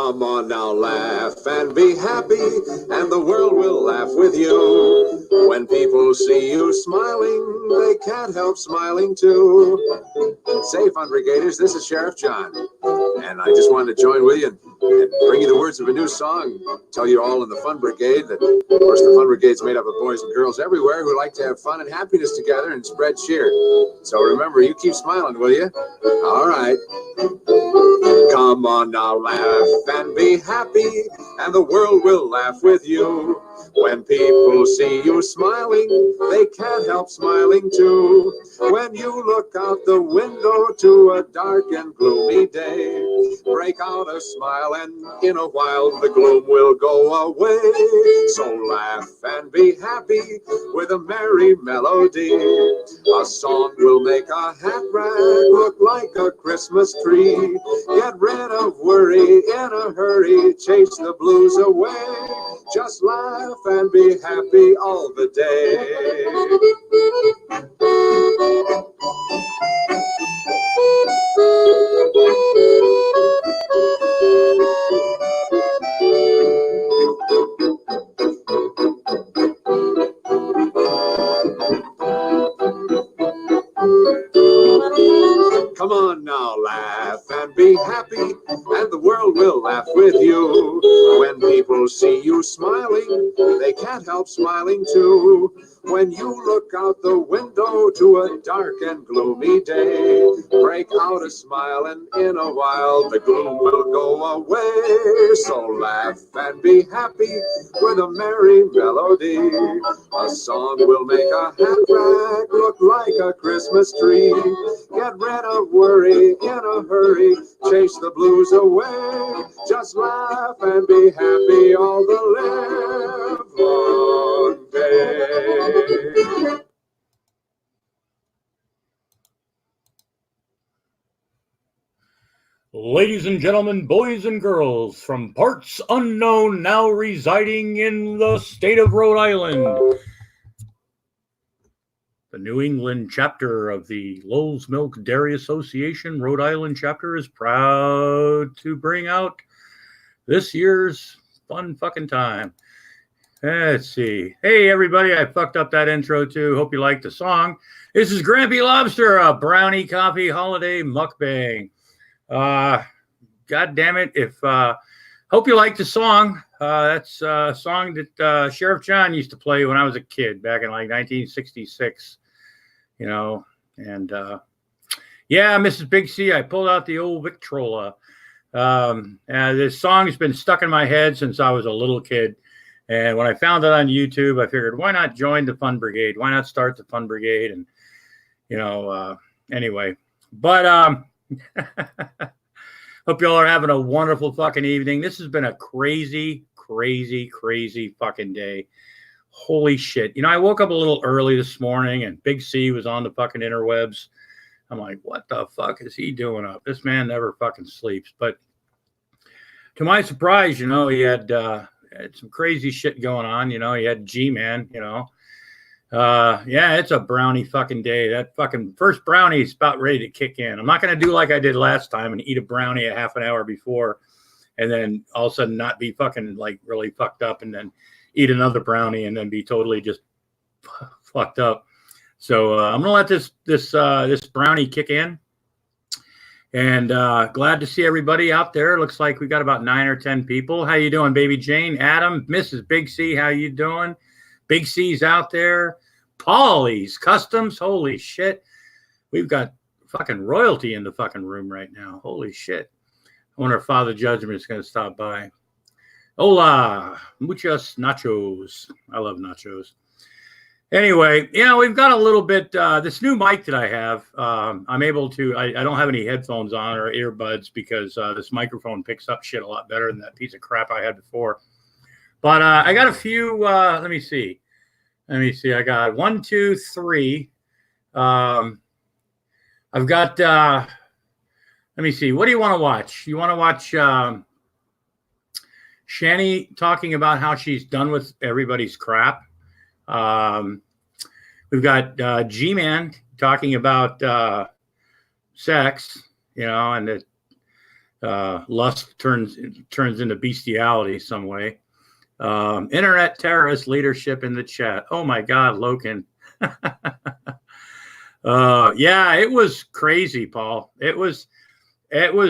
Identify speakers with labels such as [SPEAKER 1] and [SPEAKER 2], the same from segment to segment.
[SPEAKER 1] Come on now, laugh and be happy, and the world will laugh with you. When people see you smiling, they can't help smiling too. Say, Fun Brigaders, this is Sheriff John, and I just wanted to join with you and bring you the words of a new song. Tell you all in the Fun Brigade that, of course, the Fun Brigade's made up of boys and girls everywhere who like to have fun and happiness together and spread cheer. So remember, you keep smiling, will you? All right. Come on now, laugh and be happy, and the world will laugh with you. When people see you smiling, they can't help smiling too. When you look out the window to a dark and gloomy day, break out a smile and in a while the gloom will go away. So laugh and be happy with a merry melody. A song will make a hat rack look like a Christmas tree. Get rid of worry in a hurry, chase the blues away. Just laugh and be happy all the day. Come on now, laugh and be happy, and the world will laugh with you. When people see you smiling, they can't help smiling too. When you look out the window to a dark and gloomy day, break out a smile and in a while the gloom will go away. So laugh and be happy with a merry melody. A song will make a hat rack look like a Christmas tree. Get rid of worry in a hurry, chase the blues away. Just laugh and be happy all the live long day.
[SPEAKER 2] Ladies and gentlemen, boys and girls, from parts unknown, now residing in the state of Rhode Island, the New England chapter of the LULZ Milk Dairy Association, Rhode Island chapter, is proud to bring out this year's fun fucking time. Let's see. Hey, everybody, I fucked up that intro too. Hope you liked the song. This is Granby Lobster, a brownie coffee holiday mukbang. God damn it. Hope you like the song. That's a song that Sheriff John used to play when I was a kid back in like 1966, you know. And yeah, Mrs. Big C, I pulled out the old Victrola. This song's been stuck in my head since I was a little kid. And when I found it on YouTube, I figured, why not join the Fun Brigade? Why not start the Fun Brigade? And, you know, anyway, but hope y'all are having a wonderful fucking evening. This has been a crazy, crazy, crazy fucking day. Holy shit. You know, I woke up a little early this morning and Big C was on the fucking interwebs. I'm like, what the fuck is he doing up? This man never fucking sleeps. But to my surprise, you know, he had some crazy shit going on. You know, he had G-Man, you know. Yeah, it's a brownie fucking day. That fucking first brownie is about ready to kick in. I'm not going to do like I did last time and eat a brownie a half an hour before and then all of a sudden not be fucking like really fucked up and then eat another brownie and then be totally just fucked up. So I'm going to let this brownie kick in. And glad to see everybody out there. Looks like we got about 9 or 10 people. How you doing, baby Jane? Adam, Mrs. Big C, how you doing? Big C's out there. Paulie's Customs. Holy shit. We've got fucking royalty in the fucking room right now. Holy shit. I wonder if Father Judgment is going to stop by. Hola. Muchos nachos. I love nachos. Anyway, you know, we've got a little bit, this new mic that I have, I'm able to, I don't have any headphones on or earbuds because this microphone picks up shit a lot better than that piece of crap I had before. But I got a few, let me see. I got 1, 2, 3. I've got, let me see. What do you want to watch? You want to watch Shani talking about how she's done with everybody's crap. We've got G-Man talking about sex, you know, and lust turns into bestiality some way. Internet terrorist leadership in the chat. Oh my God, Loken. Yeah, it was crazy, Paul. It was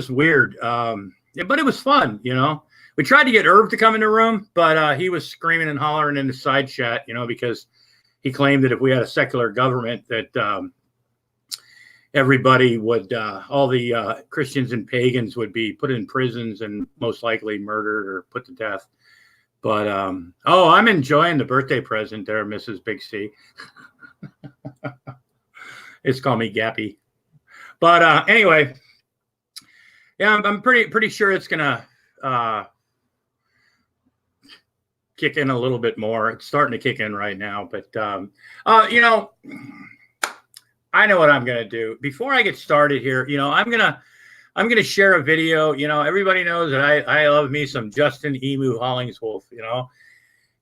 [SPEAKER 2] weird. But it was fun, you know. We tried to get Irv to come in the room, but he was screaming and hollering in the side chat, you know, because he claimed that if we had a secular government that everybody would, all the Christians and pagans would be put in prisons and most likely murdered or put to death. But, oh, I'm enjoying the birthday present there, Mrs. Big C. It's called me Gappy. But anyway, yeah, I'm pretty sure it's going to kick in a little bit more. It's starting to kick in right now. But, you know, I know what I'm going to do. Before I get started here, you know, I'm going to share a video. You know, everybody knows that I love me some Justin Emu Hollingsworth, you know,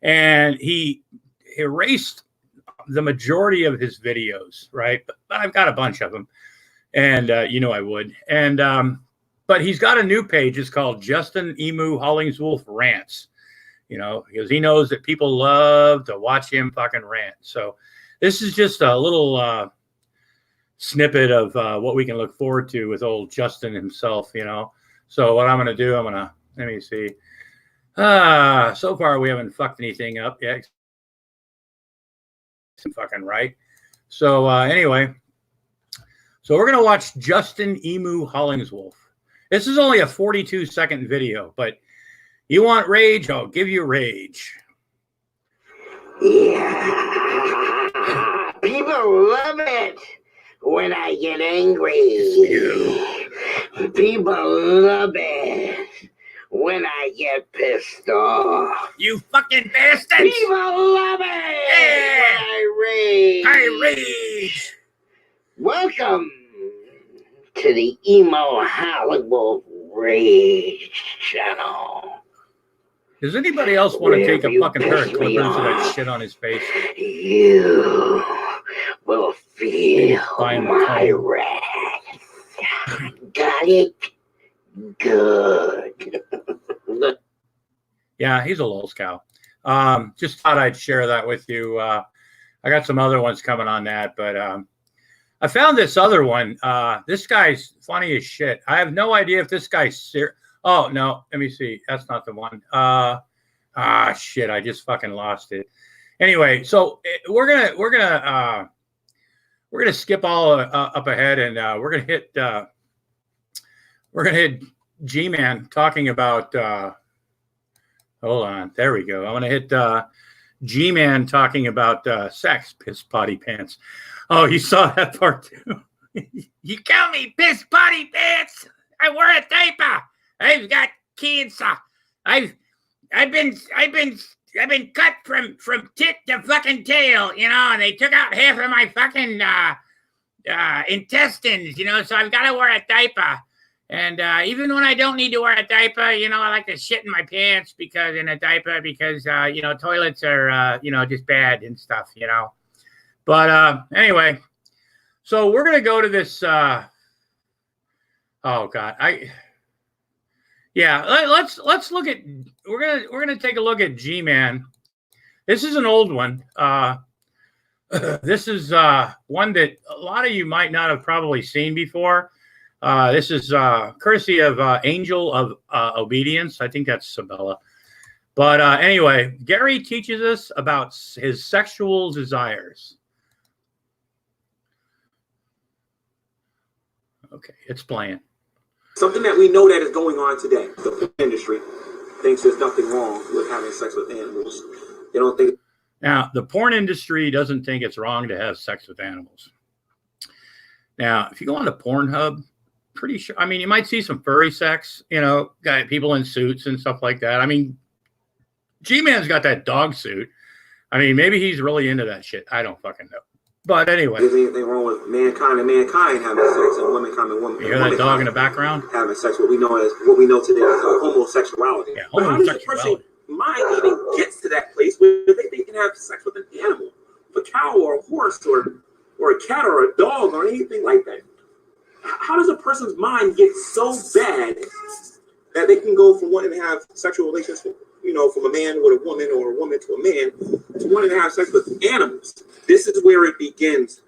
[SPEAKER 2] and he erased the majority of his videos, right? But I've got a bunch of them, and you know I would. And but he's got a new page. It's called Justin Emu Hollingsworth Rants, you know, because he knows that people love to watch him fucking rant. So this is just a little snippet of what we can look forward to with old Justin himself, you know. So what I'm going to do, let me see. So far we haven't fucked anything up yet. Fucking right. So anyway, so we're going to watch Justin Emu Hollingsworth. This is only a 42-second video, but you want rage? I'll give you rage.
[SPEAKER 3] Yeah. People love it when I get angry. People love it when I get pissed off.
[SPEAKER 2] You fucking bastards!
[SPEAKER 3] People love it.
[SPEAKER 2] Yeah.
[SPEAKER 3] I rage. Welcome to the Emo Hollywood Rage channel.
[SPEAKER 2] Does anybody else want to take a fucking pair of clippers of that shit on his face?
[SPEAKER 3] You will feel my wrath. Got it? Good.
[SPEAKER 2] Yeah, he's a LULZ cow. Just thought I'd share that with you. I got some other ones coming on that, but I found this other one. This guy's funny as shit. I have no idea if this guy's serious. Oh no, let me see. That's not the one. Shit, I just fucking lost it. Anyway, so we're gonna skip all up ahead, and we're gonna hit G-Man talking about. Hold on, there we go. I'm gonna hit G-Man talking about sex, piss potty pants. Oh, you saw that part too. You call me piss potty pants? I wear a diaper. I've got cancer. I've been cut from tit to fucking tail, you know, and they took out half of my fucking intestines, you know, so I've got to wear a diaper. And even when I don't need to wear a diaper, you know, I like to shit in my pants because you know, toilets are, you know, just bad and stuff, you know. But anyway, so we're going to go to this. Oh God. Let's look at, we're going to take a look at G-Man. This is an old one. This is one that a lot of you might not have probably seen before. This is courtesy of Angel of Obedience. I think that's Sabella. But anyway, Gary teaches us about his sexual desires. Okay, it's playing.
[SPEAKER 4] Something that we know that is going on today. The industry thinks there's nothing wrong with having sex with animals. They don't think.
[SPEAKER 2] Now, the porn industry doesn't think it's wrong to have sex with animals. Now, if you go on to Pornhub, pretty sure, I mean, you might see some furry sex, you know, got people in suits and stuff like that. I mean, G-Man's got that dog suit. I mean, maybe he's really into that shit. I don't fucking know. But anyway.
[SPEAKER 4] There's anything wrong with mankind and mankind having sex and womankind and woman.
[SPEAKER 2] You hear that dog in the background?
[SPEAKER 4] Having sex, what we know today as homosexuality.
[SPEAKER 2] Yeah,
[SPEAKER 4] but how does a person mind even gets to that place where they can have sex with an animal? A cow or a horse or a cat or a dog or anything like that. How does a person's mind get so bad that they can go from wanting to have sexual relations, from a man with a woman or a woman to a man, to wanting to have sex with animals? This is where it begins,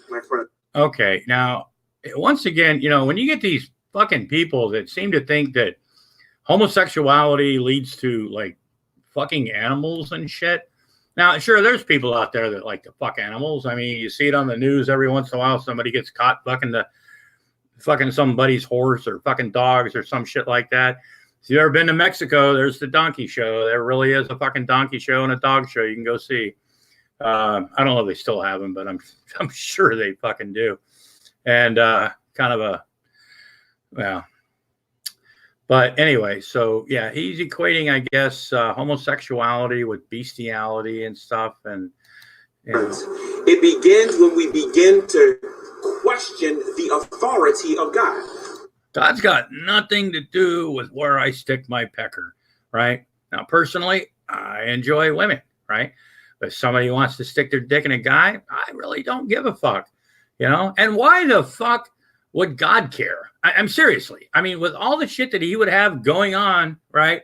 [SPEAKER 4] my friend.
[SPEAKER 2] Okay, now, once again, when you get these fucking people that seem to think that homosexuality leads to, like, fucking animals and shit. Now, sure, there's people out there that like to fuck animals. I mean, you see it on the news every once in a while. Somebody gets caught fucking somebody's horse or fucking dogs or some shit like that. If you've ever been to Mexico, there's the donkey show. There really is a fucking donkey show and a dog show you can go see. I don't know if they still have them, but I'm sure they fucking do. And but anyway, so yeah, he's equating, I guess, homosexuality with bestiality and stuff. And
[SPEAKER 4] it begins when we begin to question the authority of God.
[SPEAKER 2] God's got nothing to do with where I stick my pecker, right? Now, personally, I enjoy women, right? But if somebody wants to stick their dick in a guy, I really don't give a fuck, And why the fuck would God care? I'm seriously. I mean, with all the shit that he would have going on, right?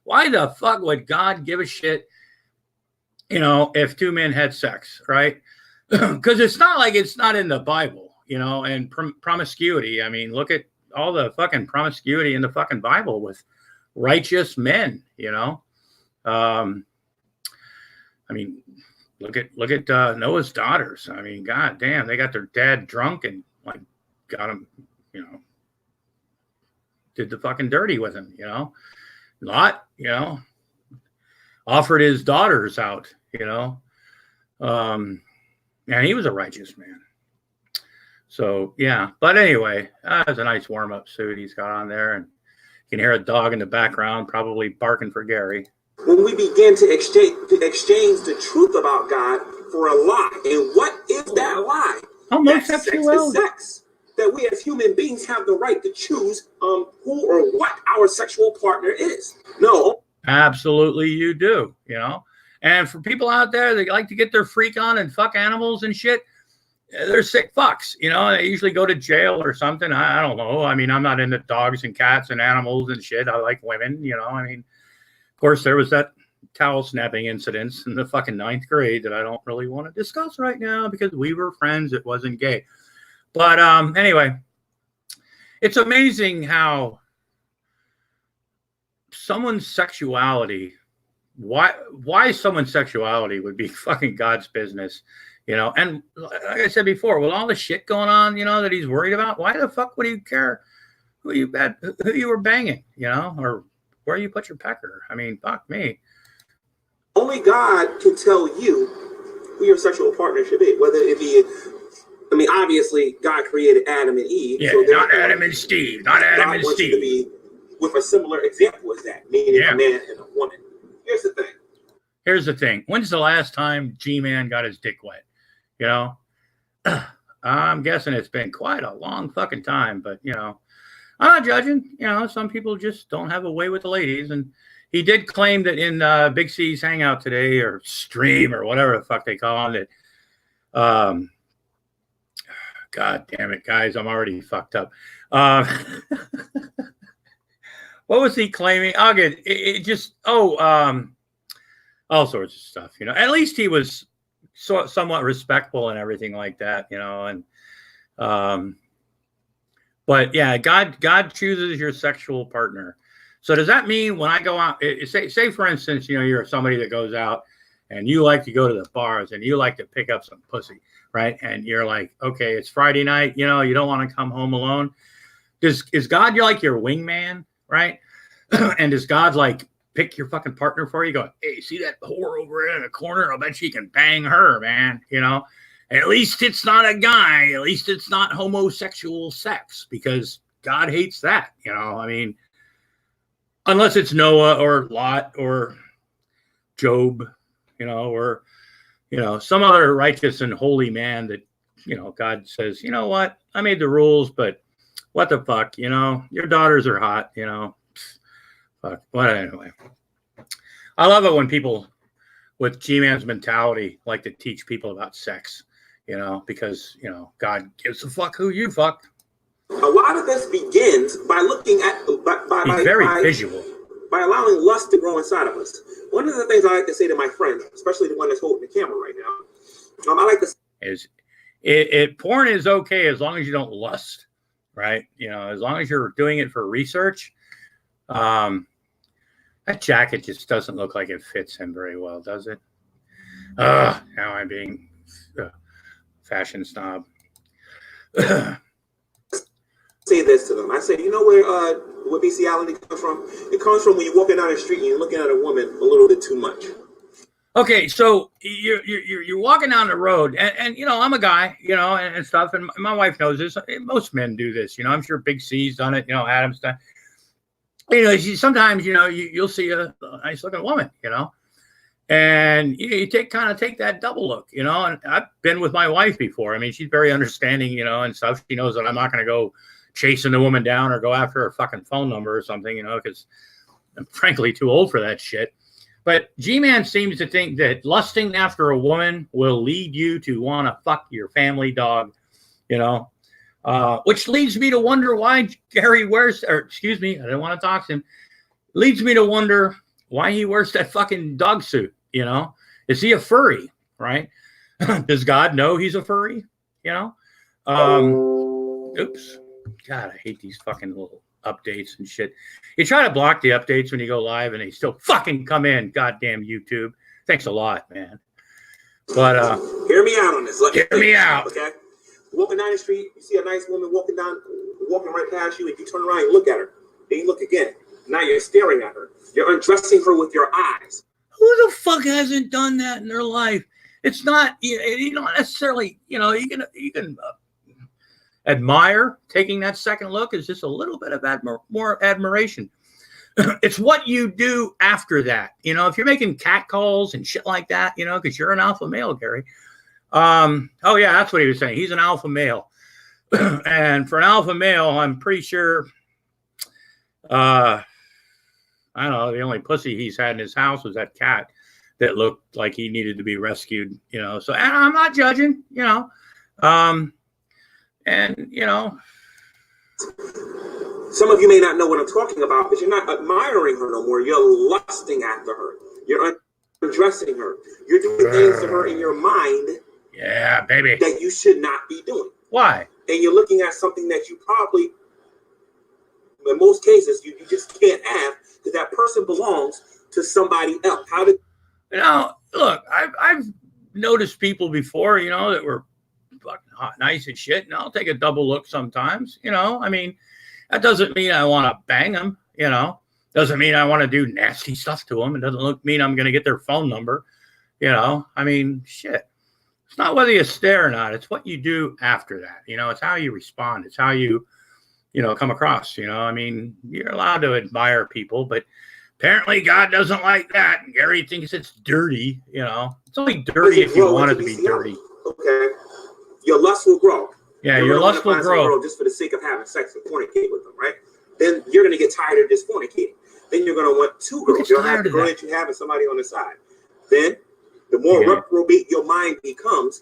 [SPEAKER 2] Why the fuck would God give a shit, if two men had sex, right? Because it's not like it's not in the Bible, and promiscuity. I mean, look at all the fucking promiscuity in the fucking Bible with righteous men, I mean, look at Noah's daughters. I mean, god damn, they got their dad drunk and like got him, did the fucking dirty with him, Lot, offered his daughters out, and he was a righteous man. So yeah, but anyway, that's a nice warm-up suit he's got on there, and you can hear a dog in the background probably barking for Gary.
[SPEAKER 4] When we begin to exchange the truth about God for a lie, and what is that lie?
[SPEAKER 2] Homosexuality.
[SPEAKER 4] That sex is sex. That we as human beings have the right to choose who or what our sexual partner is. No.
[SPEAKER 2] Absolutely you do, And for people out there that like to get their freak on and fuck animals and shit, they're sick fucks, They usually go to jail or something. I don't know. I mean, I'm not into dogs and cats and animals and shit. I like women, I mean, of course, there was that towel snapping incident in the fucking 9th grade that I don't really want to discuss right now because we were friends. It wasn't gay. But anyway, it's amazing how someone's sexuality, why someone's sexuality would be fucking God's business, And like I said before, with all the shit going on, that he's worried about, why the fuck would he care who you were banging, or where you put your pecker? I mean, fuck me.
[SPEAKER 4] Only God can tell you who your sexual partner should be, whether it be. I mean, obviously, God created Adam and Eve.
[SPEAKER 2] Yeah, so not Adam and Steve. Not Adam
[SPEAKER 4] God
[SPEAKER 2] and
[SPEAKER 4] wants
[SPEAKER 2] Steve.
[SPEAKER 4] You to be with a similar example as that, meaning a man and a woman. Here's the thing.
[SPEAKER 2] When's the last time G-Man got his dick wet? I'm guessing it's been quite a long fucking time, but, I'm not judging. Some people just don't have a way with the ladies. And he did claim that in Big C's Hangout today, or stream, or whatever the fuck they call it, God damn it, guys, I'm already fucked up. What was he claiming? I'll get it. All sorts of stuff, At least he was somewhat respectful and everything like that, And but yeah, God chooses your sexual partner. So does that mean when I go out, say for instance, you're somebody that goes out and you like to go to the bars and you like to pick up some pussy, right? And you're like, okay, it's Friday night, you don't want to come home alone. Is God like your wingman, right? And does God like pick your fucking partner for you? Go, hey, see that whore over there in the corner? I bet you can bang her, man. At least it's not a guy. At least it's not homosexual sex, because God hates that. I mean, unless it's Noah or Lot or Job, or some other righteous and holy man that God says, you know what, I made the rules, but what the fuck, your daughters are hot, fuck. Well, anyway, I love it when people with G-Man's mentality like to teach people about sex, because God gives a fuck who you fuck.
[SPEAKER 4] A lot of this begins by looking at
[SPEAKER 2] He's very visual.
[SPEAKER 4] By allowing lust to grow inside of us. One of the things I like to say to my friends, especially the one that's holding the camera right now, I like to
[SPEAKER 2] say porn is okay as long as you don't lust, right? You know, as long as you're doing it for research. That jacket just doesn't look like it fits him very well, does it? Now I'm being fashion snob.
[SPEAKER 4] Say this to them. I say, you know where bestiality comes from? It comes from when you're walking down the street and you're looking at a woman a little bit too much.
[SPEAKER 2] Okay, so you're walking down the road, and you know, I'm a guy, you know, and stuff, and my wife knows this. Most men do this, you know. I'm sure Big C's done it, you know. Adam's done. You know, sometimes, you know, you'll see a nice looking woman, you know, and you take that double look, you know. And I've been with my wife before. I mean, she's very understanding, you know, and stuff. She knows that I'm not going to go chasing the woman down or go after her fucking phone number or something, you know, because I'm frankly too old for that shit. But G-Man seems to think that lusting after a woman will lead you to want to fuck your family dog, you know, which leads me to wonder why Gary wears, or excuse me, I don't want to talk to him. Leads me to wonder why he wears that fucking dog suit, you know. Is he a furry, right? Does God know he's a furry, you know? Oops. God, I hate these fucking little updates and shit. You try to block the updates when you go live and they still fucking come in. Goddamn YouTube. Thanks a lot, man. But
[SPEAKER 4] hear me out on this.
[SPEAKER 2] Hear me out.
[SPEAKER 4] Okay. Walking down the street, you see a nice woman walking right past you, and you turn around and look at her. Then you look again. Now you're staring at her. You're undressing her with your eyes.
[SPEAKER 2] Who the fuck hasn't done that in their life? It's not, you don't necessarily, you know, you can admire taking that second look is just a little bit of more admiration. It's what you do after that. You know, if you're making cat calls and shit like that, you know, because you're an alpha male, Gary. Oh yeah, that's what he was saying. He's an alpha male. And for an alpha male, I'm pretty sure, I don't know, the only pussy he's had in his house was that cat that looked like he needed to be rescued, you know. So, and I'm not judging, you know. And, you know,
[SPEAKER 4] some of you may not know what I'm talking about, but you're not admiring her no more. You're lusting after her. You're undressing her. You're doing things to her in your mind.
[SPEAKER 2] Yeah, baby.
[SPEAKER 4] That you should not be doing.
[SPEAKER 2] Why?
[SPEAKER 4] And you're looking at something that you probably, in most cases, you just can't have, because that person belongs to somebody else. How did?
[SPEAKER 2] You know, look, I've noticed people before, you know, that were fucking hot, nice and shit, and I'll take a double look sometimes, you know. I mean, that doesn't mean I want to bang them, you know. Doesn't mean I want to do nasty stuff to them. It doesn't mean I'm going to get their phone number, you know. I mean, shit. It's not whether you stare or not. It's what you do after that, you know. It's how you respond. It's how you know, come across, you know. I mean, you're allowed to admire people, but apparently God doesn't like that. Gary thinks it's dirty, you know. It's only dirty if you want it to be dirty.
[SPEAKER 4] Okay. Your lust will grow.
[SPEAKER 2] Yeah, your lust will grow.
[SPEAKER 4] Just for the sake of having sex and fornicate with them, right? Then you're going to get tired of just fornicating. Then you're going to want two girls. You'll have the girl that you have and somebody on the side. Then the more reprobate your mind becomes,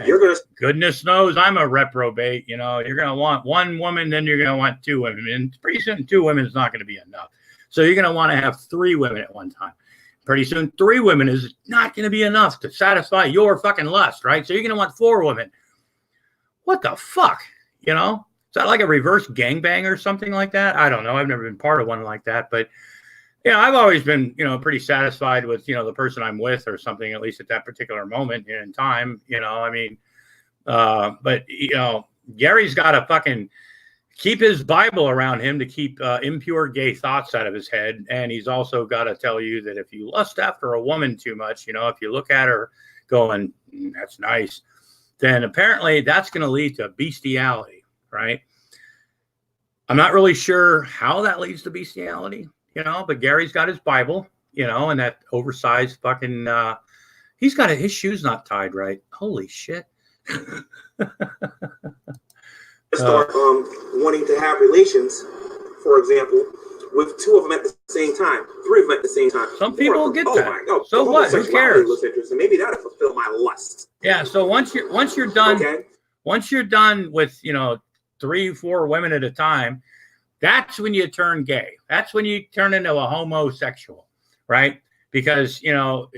[SPEAKER 4] you're going to...
[SPEAKER 2] Goodness knows I'm a reprobate. You know, you're going to want one woman, then you're going to want two women. And pretty soon, two women is not going to be enough. So you're going to want to have three women at one time. Pretty soon, three women is not going to be enough to satisfy your fucking lust, right? So you're going to want four women. What the fuck? You know? Is that like a reverse gangbang or something like that? I don't know. I've never been part of one like that. But, you know, I've always been, you know, pretty satisfied with, you know, the person I'm with or something, at least at that particular moment in time. You know, I mean, but, you know, Gary's got to fucking keep his Bible around him to keep impure gay thoughts out of his head. And he's also got to tell you that if you lust after a woman too much, you know, if you look at her going, that's nice, then apparently that's going to lead to bestiality, right? I'm not really sure how that leads to bestiality, you know, but Gary's got his Bible, you know, and that oversized fucking, he's got his shoes not tied right. Holy shit.
[SPEAKER 4] Start wanting to have relations, for example, with two of them at the same time, three of them at the same time.
[SPEAKER 2] Some people get that. My God. So what? Who cares?
[SPEAKER 4] Maybe that'll fulfill my lust.
[SPEAKER 2] Yeah. So once you're done, once you're done with, you know, 3, 4 women at a time, that's when you turn gay. That's when you turn into a homosexual, right? Because, you know,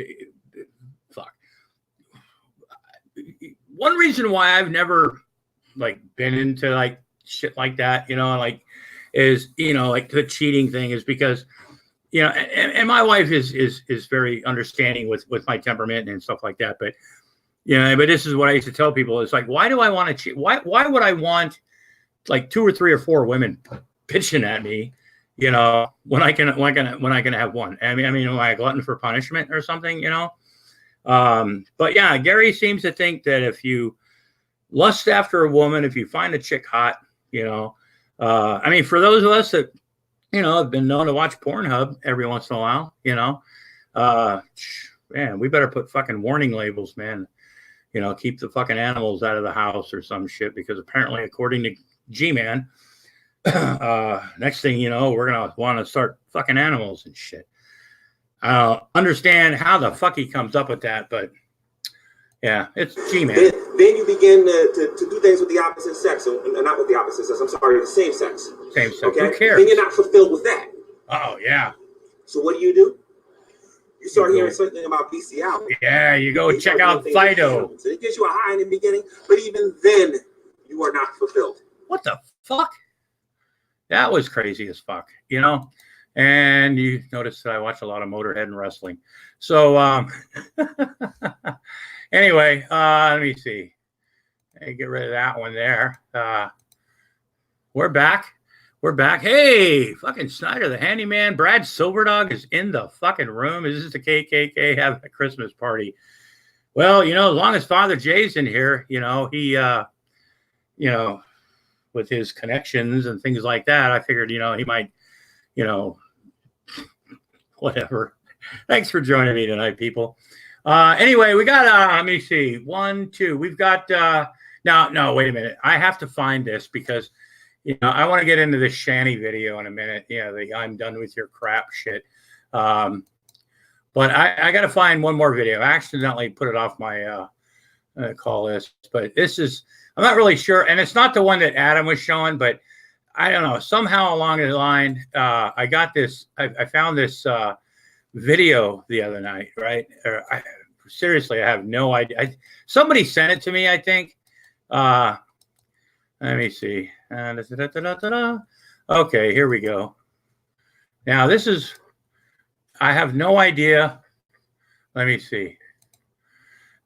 [SPEAKER 2] fuck. One reason why I've never like been into like shit like that, you know, like is, you know, like the cheating thing is because, you know, and my wife is very understanding with my temperament and stuff like that. But, you know, but this is what I used to tell people. It's like, why do I want to cheat? Why would I want like 2 or 3 or 4 women pitching at me, you know, when I can have one? I mean, am I a glutton for punishment or something, you know? But yeah, Gary seems to think that if you lust after a woman, if you find a chick hot, you know, I mean, for those of us that, you know, have been known to watch Pornhub every once in a while, you know, man, we better put fucking warning labels, man. You know, keep the fucking animals out of the house or some shit, because apparently, according to G-Man, next thing you know, we're going to want to start fucking animals and shit. I don't understand how the fuck he comes up with that, but yeah, it's G-Man.
[SPEAKER 4] Then you begin to do things with the opposite sex, or not with the opposite sex, I'm sorry, the same sex.
[SPEAKER 2] Same sex.
[SPEAKER 4] Okay?
[SPEAKER 2] Who cares?
[SPEAKER 4] Then you're not fulfilled with that.
[SPEAKER 2] Oh, yeah.
[SPEAKER 4] So what do? You start hearing something about bestiality.
[SPEAKER 2] Yeah, you go check out Fido.
[SPEAKER 4] So it gives you a high in the beginning, but even then, you are not fulfilled.
[SPEAKER 2] What the fuck? That was crazy as fuck, you know? And you notice that I watch a lot of Motorhead and wrestling. So, anyway, let me see. Hey, get rid of that one there. We're back. We're back. Hey, fucking Snyder, the handyman. Brad Silverdog is in the fucking room. Is this the KKK having a Christmas party? Well, you know, as long as Father Jay's in here, you know, he, you know, with his connections and things like that, I figured, you know, he might, you know, whatever. Thanks for joining me tonight, people. Anyway, we got, let me see, 1, 2. We've got, no, wait a minute. I have to find this because, you know, I want to get into this Shanny video in a minute. Yeah, the I'm done with your crap shit. But I got to find one more video. I accidentally put it off my call list. But this is, I'm not really sure. And it's not the one that Adam was showing, but I don't know. Somehow along the line, I got this, I found this video the other night, right? Seriously, I have no idea. Somebody sent it to me, I think. Let me see. Okay, here we go. Now, this is, I have no idea. Let me see.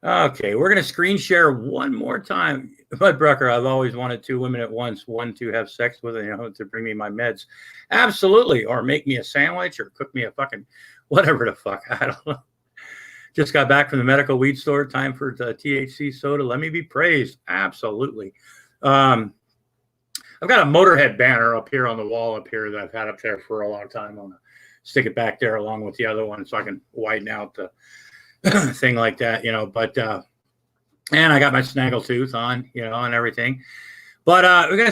[SPEAKER 2] Okay, we're going to screen share one more time. Bud Brucker, I've always wanted 2 women at once, one to have sex with, you know, to bring me my meds. Absolutely. Or make me a sandwich or cook me a fucking whatever the fuck. I don't know. Just got back from the medical weed store. Time for the THC soda. Let me be praised. Absolutely. I've got a Motorhead banner up here on the wall up here that I've had up there for a long time. I'm going to stick it back there along with the other one so I can widen out the thing like that, you know. But and I got my snaggletooth on, you know, and everything. But we're gonna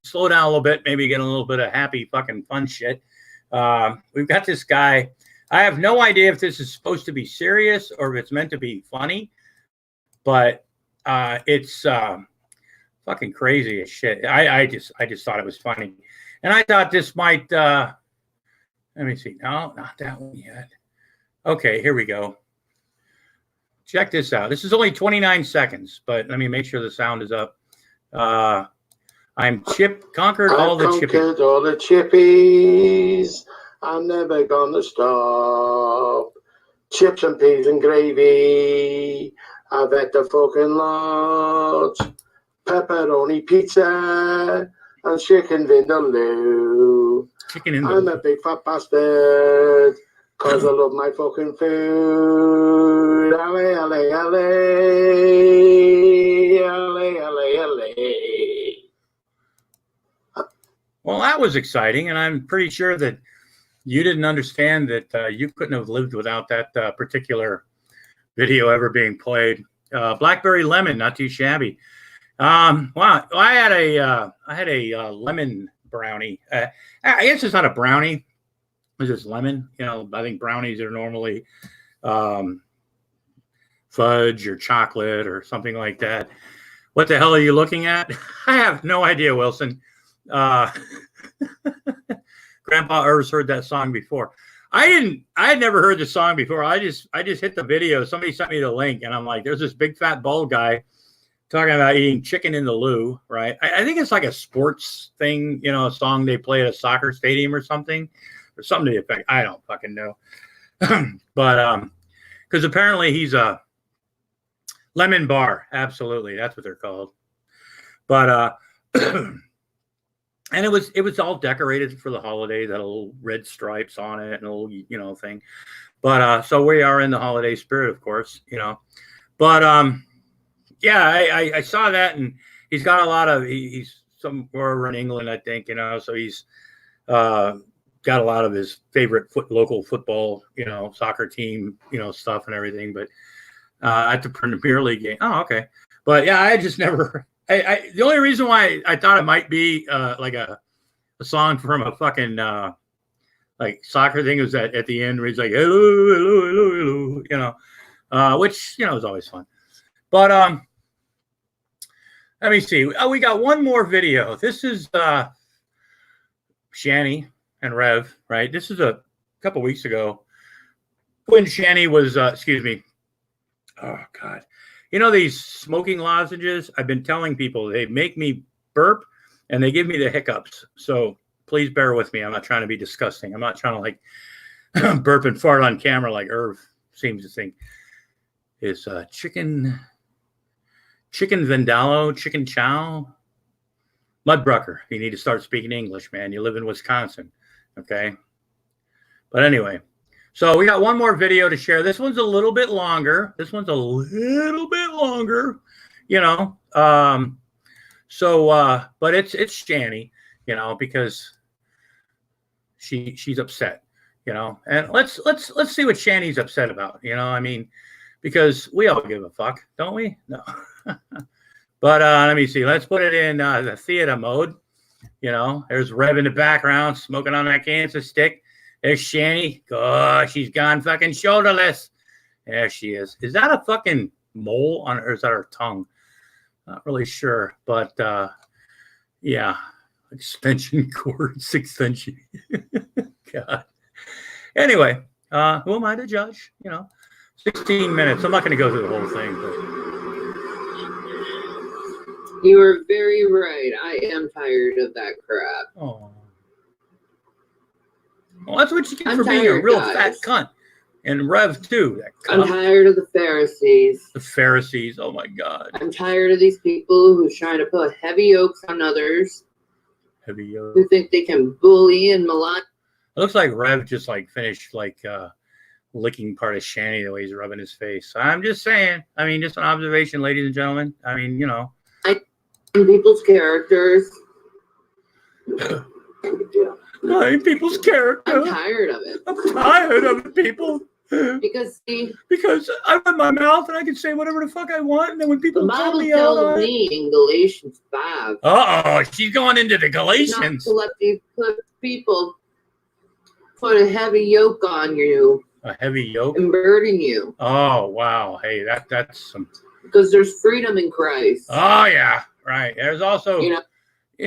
[SPEAKER 2] slow down a little bit, maybe get a little bit of happy fucking fun shit. We've got this guy. I have no idea if this is supposed to be serious or if it's meant to be funny, but it's fucking crazy as shit. I just thought it was funny, and I thought this might. Let me see. No, not that one yet. Okay, here we go. Check this out. This is only 29 seconds, but let me make sure the sound is up. I'm conquered all the chippies. I'm never gonna stop. Chips and peas and gravy. I've had the fucking lot. Pepperoni pizza and chicken vindaloo. I'm a big fat bastard. Cause I love my fucking food. Ale, ale, ale. Ale, ale, ale. Well, that was exciting, and I'm pretty sure that you didn't understand that you couldn't have lived without that particular video ever being played. Blackberry lemon, not too shabby. Wow, I had a lemon brownie. I guess it's not a brownie. It's just lemon. You know, I think brownies are normally fudge or chocolate or something like that. What the hell are you looking at? I have no idea, Wilson. Grandpa Irv's heard that song before. I had never heard the song before. I just hit the video. Somebody sent me the link, and I'm like, there's this big fat bald guy talking about eating chicken in the loo, right? I think it's like a sports thing, you know, a song they play at a soccer stadium or something to the effect. I don't fucking know. But because apparently he's a lemon bar. Absolutely. That's what they're called. But and it was all decorated for the holiday, that little red stripes on it and a little, you know, thing. But so we are in the holiday spirit, of course, you know. But yeah, I saw that, and he's got a lot of he's somewhere over in England, I think, you know, so he's got a lot of his favorite local football, you know, soccer team, you know, stuff and everything. But at the Premier League game, oh, okay. But yeah, I just never. The only reason why I thought it might be like a song from a fucking like soccer thing was that at the end where he's like hello, hello, hello, hello, you know, which, you know, is always fun. But let me see. Oh, we got one more video. This is Shani and Rev, right? This is a couple weeks ago when Shani was excuse me. Oh God. You know, these smoking lozenges, I've been telling people they make me burp and they give me the hiccups. So please bear with me. I'm not trying to be disgusting. I'm not trying to like burp and fart on camera like Irv seems to think. Is chicken vindaloo, chicken chow, Mudbrucker. You need to start speaking English, man. You live in Wisconsin. Okay. But anyway. So we got one more video to share. This one's a little bit longer. You know. But it's Shani, you know, because she's upset, you know. And let's see what Shani's upset about, you know. I mean, because we all give a fuck, don't we? No. But let me see. Let's put it in the theater mode. You know, there's Rev in the background smoking on that cancer stick. There's Shani. Oh, she's gone fucking shoulderless. There she is. Is that a fucking mole on her, or is that her tongue? Not really sure. But yeah. Extension cords, extension. God. Anyway, who am I to judge? You know, 16 minutes. I'm not going to go through the whole thing. But...
[SPEAKER 3] You were very right. I am tired of that crap.
[SPEAKER 2] Oh. Well, that's what you get for being a real fat cunt. And Rev, too. That cunt.
[SPEAKER 3] I'm tired of the Pharisees.
[SPEAKER 2] The Pharisees. Oh, my God.
[SPEAKER 3] I'm tired of these people who's trying to put heavy yokes on others.
[SPEAKER 2] Heavy yoke.
[SPEAKER 3] Who think they can bully and malign.
[SPEAKER 2] It looks like Rev just, like, finished, like, licking part of Shani the way he's rubbing his face. I'm just saying. I mean, just an observation, ladies and gentlemen. I mean, you know.
[SPEAKER 3] People's characters.
[SPEAKER 2] People's character.
[SPEAKER 3] I'm tired of it.
[SPEAKER 2] I'm tired of it, people.
[SPEAKER 3] Because
[SPEAKER 2] I run my mouth and I can say whatever the fuck I want, and then when people
[SPEAKER 3] the
[SPEAKER 2] call
[SPEAKER 3] Bible
[SPEAKER 2] me
[SPEAKER 3] tells
[SPEAKER 2] out,
[SPEAKER 3] me in Galatians 5.
[SPEAKER 2] Uh-oh, she's going into the Galatians.
[SPEAKER 3] Not to let these people put a heavy yoke on you.
[SPEAKER 2] A heavy yoke?
[SPEAKER 3] And burden you.
[SPEAKER 2] Oh, wow. Hey, that's some...
[SPEAKER 3] Because there's freedom in Christ.
[SPEAKER 2] Oh, yeah. Right. There's also...
[SPEAKER 3] You know,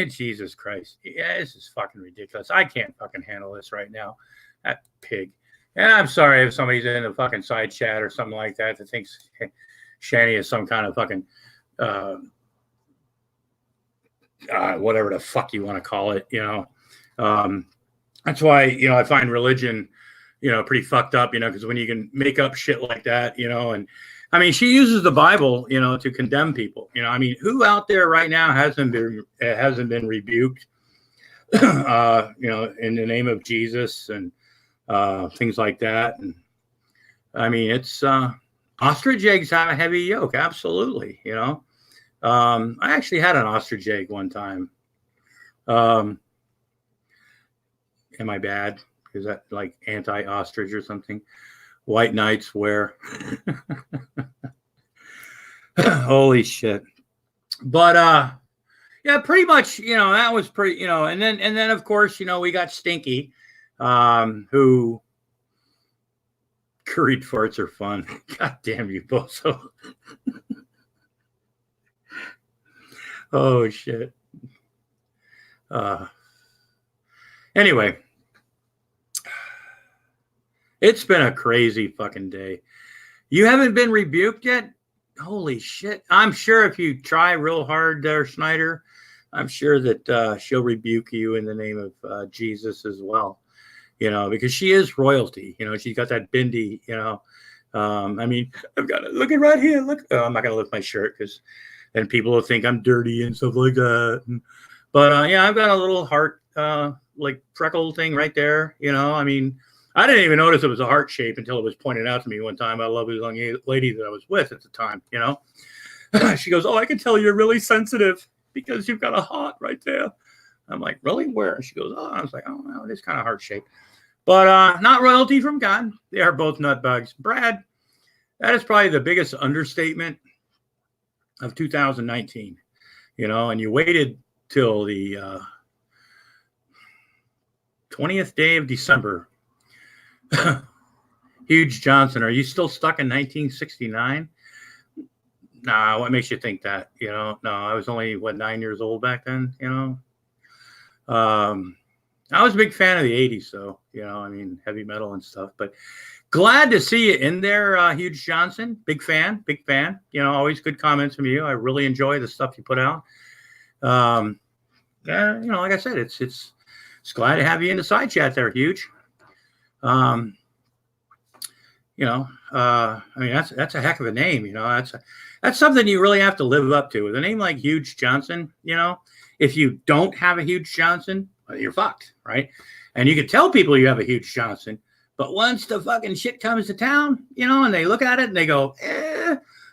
[SPEAKER 2] Jesus Christ. Yeah, this is fucking ridiculous. I can't fucking handle this right now. That pig. And I'm sorry if somebody's in the fucking side chat or something like that that thinks Shani is some kind of fucking whatever the fuck you want to call it, you know. That's why, you know, I find religion, you know, pretty fucked up, you know, because when you can make up shit like that, you know, and I mean, she uses the Bible, you know, to condemn people. You know, I mean, who out there right now hasn't been rebuked, you know, in the name of Jesus and things like that. And I mean, it's ostrich eggs have a heavy yolk, absolutely. You know, I actually had an ostrich egg one time. Am I bad? Is that like anti-ostrich or something? White knights wear. Holy shit. But yeah, pretty much, you know, that was pretty, you know, and then of course, you know, we got Stinky, who curried farts are fun. God damn you both. So Oh shit. Anyway, it's been a crazy fucking day. You haven't been rebuked yet? Holy shit. I'm sure if you try real hard there, Schneider, I'm sure that she'll rebuke you in the name of Jesus as well, you know, because she is royalty. You know, she's got that bindi, you know. I mean, I've got it. Look at right here. Look. Oh, I'm not going to lift my shirt because then people will think I'm dirty and stuff like that. But yeah, I've got a little heart, like freckle thing right there. You know, I mean, I didn't even notice it was a heart shape until it was pointed out to me one time by a lovely young lady that I was with at the time, you know. She goes, "Oh, I can tell you're really sensitive because you've got a heart right there." I'm like, "Really? Where?" She goes, "Oh," I was like, "Oh, no, it is kind of heart shaped." But not royalty from God. They are both nutbags. Brad, that is probably the biggest understatement of 2019, you know, and you waited till the 20th day of December. Huge Johnson, are you still stuck in 1969? Nah, what makes you think that? You know, no, I was only, 9 years old back then, you know? I was a big fan of the 80s, so, you know, I mean, heavy metal and stuff, but glad to see you in there, Huge Johnson. Big fan, you know, always good comments from you. I really enjoy the stuff you put out. Yeah, you know, like I said, it's glad to have you in the side chat there, Huge. You know, I mean, that's a heck of a name, you know, that's something you really have to live up to. With a name like Huge Johnson, you know, if you don't have a Huge Johnson, well, you're fucked, right? And you can tell people you have a Huge Johnson, but once the fucking shit comes to town, you know, and they look at it and they go,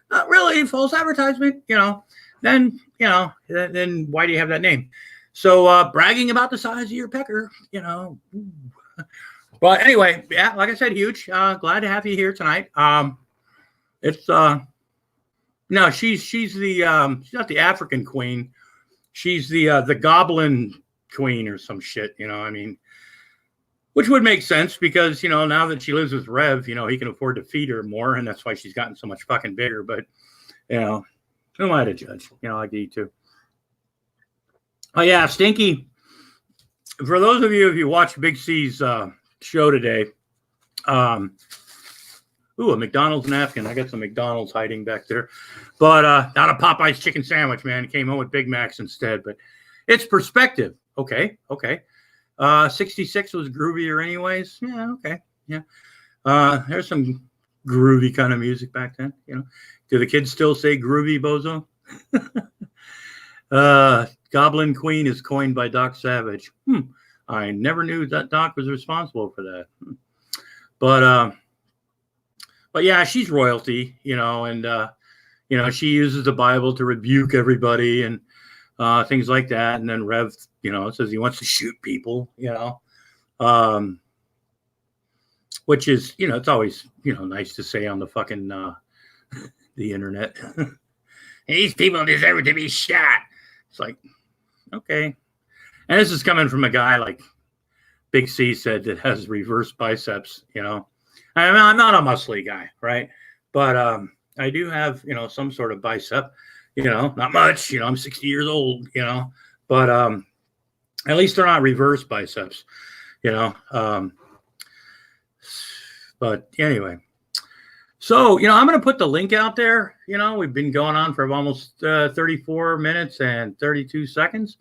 [SPEAKER 2] not really, false advertisement, you know, then, you know, then why do you have that name? So bragging about the size of your pecker, you know. But anyway, yeah, like I said, Huge. Glad to have you here tonight. It's no, she's the she's not the African queen. She's the goblin queen or some shit, you know. I mean, which would make sense because, you know, now that she lives with Rev, you know, he can afford to feed her more, and that's why she's gotten so much fucking bigger. But, you know, who am I to judge? You know, I like to eat too. Oh yeah, Stinky. For those of you, if you watched Big C's show today, ooh, a McDonald's napkin. I got some McDonald's hiding back there, but not a Popeye's chicken sandwich, man. He came home with Big Macs instead. But it's perspective. Okay. 66 was groovier anyways. Yeah, okay. Yeah. There's some groovy kind of music back then, you know. Do the kids still say groovy, bozo? Goblin Queen is coined by Doc Savage. I never knew that Doc was responsible for that. But yeah, she's royalty, you know, and you know, she uses the Bible to rebuke everybody and things like that. And then Rev, you know, says he wants to shoot people, you know, which is, you know, it's always, you know, nice to say on the fucking the internet. These people deserve to be shot. It's like, okay. And this is coming from a guy like Big C said that has reverse biceps, you know. I mean, I'm not a muscly guy, right? But I do have, you know, some sort of bicep, you know, not much, you know, I'm 60 years old, you know, but at least they're not reverse biceps, you know. But anyway, so, you know, I'm going to put the link out there. You know, we've been going on for almost 34 minutes and 32 seconds.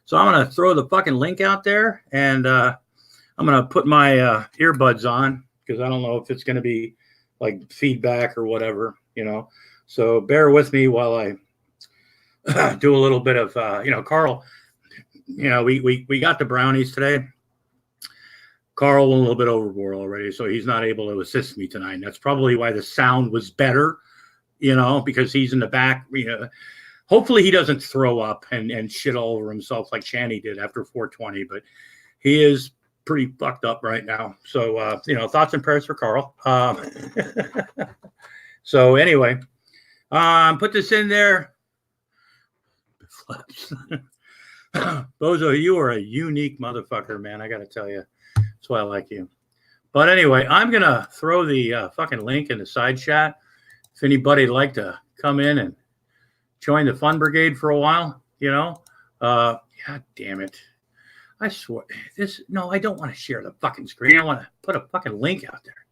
[SPEAKER 2] So I'm going to throw the fucking link out there, and I'm going to put my earbuds on because I don't know if it's going to be like feedback or whatever, you know. So bear with me while I do a little bit of, you know, Carl, you know, we got the brownies today. Carl went a little bit overboard already, so he's not able to assist me tonight. And that's probably why the sound was better, you know, because he's in the back. You know, hopefully he doesn't throw up and shit all over himself like Shanny did after 420, but he is pretty fucked up right now. So, you know, thoughts and prayers for Carl. So anyway, put this in there. Bozo, you are a unique motherfucker, man. I got to tell you. That's why I like you. But anyway, I'm going to throw the fucking link in the side chat. If anybody'd like to come in and join the fun brigade for a while, you know. God damn it. I swear I don't want to share the fucking screen. I want to put a fucking link out there.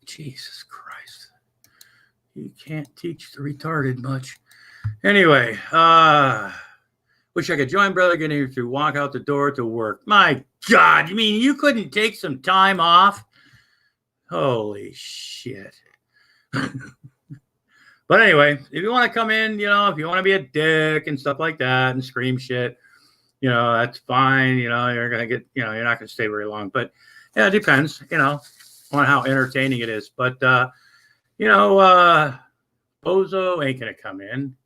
[SPEAKER 2] Jesus Christ. You can't teach the retarded much. Anyway, wish I could join Brother Getting to walk out the door to work. My God, you mean you couldn't take some time off? Holy shit. But anyway, if you want to come in, if you want to be a dick and stuff like that and scream shit, that's fine. You're going to get, you're not going to stay very long. But yeah, it depends, on how entertaining it is. But, Bozo ain't going to come in.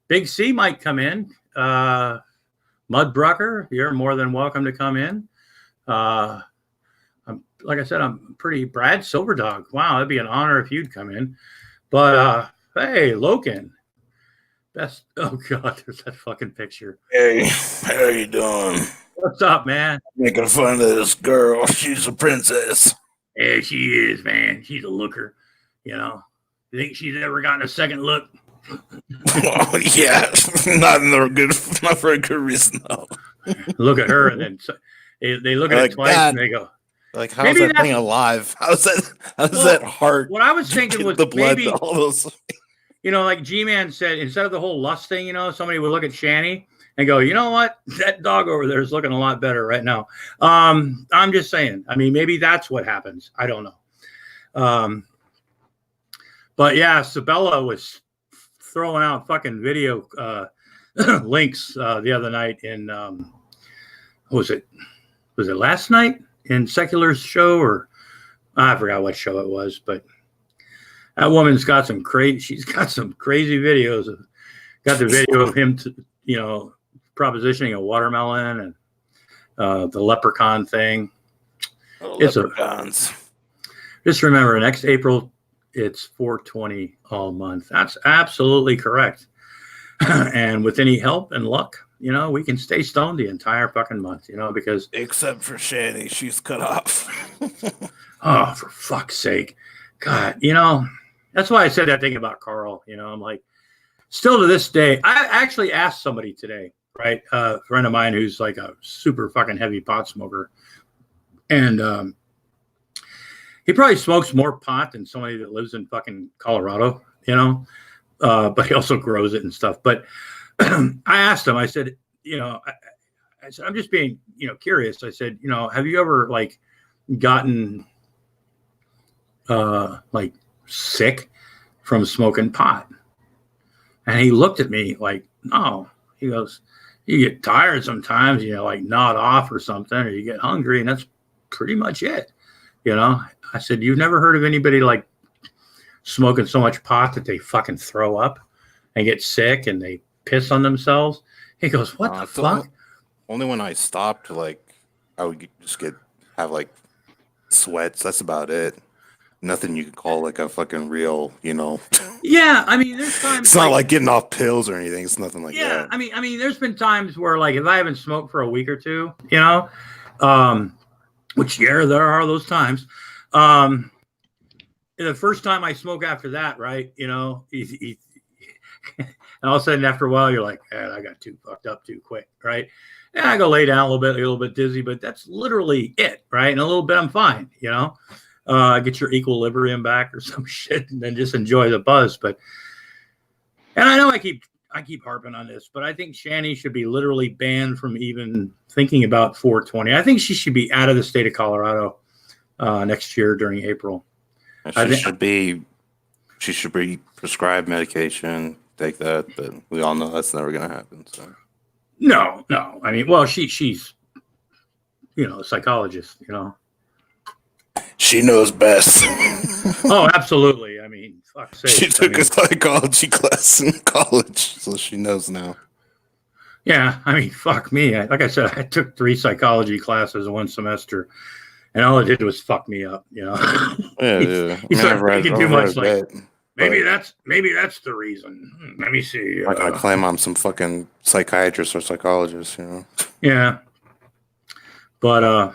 [SPEAKER 2] Big C might come in. Mudbrucker, you're more than welcome to come in. Like I said, I'm pretty Brad Silverdog. Wow, that'd be an honor if you'd come in. But hey, Loken. Oh God, there's that fucking picture.
[SPEAKER 5] Hey, how you doing?
[SPEAKER 2] What's up, man?
[SPEAKER 5] Making fun of this girl. She's a princess.
[SPEAKER 2] Yeah, she is, man. She's a looker. You think she's ever gotten a second look?
[SPEAKER 5] Oh, yeah, not for a good reason though.
[SPEAKER 2] Look at her, and then they look at it twice, and they go,
[SPEAKER 5] like, how's that thing alive? How's that heart?
[SPEAKER 2] What I was thinking was
[SPEAKER 5] the blood,
[SPEAKER 2] maybe
[SPEAKER 5] all those.
[SPEAKER 2] Like G-Man said, instead of the whole lust thing, somebody would look at Shani and go, you know what? That dog over there is looking a lot better right now. I'm just saying. I mean, maybe that's what happens. I don't know. But yeah, Sabella was throwing out fucking video links the other night in, was it last night in Secular's show, or I forgot what show it was, but that woman's got some she's got some crazy videos. Got the video of him, propositioning a watermelon and the leprechaun thing.
[SPEAKER 5] Leprechauns.
[SPEAKER 2] Just remember, next April, it's 420 all month. That's absolutely correct. And with any help and luck, we can stay stoned the entire fucking month, because...
[SPEAKER 5] Except for Shani, she's cut off.
[SPEAKER 2] Oh, for fuck's sake. God, that's why I said that thing about Carl. I'm like, still to this day, I actually asked somebody today, right? A friend of mine who's like a super fucking heavy pot smoker. And he probably smokes more pot than somebody that lives in fucking Colorado, but he also grows it and stuff. But I asked him, I said, I said, I'm just being, curious. I said, have you ever like gotten like sick from smoking pot? And he looked at me like, no. He goes, you get tired sometimes, like nod off or something, or you get hungry, and that's pretty much it. I said, you've never heard of anybody like smoking so much pot that they fucking throw up and get sick and they piss on themselves? He goes, what the fuck?
[SPEAKER 5] Only when I stopped, like, I would just have like sweats. That's about it. Nothing you could call like a fucking real,
[SPEAKER 2] Yeah, I mean, there's times.
[SPEAKER 5] It's not like getting off pills or anything. It's nothing like that.
[SPEAKER 2] Yeah, I mean, there's been times where like if I haven't smoked for a week or two, which there are those times. The first time I smoke after that, right? And all of a sudden after a while, you're like, man, I got too fucked up too quick, right? And I go lay down a little bit dizzy, but that's literally it, right? In a little bit, I'm fine, get your equilibrium back or some shit, and then just enjoy the buzz. And I know I keep harping on this, but I think Shani should be literally banned from even thinking about 420. I think she should be out of the state of Colorado next year during April.
[SPEAKER 5] She should be prescribed medication, take that, but we all know that's never going to happen. So
[SPEAKER 2] no. I mean, well, she's a psychologist,
[SPEAKER 5] She knows best.
[SPEAKER 2] Oh, absolutely. I mean, fuck's sake.
[SPEAKER 5] She took a psychology class in college, so she knows now.
[SPEAKER 2] Yeah, I mean, fuck me. Like I said, I took 3 psychology classes in one semester, and all it did was fuck me up.
[SPEAKER 5] Yeah.
[SPEAKER 2] You start thinking too much. Like, maybe that's the reason. Let me see.
[SPEAKER 5] I claim I'm some fucking psychiatrist or psychologist.
[SPEAKER 2] Yeah. But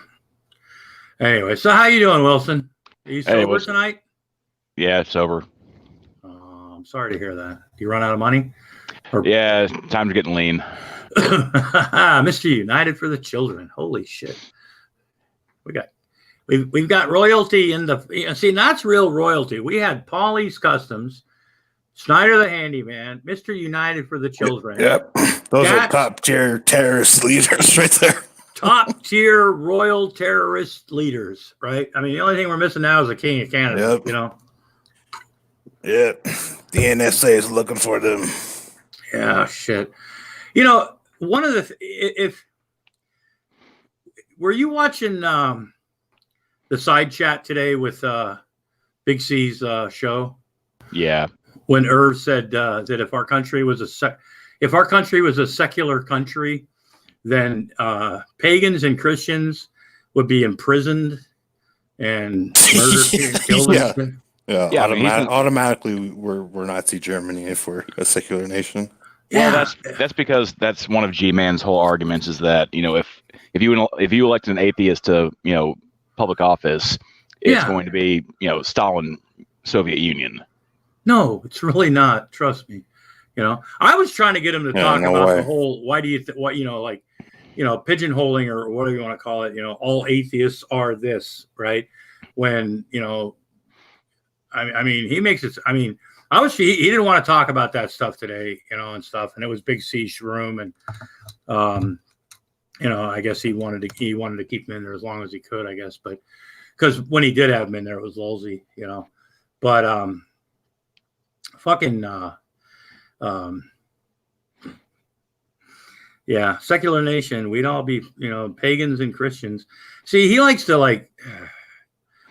[SPEAKER 2] anyway, so how you doing, Wilson? Are you sober tonight?
[SPEAKER 6] Yeah, sober.
[SPEAKER 2] I'm sorry to hear that. You run out of money?
[SPEAKER 6] Yeah, time's getting lean.
[SPEAKER 2] Mr. United for the Children. Holy shit. We've got royalty in the, see, that's real royalty. We had Paulie's Customs, Snyder the Handyman, Mr. United for the Children.
[SPEAKER 5] Yep. Those are top tier terrorist leaders right there.
[SPEAKER 2] Top tier royal terrorist leaders, right? I mean, the only thing we're missing now is the King of Canada, you know?
[SPEAKER 5] Yep. The NSA is looking for them.
[SPEAKER 2] Yeah, shit. You know, one of the, were you watching the side chat today with Big C's show?
[SPEAKER 6] Yeah.
[SPEAKER 2] When Irv said that if our country was a secular country, then pagans and Christians would be imprisoned and murdered and killed.
[SPEAKER 5] Yeah. Automatically, we're Nazi Germany if we're a secular nation.
[SPEAKER 6] Well, that's because that's one of G-Man's whole arguments is that, you know, if you elect an atheist to, you know, public office, it's going to be, you know, Stalin, Soviet Union.
[SPEAKER 2] No, it's really not. Trust me. You know, I was trying to get him to talk about the whole, why do you what, you know, like, you know, pigeonholing or whatever you want to call it, you know, all atheists are this, right? When, you know, I mean, he makes it, I mean, obviously he didn't want to talk about that stuff today, you know, and stuff. And it was Big C's room. And, you know, I guess he wanted to keep him in there as long as he could, I guess. But because when he did have him in there, it was LULZ, you know, but, yeah, secular nation, we'd all be, you know, pagans and Christians. See, he likes to like,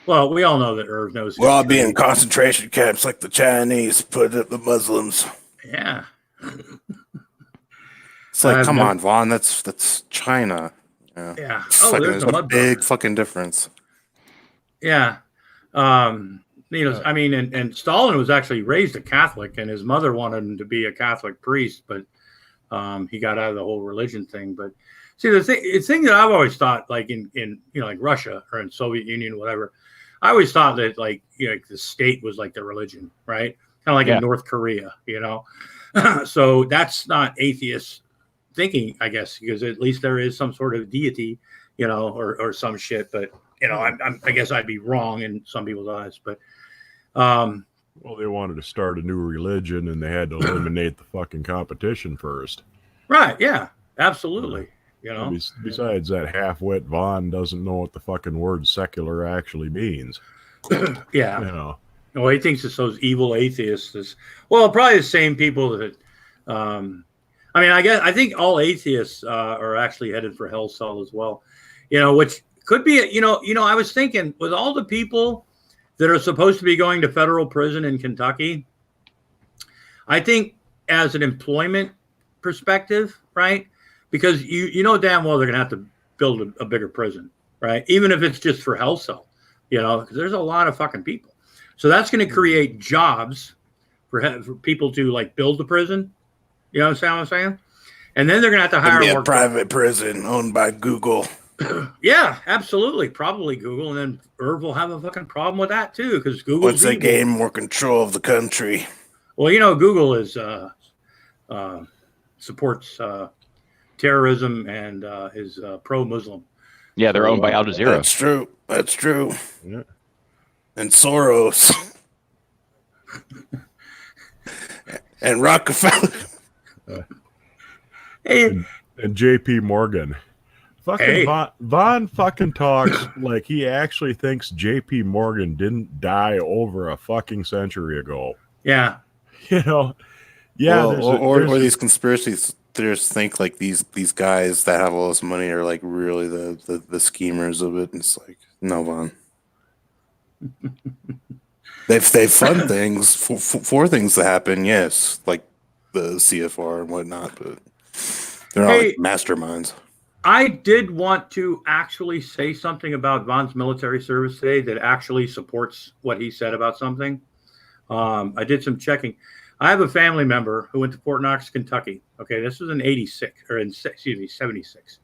[SPEAKER 2] well, we all know that Irv knows.
[SPEAKER 5] We'll all be in concentration camps like the Chinese put the Muslims.
[SPEAKER 2] Yeah.
[SPEAKER 5] It's like, come on, Vaughn, that's China.
[SPEAKER 2] Yeah.
[SPEAKER 5] There's a big fucking difference.
[SPEAKER 2] Yeah. You know, I mean, and Stalin was actually raised a Catholic, and his mother wanted him to be a Catholic priest, but he got out of the whole religion thing. But see, the thing that I've always thought, like in you know, like Russia or in Soviet Union, whatever, I always thought that like, you know, like the state was like the religion, right? Kind of like in North Korea, you know. So that's not atheist thinking, I guess, because at least there is some sort of deity, you know, or some shit. But you know, I guess I'd be wrong in some people's eyes, but.
[SPEAKER 7] Well, they wanted to start a new religion, and they had to eliminate the fucking competition first.
[SPEAKER 2] Right? Yeah, absolutely. You know.
[SPEAKER 7] Besides that, half-wit Vaughn doesn't know what the fucking word secular actually means.
[SPEAKER 2] Yeah.
[SPEAKER 7] You know.
[SPEAKER 2] Well, he thinks it's those evil atheists. Well, probably the same people that. I mean, I think all atheists are actually headed for hell cell as well. You know, which could be. You know. I was thinking with all the people that are supposed to be going to federal prison in Kentucky, I think as an employment perspective, right? Because you know damn well they're going to have to build a bigger prison, right? Even if it's just for health cell, you know, because there's a lot of fucking people. So that's going to create jobs for people to like build the prison. You know what I'm saying? And then they're going to have to hire more
[SPEAKER 5] private prison owned by Google.
[SPEAKER 2] Yeah, absolutely. Probably Google, and then Irv will have a fucking problem with that too, because Google.
[SPEAKER 5] Once they gain more control of the country.
[SPEAKER 2] Well, you know, Google is supports terrorism and is pro-Muslim.
[SPEAKER 6] Yeah, they're owned by Al Jazeera.
[SPEAKER 5] That's true. Yeah. And Soros. And Rockefeller.
[SPEAKER 2] Hey.
[SPEAKER 7] And J.P. Morgan. Fucking Vaughn fucking talks like he actually thinks J.P. Morgan didn't die over a fucking century ago.
[SPEAKER 2] Yeah.
[SPEAKER 7] You know? Yeah.
[SPEAKER 5] Well, or these conspiracy theorists think like these guys that have all this money are like really the schemers of it. And it's like, no, Vaughn. they fund things for things to happen, yes, like the CFR and whatnot, but they're not like masterminds.
[SPEAKER 2] I did want to actually say something about Vaughn's military service today that actually supports what he said about something. I did some checking. I have a family member who went to Fort Knox, Kentucky. Okay, this was in 76.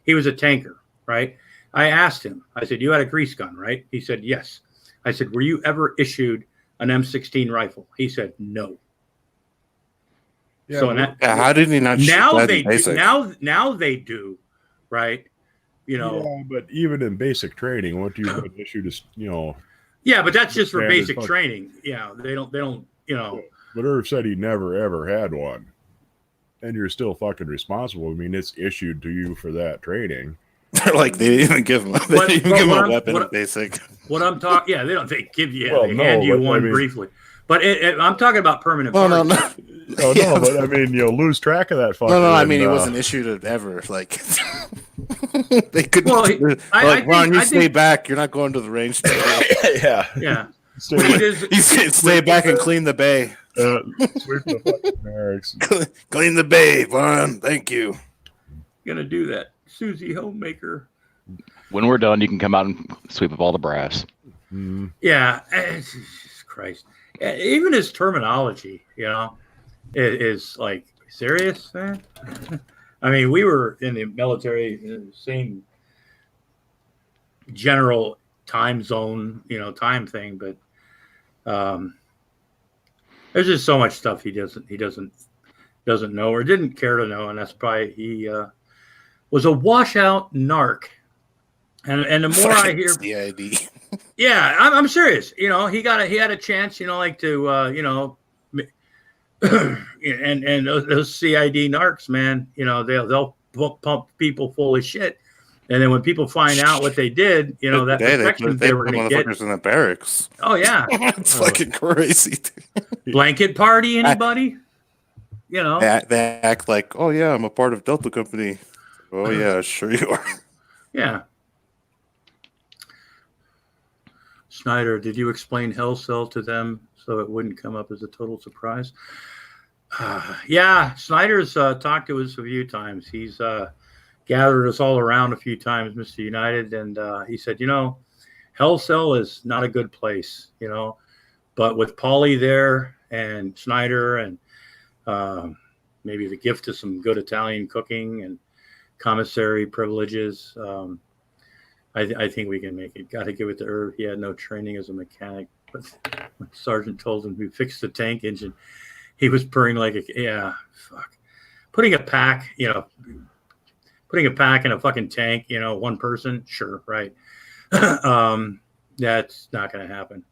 [SPEAKER 2] He was a tanker, right? I asked him, I said, you had a grease gun, right? He said, yes. I said, were you ever issued an M16 rifle? He said, no.
[SPEAKER 7] Yeah,
[SPEAKER 2] So that,
[SPEAKER 5] how did he not?
[SPEAKER 2] now
[SPEAKER 5] shoot that
[SPEAKER 2] they
[SPEAKER 5] in
[SPEAKER 2] do,
[SPEAKER 5] basic?
[SPEAKER 2] now they do, right? You know,
[SPEAKER 7] yeah, but even in basic training, what do you get issued to,
[SPEAKER 2] yeah, but that's just for
[SPEAKER 7] standard
[SPEAKER 2] basic
[SPEAKER 7] fuck-
[SPEAKER 2] training. Yeah, they don't, you know.
[SPEAKER 7] But Irv said he never ever had one, and you're still fucking responsible. I mean, it's issued to you for that training.
[SPEAKER 5] They're like they didn't even give him. They
[SPEAKER 2] But-
[SPEAKER 5] didn't even
[SPEAKER 2] but
[SPEAKER 5] give him
[SPEAKER 2] what
[SPEAKER 5] a
[SPEAKER 2] I'm-
[SPEAKER 5] weapon
[SPEAKER 2] what-
[SPEAKER 5] in basic.
[SPEAKER 2] What I'm talking, yeah, they give you,
[SPEAKER 7] Well,
[SPEAKER 2] they
[SPEAKER 7] no,
[SPEAKER 2] hand you
[SPEAKER 7] but I
[SPEAKER 2] one
[SPEAKER 7] mean-
[SPEAKER 2] briefly. But I'm talking about permanent.
[SPEAKER 5] Well, no,
[SPEAKER 2] parties.
[SPEAKER 5] no.
[SPEAKER 7] Oh
[SPEAKER 5] Yeah.
[SPEAKER 7] no, but I mean, lose track of that fucker.
[SPEAKER 5] No, I
[SPEAKER 7] and,
[SPEAKER 5] mean, he wasn't issued ever. Like they couldn't.
[SPEAKER 2] Well,
[SPEAKER 5] like, Ron, you
[SPEAKER 2] I
[SPEAKER 5] stay
[SPEAKER 2] think-
[SPEAKER 5] back. You're not going to the range. Today.
[SPEAKER 7] yeah.
[SPEAKER 2] Yeah,
[SPEAKER 7] Stay
[SPEAKER 2] But he
[SPEAKER 7] away.
[SPEAKER 2] does-
[SPEAKER 5] You stay back and clean the bay.
[SPEAKER 7] Sweep the fucking barracks.
[SPEAKER 5] Clean the bay, Vaughn. Thank you.
[SPEAKER 2] gonna do that, Susie Homemaker.
[SPEAKER 6] When we're done, you can come out and sweep up all the brass.
[SPEAKER 7] Mm.
[SPEAKER 2] Yeah, Jesus Christ. Even his terminology, is like serious, man. I mean, we were in the military, same general time zone, time thing, but there's just so much stuff he doesn't know or didn't care to know, and that's probably he was a washout narc. And the more I hear,
[SPEAKER 5] CID.
[SPEAKER 2] yeah, I'm serious. He had a chance, like to, and those CID narcs, man, they'll pump people full of shit, and then when people find out what they did, that protection they were going to get.
[SPEAKER 5] Motherfuckers in the barracks.
[SPEAKER 2] Oh yeah,
[SPEAKER 5] It's fucking crazy.
[SPEAKER 2] blanket party, anybody?
[SPEAKER 5] They act like, oh yeah, I'm a part of Delta Company. Oh yeah, sure you are.
[SPEAKER 2] Yeah. Snyder, did you explain Hell Cell to them so it wouldn't come up as a total surprise? Yeah, Snyder's talked to us a few times. He's gathered us all around a few times, Mr. United, and he said, Hell Cell is not a good place, but with Paulie there and Snyder and maybe the gift of some good Italian cooking and commissary privileges, I think we can make it. Got to give it to Irv. He had no training as a mechanic, but when Sergeant told him we fixed the tank engine, he was purring like fuck. Putting a pack in a fucking tank, one person, sure, right. That's not going to happen.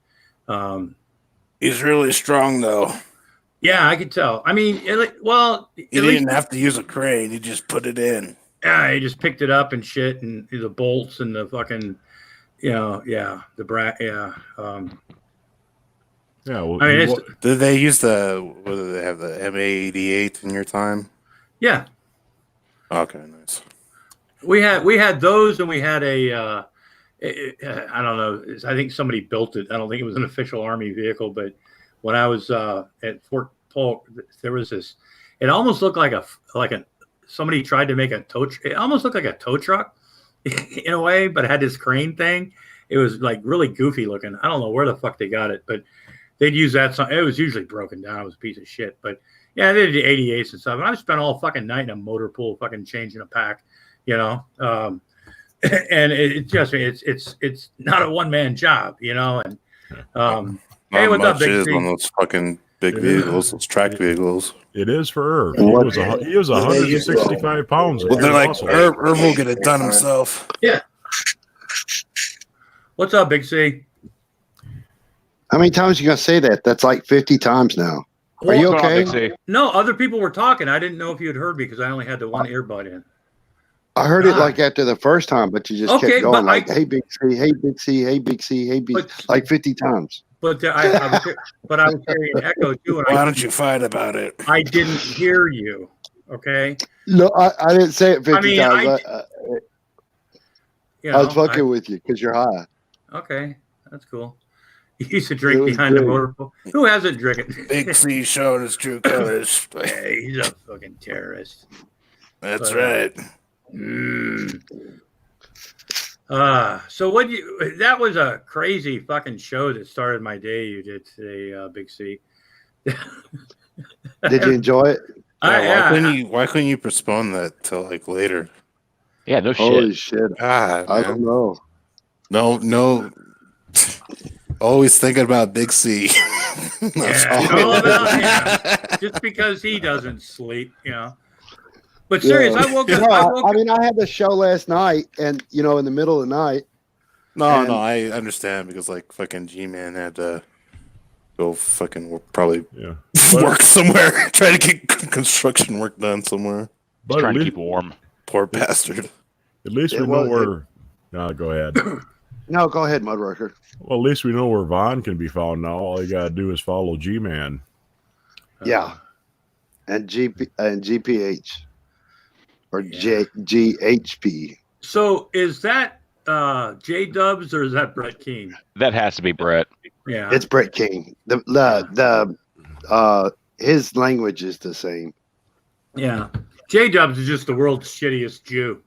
[SPEAKER 5] He's really strong though.
[SPEAKER 2] Yeah, I could tell. I mean,
[SPEAKER 5] He didn't have to use a crane. He just put it in.
[SPEAKER 2] Yeah, he just picked it up and shit, and the bolts and the fucking, the brat, yeah.
[SPEAKER 7] Yeah. Well,
[SPEAKER 2] I mean,
[SPEAKER 5] Did they use whether they have the MA-88 in your time?
[SPEAKER 2] yeah.
[SPEAKER 5] Okay, nice.
[SPEAKER 2] We had those, and we had I don't know. I think somebody built it. I don't think it was an official Army vehicle, but when I was at Fort Polk, there was this. It almost looked like somebody tried to make it almost looked like a tow truck in a way, but it had this crane thing. It was like really goofy looking. I don't know where the fuck they got it, but they'd use that. It was usually broken down. It was a piece of shit, but yeah, they did the 88s and stuff. And I've spent all fucking night in a motor pool, fucking changing a pack, and it's not a one man job, and hey, what's up, Big C?
[SPEAKER 5] On those fucking big vehicles, those tracked vehicles.
[SPEAKER 7] it is for Irv. He was 165 pounds.
[SPEAKER 5] Well, they're like, Irv will get it done himself.
[SPEAKER 2] Yeah. What's up, Big C?
[SPEAKER 8] How many times are you gonna say that? That's like 50 times now. Are you
[SPEAKER 6] What's going on,
[SPEAKER 8] okay?
[SPEAKER 6] Big C?
[SPEAKER 2] No, other people were talking. I didn't know if you had heard me because I only had the one earbud in.
[SPEAKER 8] I heard it like after the first time, but you just
[SPEAKER 2] Okay,
[SPEAKER 8] kept going
[SPEAKER 2] but
[SPEAKER 8] like, hey, Big C, hey, Big C, hey, Big C, hey, Big
[SPEAKER 2] But-
[SPEAKER 8] like 50 times.
[SPEAKER 2] But I was hearing an echo too, and
[SPEAKER 5] Why don't you fight about it?
[SPEAKER 2] I didn't hear you. Okay,
[SPEAKER 8] No, I didn't say it 50 times. I was fucking with you because you're high.
[SPEAKER 2] Okay, that's cool. You used to drink
[SPEAKER 8] It was
[SPEAKER 2] behind the
[SPEAKER 8] great.
[SPEAKER 2] motor pool. Who hasn't drinking?
[SPEAKER 5] Big C showed his true colors.
[SPEAKER 2] Hey, he's a fucking terrorist.
[SPEAKER 5] That's
[SPEAKER 2] But,
[SPEAKER 5] right.
[SPEAKER 2] So that was a crazy fucking show that started my day you did today, Big C.
[SPEAKER 8] Did you enjoy it?
[SPEAKER 5] Why couldn't you postpone that till like later?
[SPEAKER 6] Yeah, no shit.
[SPEAKER 8] Holy shit.
[SPEAKER 5] Ah,
[SPEAKER 8] I
[SPEAKER 5] man.
[SPEAKER 8] don't know.
[SPEAKER 5] No. Always thinking about Big C.
[SPEAKER 2] Yeah, it's all about him. Just because he doesn't sleep, But serious, I woke up.
[SPEAKER 8] I mean, I had the show last night, and in the middle of the night.
[SPEAKER 5] No, I understand because like fucking G-Man had to go fucking probably work somewhere, try to get construction work done somewhere.
[SPEAKER 6] But trying to keep warm.
[SPEAKER 5] Poor bastard.
[SPEAKER 7] At least we know where. No, go ahead.
[SPEAKER 8] No, go ahead, Mudworker.
[SPEAKER 7] Well, at least we know where Vaughn can be found now. All you gotta do is follow G-Man.
[SPEAKER 8] Yeah, and GPH or GHP.
[SPEAKER 2] So is that J Dubs or is that Brett King?
[SPEAKER 6] That has to be Brett.
[SPEAKER 2] Yeah,
[SPEAKER 8] it's Brett King. His language is the same.
[SPEAKER 2] Yeah, J Dubs is just the world's shittiest Jew.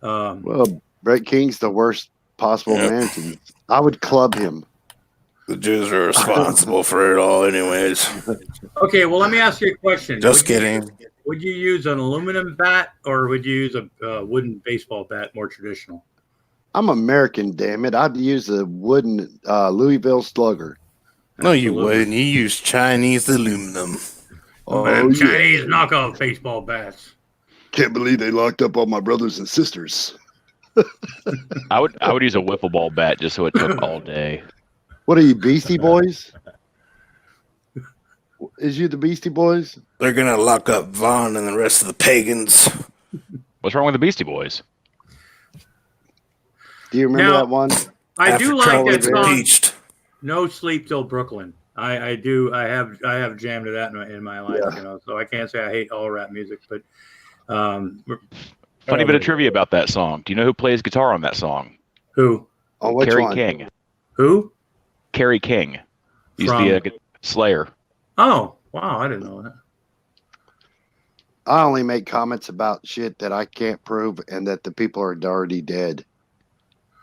[SPEAKER 8] Well, Brett King's the worst possible man. I would club him.
[SPEAKER 5] The Jews are responsible for it all, anyways.
[SPEAKER 2] Okay, well, let me ask you a question.
[SPEAKER 5] Just kidding.
[SPEAKER 2] Would you use an aluminum bat or would you use a wooden baseball bat, more traditional?
[SPEAKER 8] I'm American, damn it. I'd use a wooden Louisville Slugger.
[SPEAKER 5] No, you wouldn't. You use Chinese aluminum.
[SPEAKER 2] Chinese knockoff baseball bats.
[SPEAKER 8] Can't believe they locked up all my brothers and sisters.
[SPEAKER 6] I would use a wiffle ball bat just so it took all day.
[SPEAKER 8] What are you, Beastie Boys? Is you the Beastie Boys?
[SPEAKER 5] They're gonna lock up Vaughn and the rest of the pagans.
[SPEAKER 6] What's wrong with the Beastie Boys?
[SPEAKER 8] Do you remember that one?
[SPEAKER 2] I do like that song.
[SPEAKER 5] Impeached.
[SPEAKER 2] No Sleep Till Brooklyn. I do. I have jammed to that in my life. So I can't say I hate all rap music, but
[SPEAKER 6] funny bit of trivia about that song. Do you know who plays guitar on that song?
[SPEAKER 2] Who?
[SPEAKER 8] Oh, which
[SPEAKER 6] Kerry
[SPEAKER 8] one?
[SPEAKER 6] King.
[SPEAKER 2] Who?
[SPEAKER 6] Kerry King. He's the Slayer.
[SPEAKER 2] Oh, wow. I didn't know that.
[SPEAKER 8] I only make comments about shit that I can't prove and that the people are already dead.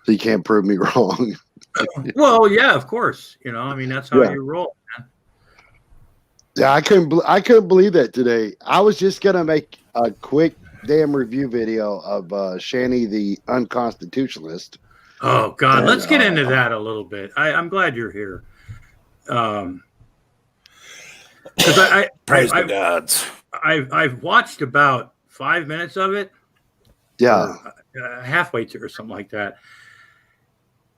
[SPEAKER 8] So you can't prove me wrong.
[SPEAKER 2] Well, yeah, of course. That's how you roll, man.
[SPEAKER 8] Yeah, I couldn't believe that today. I was just going to make a quick damn review video of Shanny the Unconstitutionalist.
[SPEAKER 2] Oh, God. Let's get into that a little bit. I'm glad you're here.
[SPEAKER 5] Praise the gods.
[SPEAKER 2] I've watched about 5 minutes of it.
[SPEAKER 8] Yeah.
[SPEAKER 2] Halfway to or something like that.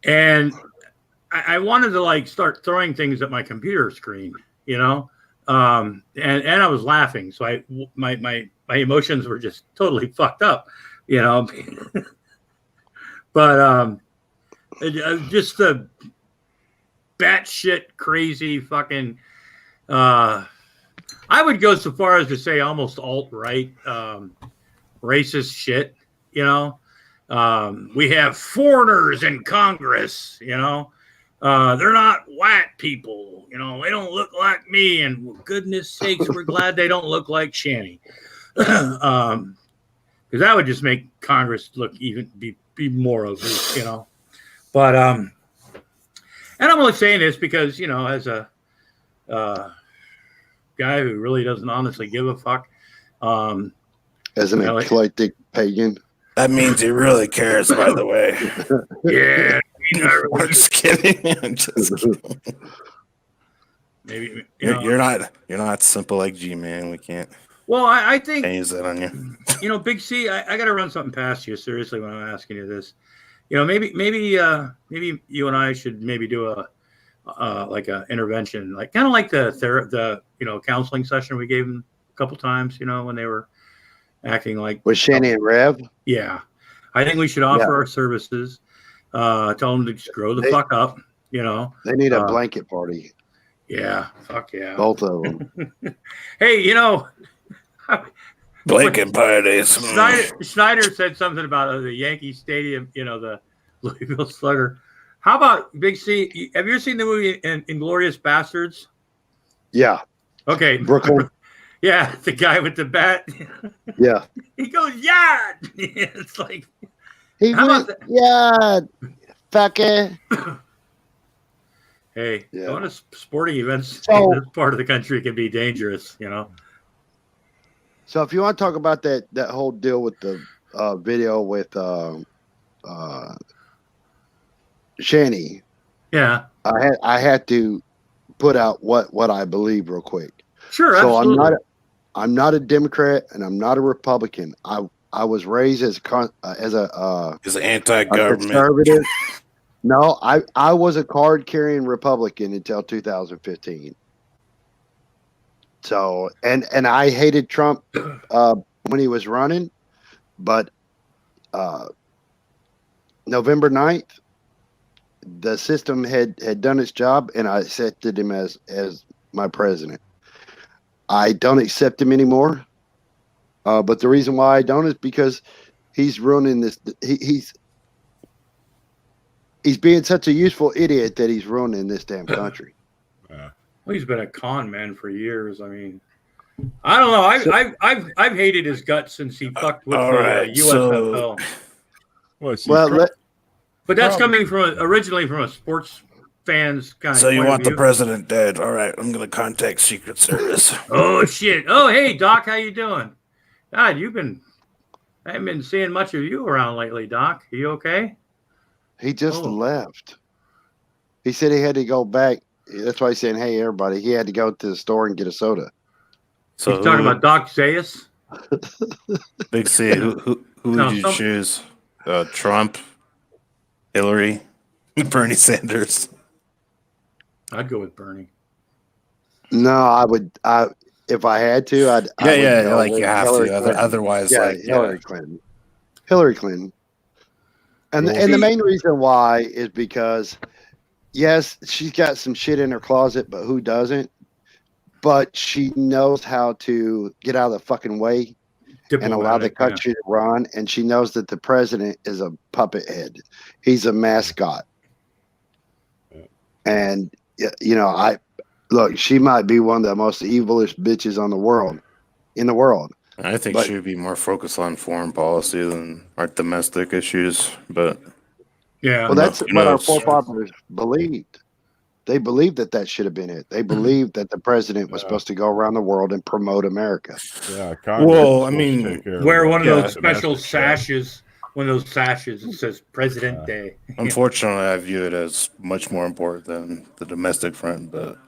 [SPEAKER 2] And I wanted to start throwing things at my computer screen, and I was laughing. So my emotions were just totally fucked up, But just the batshit crazy fucking. I would go so far as to say almost alt-right, racist shit. We have foreigners in Congress. They're not white people. They don't look like me. And goodness sakes, we're glad they don't look like Shanny, because that would just make Congress look be more obese. But and I'm only saying this because as a guy who really doesn't honestly give a fuck.
[SPEAKER 8] As an eclectic pagan.
[SPEAKER 5] That means he really cares, by the way.
[SPEAKER 2] Yeah.
[SPEAKER 5] I'm just kidding. I'm just kidding.
[SPEAKER 2] Maybe
[SPEAKER 5] you're not simple like G-Man. We can't.
[SPEAKER 2] Well, I think
[SPEAKER 5] use that on you.
[SPEAKER 2] Big C, I got to run something past you seriously when I'm asking you this. Maybe you and I should maybe do a intervention, kind of like the counseling session we gave them a couple times, when they were acting like
[SPEAKER 8] with Shanny and Rev.
[SPEAKER 2] Yeah, I think we should offer our services. Tell them to just grow the fuck up.
[SPEAKER 8] They need a blanket party.
[SPEAKER 2] Yeah, fuck yeah,
[SPEAKER 8] both of them.
[SPEAKER 2] Hey,
[SPEAKER 5] blanket parties.
[SPEAKER 2] Schneider said something about the Yankee Stadium. The Louisville Slugger. How about Big C? Have you ever seen the movie Inglourious Bastards?
[SPEAKER 8] Yeah.
[SPEAKER 2] Okay.
[SPEAKER 8] Brooklyn.
[SPEAKER 2] Yeah, the guy with the bat.
[SPEAKER 8] Yeah.
[SPEAKER 2] He goes, yeah. It's like,
[SPEAKER 8] how about that? Yeah, fucker.
[SPEAKER 2] Hey, going to sporting events
[SPEAKER 8] in
[SPEAKER 2] this part of the country can be dangerous,
[SPEAKER 8] So if you want to talk about that whole deal with the video with Shanny.
[SPEAKER 2] Yeah.
[SPEAKER 8] I had to put out what I believe real quick.
[SPEAKER 2] Sure,
[SPEAKER 8] so
[SPEAKER 2] absolutely.
[SPEAKER 8] I'm not a Democrat and I'm not a Republican. I was raised as
[SPEAKER 5] an anti-government
[SPEAKER 8] conservative. No, I was a card-carrying Republican until 2015. So and I hated Trump when he was running, but November 9th, the system had done its job, and I accepted him as my president. I don't accept him anymore, but the reason why I don't is because he's ruining this. He's being such a useful idiot that he's ruining this damn country.
[SPEAKER 2] Well, he's been a con man for years. I mean, I don't know. I've hated his guts since he fucked with the USFL. But that's coming from originally from a sports fans kind of.
[SPEAKER 5] So you want the president dead? All right, I'm going to contact Secret Service.
[SPEAKER 2] Oh shit! Oh hey Doc, how you doing? God, I haven't been seeing much of you around lately, Doc. Are you okay?
[SPEAKER 8] He just left. He said he had to go back. That's why he's saying, "Hey, everybody!" He had to go to the store and get a soda.
[SPEAKER 2] So he's talking about Doc Zayas.
[SPEAKER 5] Big C. Who would you choose? Trump, Hillary, Bernie Sanders.
[SPEAKER 2] I'd go with Bernie.
[SPEAKER 8] No, I would. If I had to, I'd.
[SPEAKER 5] Like you have to. Otherwise,
[SPEAKER 8] Hillary Clinton. Hillary Clinton. And the main reason why is because, yes, she's got some shit in her closet, but who doesn't? But she knows how to get out of the fucking way and allow the country to run. And she knows that the president is a puppet head. He's a mascot. And, look, she might be one of the most evilest bitches in the world.
[SPEAKER 5] I think she would be more focused on foreign policy than our domestic issues. But
[SPEAKER 2] yeah,
[SPEAKER 8] well, that's what our forefathers believed. They believed that should have been it. They believed that the president was supposed to go around the world and promote America.
[SPEAKER 7] Yeah.
[SPEAKER 5] Well, I mean,
[SPEAKER 2] wear one of those special sashes. One of those sashes that says President Day.
[SPEAKER 5] Unfortunately, I view it as much more important than the domestic front. But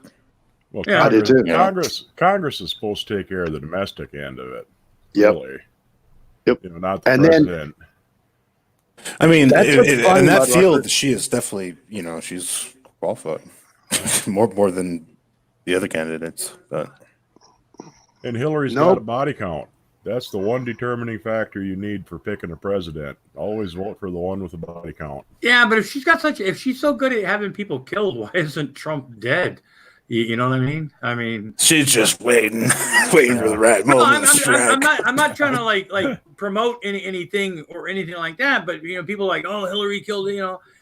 [SPEAKER 7] I do too. Congress is supposed to take care of the domestic end of it.
[SPEAKER 8] Yep.
[SPEAKER 7] Really.
[SPEAKER 8] Yep.
[SPEAKER 7] Not the president.
[SPEAKER 5] I mean, in that field, she is definitely, she's qualified more than the other candidates. But
[SPEAKER 7] and Hillary's got a body count. That's the one determining factor you need for picking a president. Always vote for the one with a body count.
[SPEAKER 2] Yeah, but if she's so good at having people killed, why isn't Trump dead? You know what I mean? I mean,
[SPEAKER 5] she's just waiting for the right moment.
[SPEAKER 2] I'm not trying to like promote anything or anything like that. But people like, oh, Hillary killed.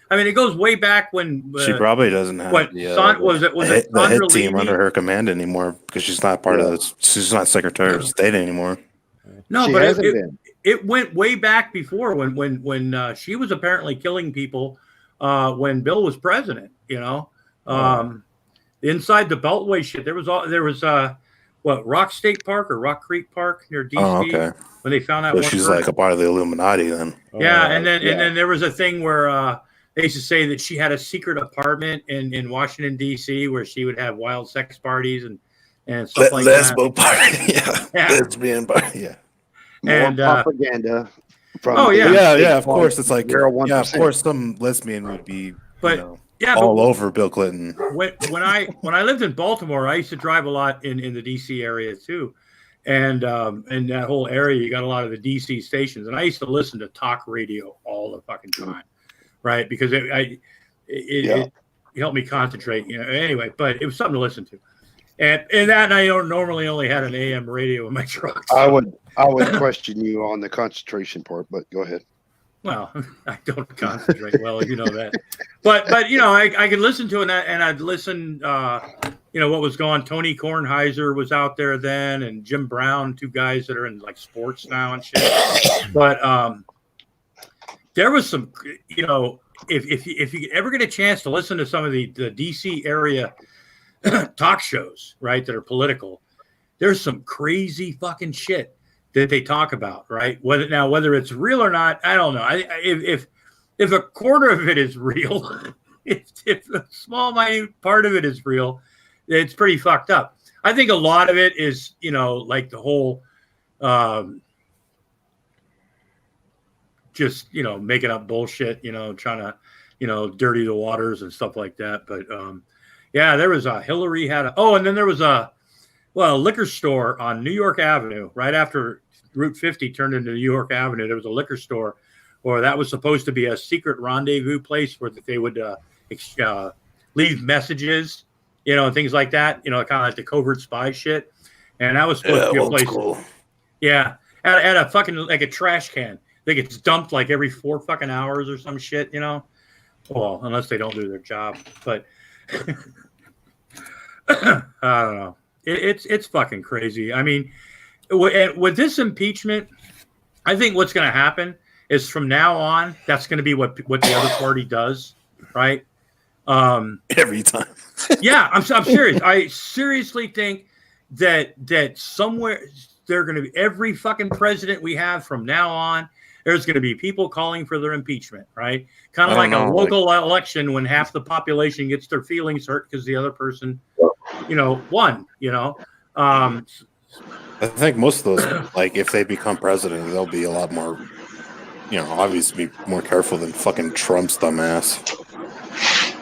[SPEAKER 2] I mean, it goes way back when
[SPEAKER 5] she probably doesn't have the hit team under her command anymore because she's not part of this. She's not Secretary of State anymore.
[SPEAKER 2] No, but it went way back before when she was apparently killing people when Bill was president. Inside the Beltway shit, there was Rock State Park or Rock Creek Park near DC.
[SPEAKER 5] Oh, okay.
[SPEAKER 2] When they found out,
[SPEAKER 5] so she's like a part of the Illuminati then.
[SPEAKER 2] Yeah, and then there was a thing where they used to say that she had a secret apartment in Washington D.C. where she would have wild sex parties and stuff like that.
[SPEAKER 5] Lesbo party, yeah. Lesbian party, yeah.
[SPEAKER 8] More propaganda.
[SPEAKER 5] Of course. It's like, of course, some lesbian would be, all over Bill Clinton.
[SPEAKER 2] When I lived in Baltimore, I used to drive a lot in the DC area too, and in that whole area, you got a lot of the DC stations, and I used to listen to talk radio all the fucking time, right? Because it helped me concentrate, Anyway, but it was something to listen to, and I don't normally only had an AM radio in my truck. So.
[SPEAKER 8] I would question you on the concentration part, but go ahead.
[SPEAKER 2] Well, I don't concentrate well, you know that. But I could listen to it, and I'd listen, what was going on. Tony Kornheiser was out there then, and Jim Brown, two guys that are in like sports now and shit. But there was some, if you ever get a chance to listen to some of the DC area talk shows, right, that are political, there's some crazy fucking shit that they talk about, right? Whether it's real or not, I don't know. If a quarter of it is real, if a small, minute part of it is real, it's pretty fucked up. I think a lot of it is, like the whole, just, making up bullshit, trying to, dirty the waters and stuff like that. But, yeah, there was Hillary had and then there was a liquor store on New York Avenue, right after Route 50 turned into New York Avenue. There was a liquor store, or that was supposed to be a secret rendezvous place where they would leave messages, and things like that, kind of like the covert spy shit. And that was supposed to be a place. Cool. Yeah, at a fucking like a trash can. They get dumped like every 4 fucking hours or some shit, Well, unless they don't do their job, but I don't know. It's fucking crazy. I mean, with this impeachment, I think what's going to happen is from now on, that's going to be what the other party does, right?
[SPEAKER 5] Every time.
[SPEAKER 2] Yeah, I'm serious. I seriously think that somewhere they're going to be every fucking president we have from now on. There's going to be people calling for their impeachment, right? Kind of like a local election when half the population gets their feelings hurt because the other person, won. I
[SPEAKER 5] think most of those, like, if they become president, they'll be a lot more, obviously be more careful than fucking Trump's dumbass.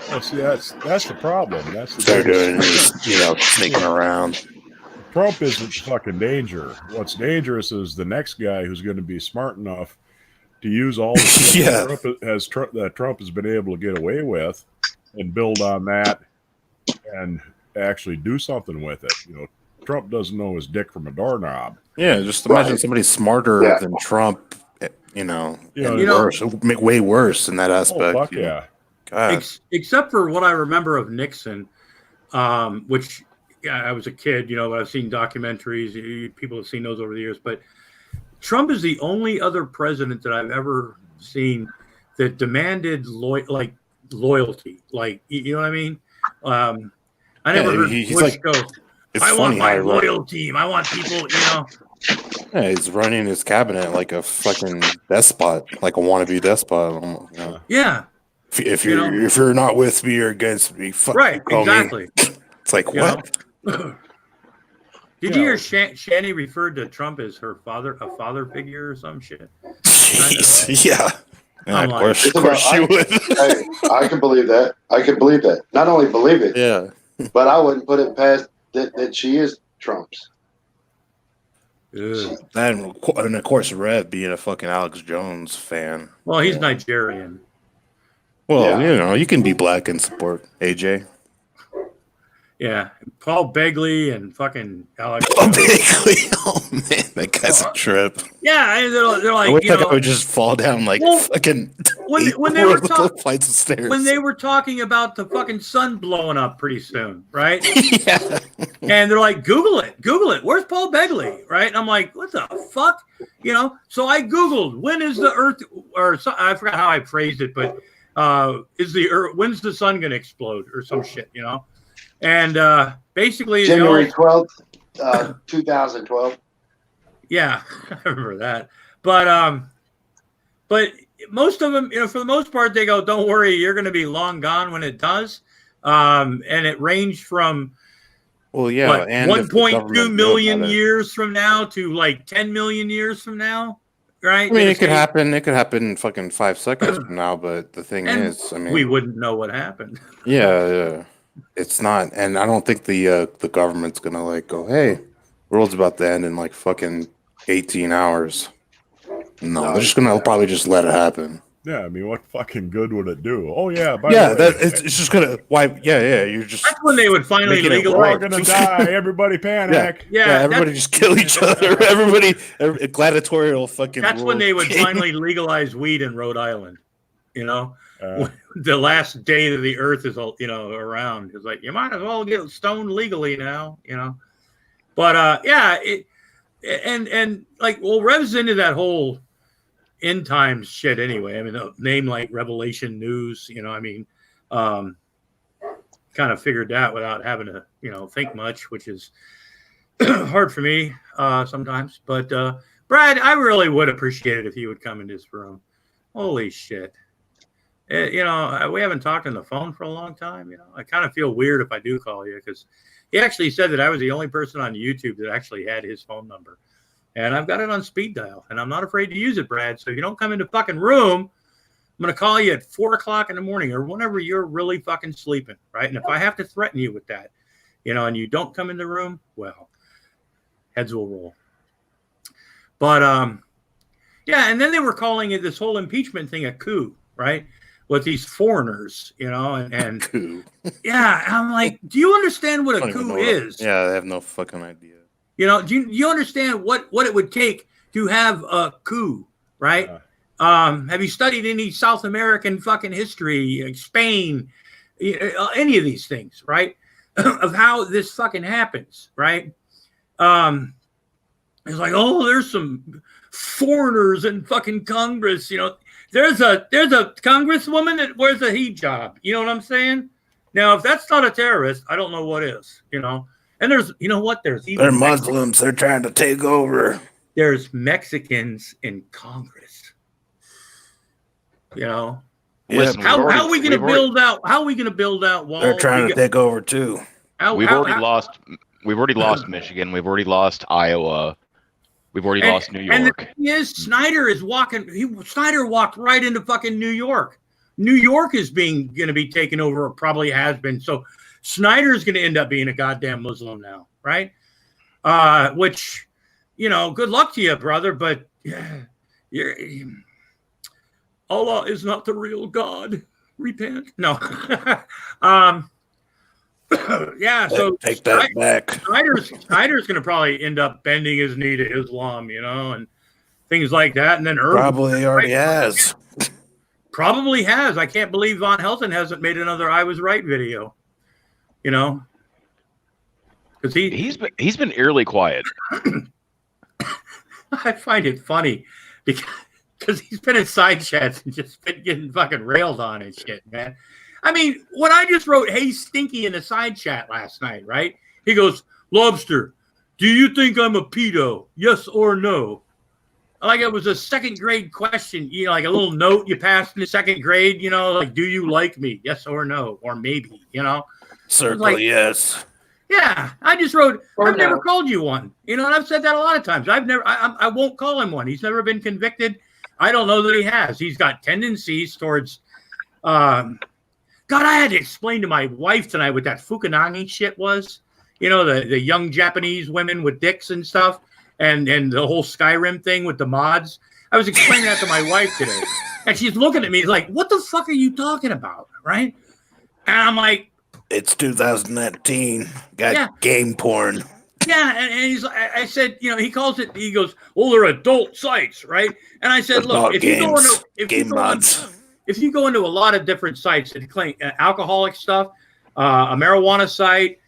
[SPEAKER 7] Well, see, that's the problem. That's
[SPEAKER 5] they're doing is, sneaking around.
[SPEAKER 7] Trump isn't fucking danger. What's dangerous is the next guy who's going to be smart enough to use all the shit that Trump has been able to get away with and build on that and actually do something with it. Trump doesn't know his dick from a doorknob.
[SPEAKER 5] Yeah, just imagine somebody smarter than Trump, worse, way worse in that aspect.
[SPEAKER 7] Oh, fuck yeah.
[SPEAKER 2] Except for what I remember of Nixon, which I was a kid, but I've seen documentaries. People have seen those over the years. But Trump is the only other president that I've ever seen that demanded loyalty. Like, you know what I mean? I never heard Bush go, I want my loyal team. I want people,
[SPEAKER 5] Yeah, he's running his cabinet like a fucking despot, like a wannabe despot.
[SPEAKER 2] Yeah.
[SPEAKER 5] If you're not with me or against me, fuck
[SPEAKER 2] right,
[SPEAKER 5] you,
[SPEAKER 2] exactly.
[SPEAKER 5] Me. It's like, what?
[SPEAKER 2] Did you hear Shani referred to Trump as a father figure or some shit?
[SPEAKER 5] Jeez, yeah.
[SPEAKER 2] Of
[SPEAKER 5] course she would.
[SPEAKER 8] Hey, I can believe that. Not only believe it,
[SPEAKER 5] yeah,
[SPEAKER 8] but I wouldn't put it past that she is Trump's.
[SPEAKER 5] And of course, Rev being a fucking Alex Jones fan.
[SPEAKER 2] Well, he's Nigerian.
[SPEAKER 5] Well, you can be black and support AJ.
[SPEAKER 2] Yeah, Paul Begley and fucking Alex.
[SPEAKER 5] Paul Begley, oh man, that guy's a trip.
[SPEAKER 2] Yeah, they're like,
[SPEAKER 5] I wish that guy would just fall down fucking
[SPEAKER 2] when they were
[SPEAKER 5] flights of stairs.
[SPEAKER 2] When they were talking about the fucking sun blowing up pretty soon, right?
[SPEAKER 5] Yeah,
[SPEAKER 2] and they're like, Google it. Where's Paul Begley, right? And I'm like, what the fuck, So I Googled when is the Earth, or I forgot how I phrased it, but when's the sun gonna explode or some shit, And basically,
[SPEAKER 8] January 12th, 2012.
[SPEAKER 2] Yeah, I remember that. But most of them, for the most part, they go, "Don't worry, you're going to be long gone when it does." And it ranged from 1.2 million years from now to like 10 million years from now, right?
[SPEAKER 5] I mean, it could happen. It could happen in fucking 5 seconds from now. But the thing is,
[SPEAKER 2] we wouldn't know what happened.
[SPEAKER 5] Yeah. It's not, and I don't think the government's gonna go, hey, world's about to end in like fucking 18 hours. No, they're just gonna probably just let it happen.
[SPEAKER 7] Yeah, I mean, what fucking good would it do? Oh yeah,
[SPEAKER 5] it's just gonna wipe. Yeah, you're just.
[SPEAKER 2] That's when they would finally legalize.
[SPEAKER 7] We're all gonna die. Everybody panic.
[SPEAKER 5] Yeah, everybody just kill each other. Everybody gladiatorial fucking.
[SPEAKER 2] That's when they would finally legalize weed in Rhode Island. The last day that the earth is around. It's like, you might as well get stoned legally now, But Rev's into that whole end times shit anyway. I mean, a name like Revelation News, kind of figured that without having to, think much, which is hard for me sometimes. But Brad, I really would appreciate it if you would come in this room. Holy shit. You know, we haven't talked on the phone for a long time. You know, I kind of feel weird if I do call you because he actually said that I was the only person on YouTube that actually had his phone number. And I've got it on speed dial, and I'm not afraid to use it, Brad. So if you don't come in the fucking room, I'm going to call you at 4 o'clock in the morning or whenever you're really fucking sleeping, right? And if I have to threaten you with that, you know, and you don't come in the room, well, heads will roll. But, yeah, and then they were calling it this whole impeachment thing a coup, right? With these foreigners, you know, and
[SPEAKER 5] Coup.
[SPEAKER 2] yeah, I'm like, do you understand what a coup is?
[SPEAKER 5] Yeah, I have no fucking idea.
[SPEAKER 2] You know, do you understand what it would take to have a coup, right? Have you studied any South American fucking history, like Spain, any of these things, right? Of how this fucking happens, right? It's like, oh, there's some foreigners in fucking Congress, you know. There's a congresswoman that wears a hijab. You know what I'm saying? Now, if that's not a terrorist, I don't know what is, you know. And there's, you know what? There's even
[SPEAKER 5] they're Muslims. They're trying to take over.
[SPEAKER 2] There's Mexicans in Congress. You know,
[SPEAKER 6] listen,
[SPEAKER 2] how are we going to build out? How are we going to build out walls?
[SPEAKER 5] They're trying to take over too.
[SPEAKER 6] We've already lost Michigan. We've already lost Iowa. We've already lost New York.
[SPEAKER 2] And the thing is, Snyder is walking. Snyder walked right into fucking New York. New York is going to be taken over, or probably has been. So Snyder's going to end up being a goddamn Muslim now, right? Which, you know, good luck to you, brother. But Allah is not the real God. Repent. No. Yeah, so
[SPEAKER 5] take that back.
[SPEAKER 2] Snyder's going to probably end up bending his knee to Islam, you know, and things like that. And then Irvin
[SPEAKER 5] probably already has.
[SPEAKER 2] Probably has. I can't believe Von Helton hasn't made another "I Was Right" video. You know, because
[SPEAKER 6] he's been eerily quiet.
[SPEAKER 2] I find it funny because he's been in side chats and just been getting fucking railed on and shit, man. I mean, when I just wrote "Hey Stinky" in the side chat last night, right? He goes, "Lobster, do you think I'm a pedo? Yes or no?" Like it was a second grade question, you know, like a little note you passed in the second grade, you know, like, do you like me? Yes or no, or maybe, you know.
[SPEAKER 5] Circle
[SPEAKER 2] like,
[SPEAKER 5] yes.
[SPEAKER 2] Yeah, I just wrote, I've never called you one, you know, and I've said that a lot of times. I won't call him one. He's never been convicted. I don't know that he has. He's got tendencies towards, God, I had to explain to my wife tonight what that Fukinagi shit was. You know, the young Japanese women with dicks and stuff, and the whole Skyrim thing with the mods. I was explaining that to my wife today, and she's looking at me like, "What the fuck are you talking about?" Right? And I'm like,
[SPEAKER 5] "It's 2019. Got game porn."
[SPEAKER 2] Yeah, and I said, you know, he calls it. He goes, "Well, they're adult sites, right?" And I said, "Look, if you go into a lot of different sites that claim alcoholic stuff, a marijuana site,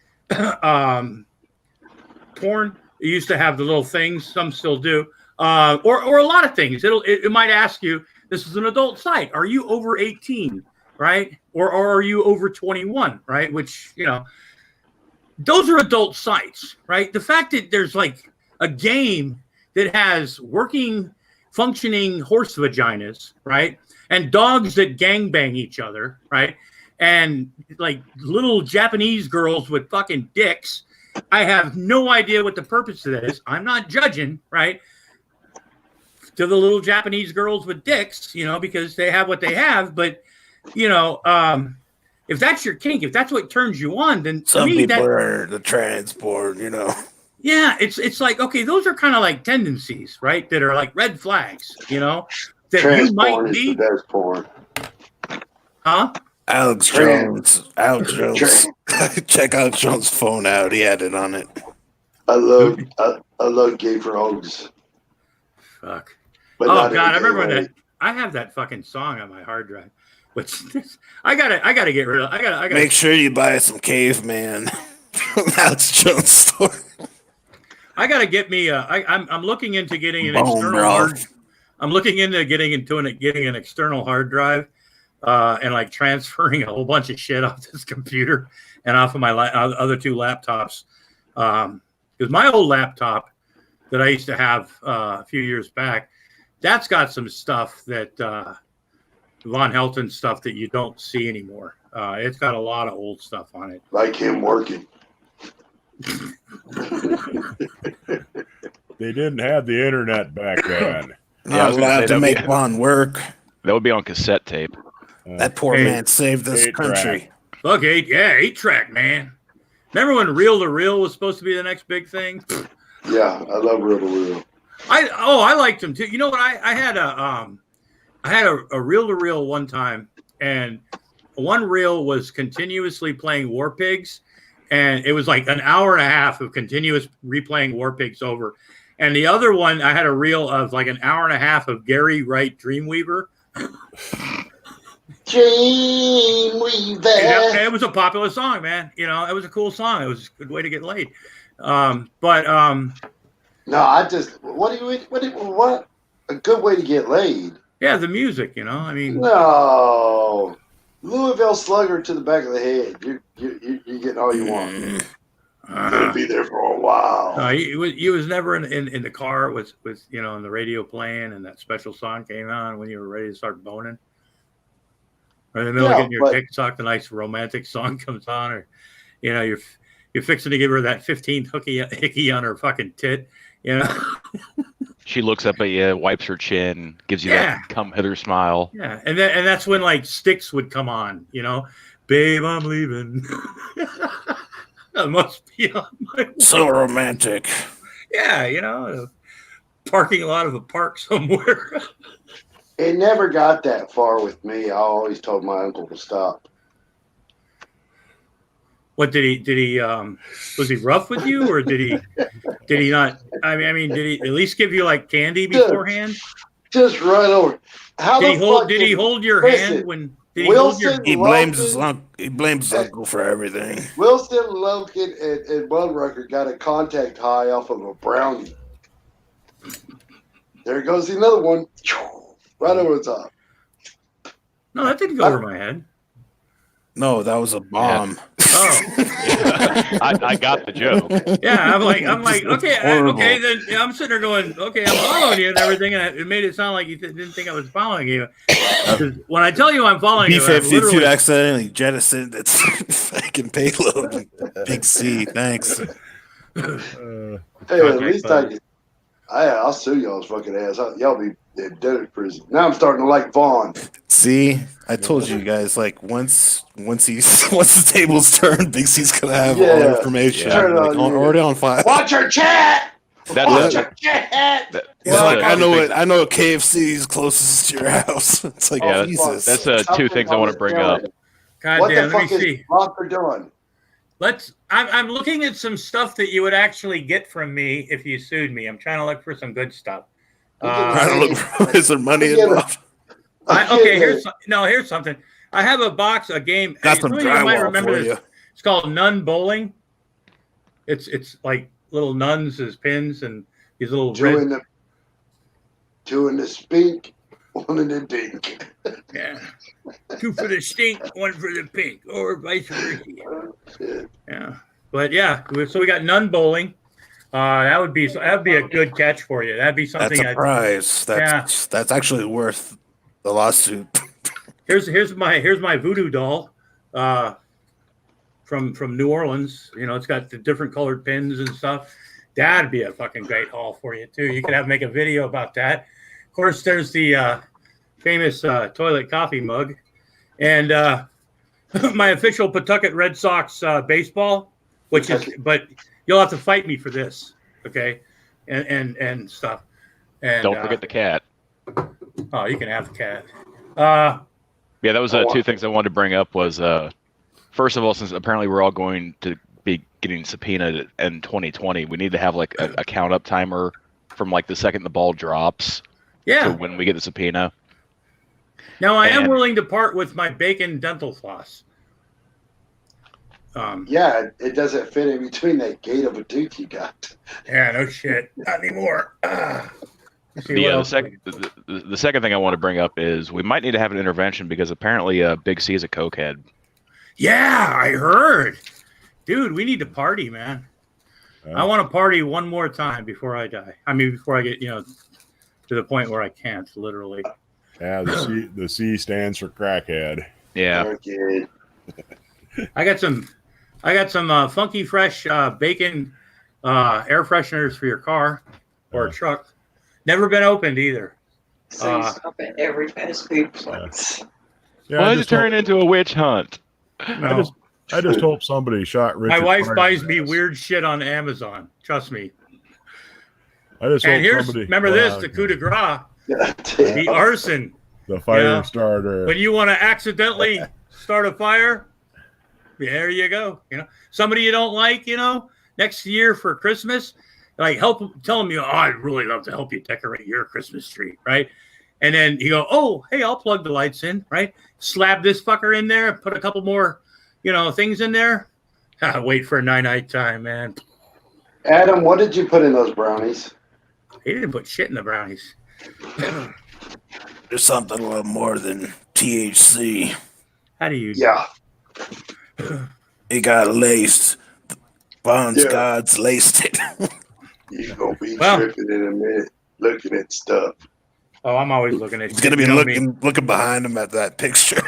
[SPEAKER 2] porn, it used to have the little things, some still do, or a lot of things. It might ask you, this is an adult site. Are you over 18, right? Or are you over 21, right? Which, you know, those are adult sites, right? The fact that there's like a game that has working, functioning horse vaginas, right? And dogs that gangbang each other, right? And like little Japanese girls with fucking dicks. I have no idea what the purpose of that is. I'm not judging, right? To the little Japanese girls with dicks, you know, because they have what they have. But, you know, if that's your kink, if that's what turns you on, then
[SPEAKER 5] some people are the transport, you know.
[SPEAKER 2] Yeah, it's like, okay, those are kind of like tendencies, right? That are like red flags, you know, that you might be.
[SPEAKER 9] The best porn.
[SPEAKER 2] Huh?
[SPEAKER 5] Alex Jones. Check Alex Jones' phone out. He had it on it.
[SPEAKER 9] I love gay frogs.
[SPEAKER 2] Fuck. Oh God, I remember that. I have that fucking song on my hard drive. Which I gotta get rid of. I gotta
[SPEAKER 5] make sure you buy some caveman from Alex Jones' store.
[SPEAKER 2] I gotta get me. I'm looking into getting an external hard. I'm looking into getting an external hard drive. And like transferring a whole bunch of shit off this computer and off of my other two laptops. Because my old laptop that I used to have a few years back, that's got some stuff that Von Helton stuff that you don't see anymore. It's got a lot of old stuff on it.
[SPEAKER 9] Like him working.
[SPEAKER 7] They didn't have the internet back then.
[SPEAKER 5] Not allowed to make Von work.
[SPEAKER 6] That would be on cassette tape.
[SPEAKER 5] That poor man saved this country.
[SPEAKER 2] Fuck 8-track, man. Remember when reel to reel was supposed to be the next big thing?
[SPEAKER 9] Yeah, I love reel to reel.
[SPEAKER 2] I liked them too. You know what? I had a reel to reel one time, and one reel was continuously playing War Pigs, and it was like an hour and a half of continuous replaying War Pigs over. And the other one, I had a reel of like an hour and a half of Gary Wright Dreamweaver.
[SPEAKER 9] Dreamweaver.
[SPEAKER 2] It was a popular song, man. You know, it was a cool song. It was a good way to get laid. No,
[SPEAKER 9] I just what a good way to get laid.
[SPEAKER 2] Yeah, the music, you know. I mean,
[SPEAKER 9] no, Louisville Slugger to the back of the head. You're getting all you want. Gonna be there for a while.
[SPEAKER 2] He was never in the car with you know, and the radio playing, and that special song came on when you were ready to start boning. Or in the middle of getting your dick sucked, a nice romantic song comes on, or you know, you're fixing to give her that 15th hickey on her fucking tit, you know.
[SPEAKER 6] She looks up at you, wipes her chin, gives you that come hither smile.
[SPEAKER 2] Yeah, and that's when like Styx would come on, you know, babe, I'm leaving. That must be on my way.
[SPEAKER 5] So romantic.
[SPEAKER 2] Yeah, you know, parking lot of a park somewhere.
[SPEAKER 9] It never got that far with me. I always told my uncle to stop.
[SPEAKER 2] What did he was he rough with you, or did he not? I mean, did he at least give you like candy beforehand?
[SPEAKER 9] Just right over.
[SPEAKER 2] Did he hold your hand when he
[SPEAKER 5] blames his uncle for everything.
[SPEAKER 9] Wilson, Logan, and Budrucker got a contact high off of a brownie. There goes another one. Right over the top.
[SPEAKER 2] No, that didn't go over my head.
[SPEAKER 5] No, that was a bomb.
[SPEAKER 6] Yeah. Oh, I got the joke.
[SPEAKER 2] Yeah, I'm like, okay. Then I'm sitting there going, okay, I'm following you and everything, and it made it sound like you didn't think I was following you. When I tell you I'm following you,
[SPEAKER 5] B-52 accidentally jettisoned its fucking payload. Big C, thanks.
[SPEAKER 9] Hey, at least I'll sue y'all's fucking ass. Y'all be dead in prison. Now I'm starting to like Vaughn.
[SPEAKER 5] See, I told you guys, like once the tables turn, Big C's gonna have all the information already on file.
[SPEAKER 9] Watch your chat. Watch your chat.
[SPEAKER 5] I know what KFC is closest to your house. It's like Jesus.
[SPEAKER 6] That's two things I want to bring up.
[SPEAKER 2] God damn, let me see.
[SPEAKER 9] Lobster doing?
[SPEAKER 2] I'm looking at some stuff that you would actually get from me if you sued me. I'm trying to look for some good stuff.
[SPEAKER 5] Trying to look for is there money involved?
[SPEAKER 2] Here's something. I have a game.
[SPEAKER 5] Got some drywall for you.
[SPEAKER 2] It's called Nun Bowling. It's like little nuns as pins and these little
[SPEAKER 9] two in the spink, one in the dink.
[SPEAKER 2] Yeah, 2 for the stink, 1 for the pink, or vice versa. Yeah, but yeah, so we got Nun Bowling. That'd be a good catch for you. That'd be something.
[SPEAKER 5] That's a prize. That's actually worth the lawsuit.
[SPEAKER 2] Here's my voodoo doll, from New Orleans. You know, it's got the different colored pins and stuff. That'd be a fucking great haul for you too. You could make a video about that. Of course, there's the famous toilet coffee mug, and my official Pawtucket Red Sox baseball, but you'll have to fight me for this, okay, and stuff. And
[SPEAKER 6] don't forget the cat.
[SPEAKER 2] Oh, you can have the cat.
[SPEAKER 6] Yeah, that was two things I wanted to bring up. Was first of all, since apparently we're all going to be getting subpoenaed in 2020, we need to have like a count up timer from like the second the ball drops.
[SPEAKER 2] Yeah.
[SPEAKER 6] To when we get the subpoena.
[SPEAKER 2] Now I am willing to part with my bacon dental floss.
[SPEAKER 9] Yeah, it doesn't fit in between that gate of a tooth you got.
[SPEAKER 2] Yeah, no shit, not anymore.
[SPEAKER 6] The second thing I want to bring up is we might need to have an intervention because apparently Big C is a cokehead.
[SPEAKER 2] Yeah, I heard. Dude, we need to party, man. I want to party one more time before I die. I mean, before I get, to the point where I can't, literally.
[SPEAKER 7] Yeah, the C stands for crackhead.
[SPEAKER 6] Yeah.
[SPEAKER 9] Okay.
[SPEAKER 2] I got some funky fresh bacon air fresheners for your car or truck. Never been opened either.
[SPEAKER 10] So you stop at every fast food place.
[SPEAKER 7] Yeah,
[SPEAKER 6] Why did it turn into a witch hunt?
[SPEAKER 2] No.
[SPEAKER 7] I just hope somebody shot Richard.
[SPEAKER 2] My wife
[SPEAKER 7] Pryor
[SPEAKER 2] buys
[SPEAKER 7] in
[SPEAKER 2] me
[SPEAKER 7] this.
[SPEAKER 2] weird shit on Amazon. Trust me.
[SPEAKER 7] I just
[SPEAKER 2] And
[SPEAKER 7] hope
[SPEAKER 2] here's
[SPEAKER 7] somebody.
[SPEAKER 2] remember this, the coup de grace, the arson.
[SPEAKER 7] The fire
[SPEAKER 2] You know,
[SPEAKER 7] starter.
[SPEAKER 2] When you want to accidentally start a fire, there you go. You know, somebody you don't like, you know, next year for Christmas, like tell them, oh, I'd really love to help you decorate your Christmas tree, right? And then you go, oh, hey, I'll plug the lights in, right? Slap this fucker in there, put a couple more, you know, things in there. Wait for a night time, man.
[SPEAKER 9] Adam, what did you put in those brownies?
[SPEAKER 2] He didn't put shit in the brownies.
[SPEAKER 5] There's something a little more than THC.
[SPEAKER 2] How do you?
[SPEAKER 9] Yeah.
[SPEAKER 5] It got laced. Bon Scott's laced it.
[SPEAKER 9] You're going to be tripping in a minute looking at stuff.
[SPEAKER 2] Oh, I'm always looking at.
[SPEAKER 5] He's gonna be looking behind him at that picture.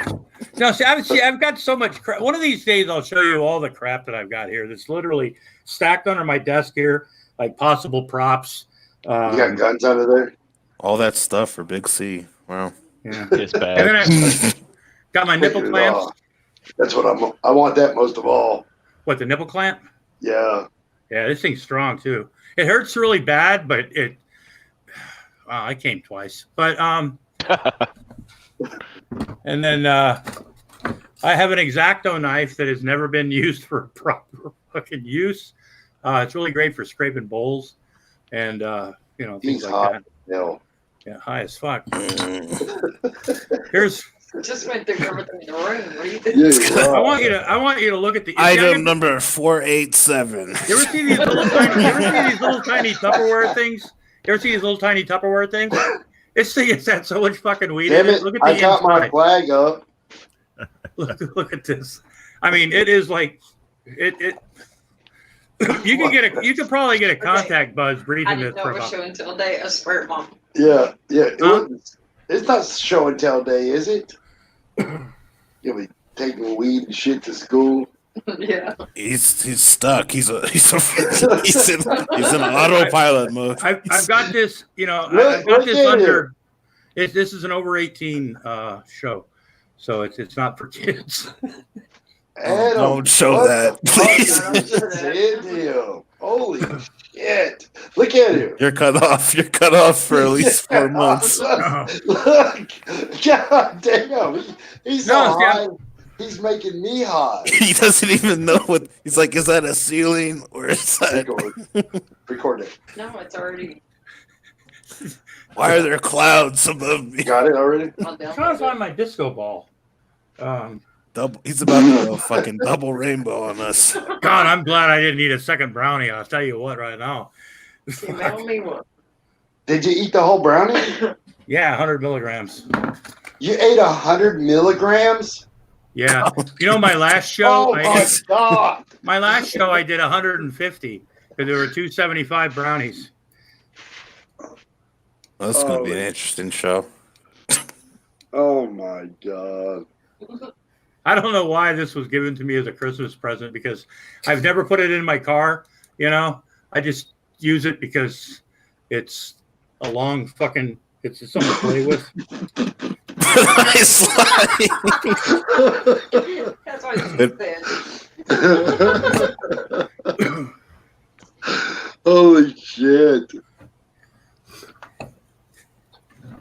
[SPEAKER 2] No, see, I've got so much crap. One of these days, I'll show you all the crap that I've got here. That's literally stacked under my desk here, like possible props.
[SPEAKER 9] You got guns under there?
[SPEAKER 5] All that stuff for Big C. Wow.
[SPEAKER 2] Yeah,
[SPEAKER 6] it's bad.
[SPEAKER 2] And then I got my nipple clamps.
[SPEAKER 9] That's what I want that most of all.
[SPEAKER 2] What, the nipple clamp?
[SPEAKER 9] Yeah.
[SPEAKER 2] Yeah, this thing's strong too. It hurts really bad, but it. Wow, I came twice, but and then I have an X-Acto knife that has never been used for proper fucking use. It's really great for scraping bowls and you know, things like
[SPEAKER 9] hot.
[SPEAKER 2] that.
[SPEAKER 9] No.
[SPEAKER 2] Yeah, high as fuck. Here's.
[SPEAKER 10] Just went through everything in the room. What do you think?
[SPEAKER 2] I want you to look at the
[SPEAKER 5] item number 487.
[SPEAKER 2] You ever see these little tiny Tupperware things? You ever see these little tiny Tupperware things? This thing has had so much fucking weed
[SPEAKER 9] Damn
[SPEAKER 2] in
[SPEAKER 9] it!
[SPEAKER 2] it. Look at
[SPEAKER 9] I
[SPEAKER 2] the
[SPEAKER 9] got
[SPEAKER 2] inside.
[SPEAKER 9] my flag up.
[SPEAKER 2] Look at this. I mean, it is like it. You could probably get a contact buzz breathing
[SPEAKER 10] I
[SPEAKER 2] this
[SPEAKER 10] didn't know
[SPEAKER 2] for
[SPEAKER 10] it was
[SPEAKER 2] about.
[SPEAKER 10] show and tell day. I swear, Mom.
[SPEAKER 9] Yeah.
[SPEAKER 2] Huh?
[SPEAKER 9] It's not show and tell day, is it? You'll be taking weed and shit to school.
[SPEAKER 10] Yeah.
[SPEAKER 5] He's stuck. He's in autopilot mode.
[SPEAKER 2] I've got this. You know, I've got
[SPEAKER 9] Look
[SPEAKER 2] this
[SPEAKER 9] at
[SPEAKER 2] under. This is an over 18 show, so it's not for kids.
[SPEAKER 9] Adam,
[SPEAKER 5] don't show that, please.
[SPEAKER 9] Holy shit! Look at him.
[SPEAKER 5] You're cut off. You're cut off for at least 4 months.
[SPEAKER 9] Look, god damn, he's so high. He's making me high.
[SPEAKER 5] He doesn't even know what. He's like, is that a ceiling or is that?
[SPEAKER 9] Record it.
[SPEAKER 10] No, it's already.
[SPEAKER 5] Why are there clouds above me?
[SPEAKER 9] Got it already?
[SPEAKER 2] I'm trying to find my disco ball.
[SPEAKER 5] He's about to go fucking double rainbow on us.
[SPEAKER 2] God, I'm glad I didn't eat a second brownie. I'll tell you what, right now.
[SPEAKER 10] Me one.
[SPEAKER 9] Did you eat the whole brownie?
[SPEAKER 2] Yeah, 100 milligrams.
[SPEAKER 9] You ate 100 milligrams?
[SPEAKER 2] Yeah. You know, my last show.
[SPEAKER 9] Oh my god!
[SPEAKER 2] My last show, I did 150 because there were 275 brownies.
[SPEAKER 5] Well, that's gonna be an interesting show.
[SPEAKER 9] Oh my god!
[SPEAKER 2] I don't know why this was given to me as a Christmas present because I've never put it in my car. You know, I just use it because it's a long fucking. It's something to play with.
[SPEAKER 10] That's what he said.
[SPEAKER 9] Holy shit!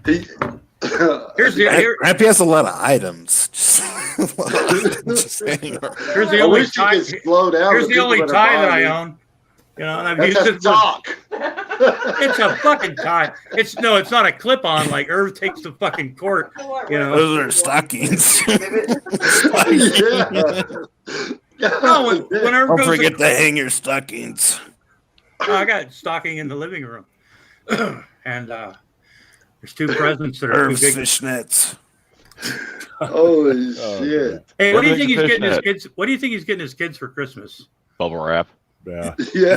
[SPEAKER 2] Here's the
[SPEAKER 5] Grampy has a lot of items.
[SPEAKER 2] here's the only tie. Here's the only tie that I own. You know, and I've used it for. It's a fucking tie. It's not a clip-on like Irv takes the fucking court. You know,
[SPEAKER 5] those are stockings.
[SPEAKER 2] No, when Irv
[SPEAKER 5] Don't
[SPEAKER 2] goes
[SPEAKER 5] forget to hang your stockings.
[SPEAKER 2] I got stocking in the living room, and there's two presents that are
[SPEAKER 5] Irv's
[SPEAKER 2] too big.
[SPEAKER 5] fishnets.
[SPEAKER 9] Holy shit!
[SPEAKER 2] Hey, what do you think he's getting his kids? What do you think he's getting his kids for Christmas?
[SPEAKER 6] Bubble wrap.
[SPEAKER 7] Yeah.
[SPEAKER 5] You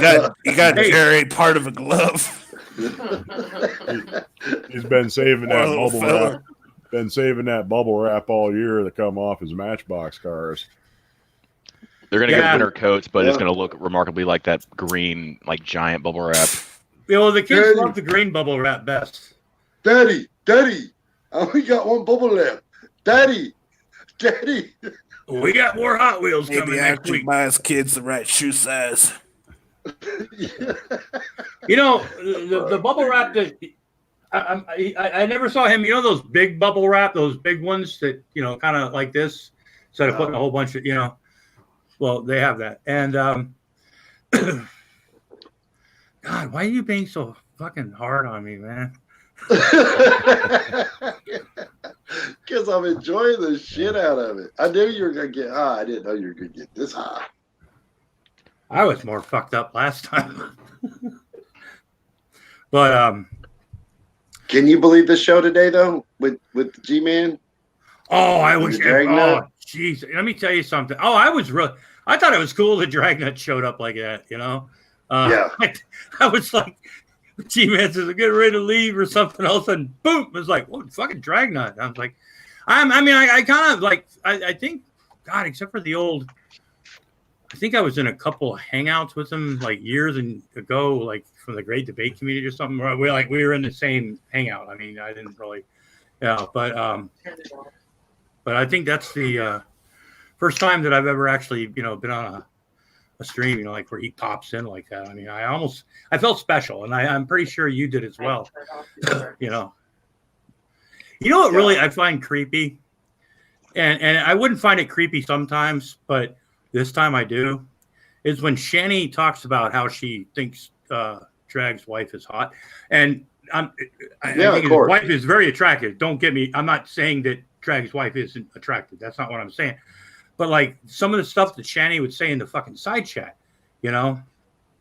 [SPEAKER 5] got Jerry part of a glove.
[SPEAKER 7] He's been saving that bubble wrap. been saving that bubble wrap all year to come off his Matchbox cars.
[SPEAKER 6] They're going to get winter coats, but it's going to look remarkably like that green, like giant bubble wrap.
[SPEAKER 2] You know, the kids love the green bubble wrap best.
[SPEAKER 9] Daddy, I only got one bubble left. Daddy.
[SPEAKER 2] We got more Hot Wheels coming next week.
[SPEAKER 5] Buy his kids the right shoe size.
[SPEAKER 2] You know, the bubble wrap that I never saw him. You know those big bubble wrap, those big ones that, you know, kind of like this, instead of putting a whole bunch of, you know. Well, they have that. And God, why are you being so fucking hard on me, man?
[SPEAKER 9] Because I'm enjoying the shit out of it. I knew you were gonna get high. I didn't know you were gonna get this high.
[SPEAKER 2] I was more fucked up last time. But
[SPEAKER 9] can you believe the show today though with the G-Man?
[SPEAKER 2] Oh, I was. Oh, jeez. Let me tell you something. Oh, I thought it was cool that Dragnet showed up like that. You know.
[SPEAKER 9] Yeah.
[SPEAKER 2] I was like, G-Man says, "Get ready to leave" or something. All of a sudden, boom! It was like, "What fucking Dragnet?" I was like, I kind of like. I think, God, except for the old. I think I was in a couple of hangouts with him like years ago, like from the Great Debate Community or something. Where we were in the same hangout. I mean, I didn't really, but I think that's the first time that I've ever actually, you know, been on a stream, you know, like where he pops in like that. I mean, I felt special, and I'm pretty sure you did as well. You know what really I find creepy, and I wouldn't find it creepy sometimes, but this time I do, is when Shani talks about how she thinks Drag's wife is hot. And I think his wife is very attractive. Don't get me. I'm not saying that Drag's wife isn't attractive. That's not what I'm saying. But like some of the stuff that Shani would say in the fucking side chat, you know?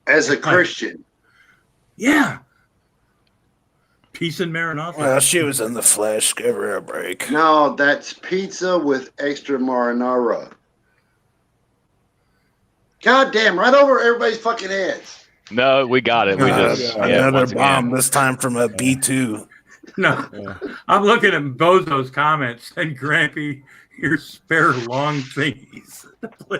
[SPEAKER 9] As a Christian.
[SPEAKER 2] Yeah. Peace and Maranatha.
[SPEAKER 5] Well, she was in the flesh. Give her a break.
[SPEAKER 9] No, that's pizza with extra marinara. God damn, right over everybody's fucking heads.
[SPEAKER 6] No, we got it. We just
[SPEAKER 5] another bomb, this time from a B2.
[SPEAKER 2] No, I'm looking at Bozo's comments and Grampy, your spare long thingies to play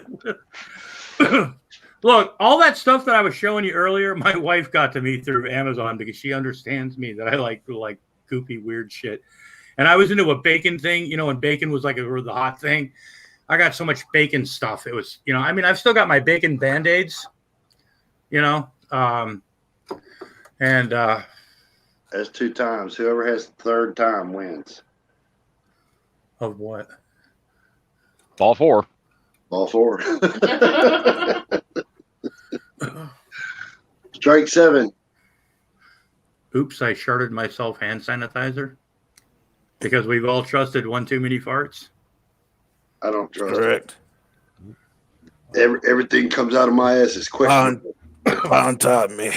[SPEAKER 2] with. Look, all that stuff that I was showing you earlier, my wife got to me through Amazon because she understands me that I like goopy weird shit. And I was into a bacon thing, you know, when bacon was like the hot thing. I got so much bacon stuff. It was, you know, I mean, I've still got my bacon Band-Aids, you know, and
[SPEAKER 9] that's 2 times. Whoever has the third time wins.
[SPEAKER 2] Of what?
[SPEAKER 6] Ball 4.
[SPEAKER 9] Ball 4. Strike 7.
[SPEAKER 2] Oops, I sharded myself hand sanitizer because we've all trusted one too many farts.
[SPEAKER 9] I don't trust
[SPEAKER 5] Correct.
[SPEAKER 9] it. Everything comes out of my ass is questionable.
[SPEAKER 5] On top of me.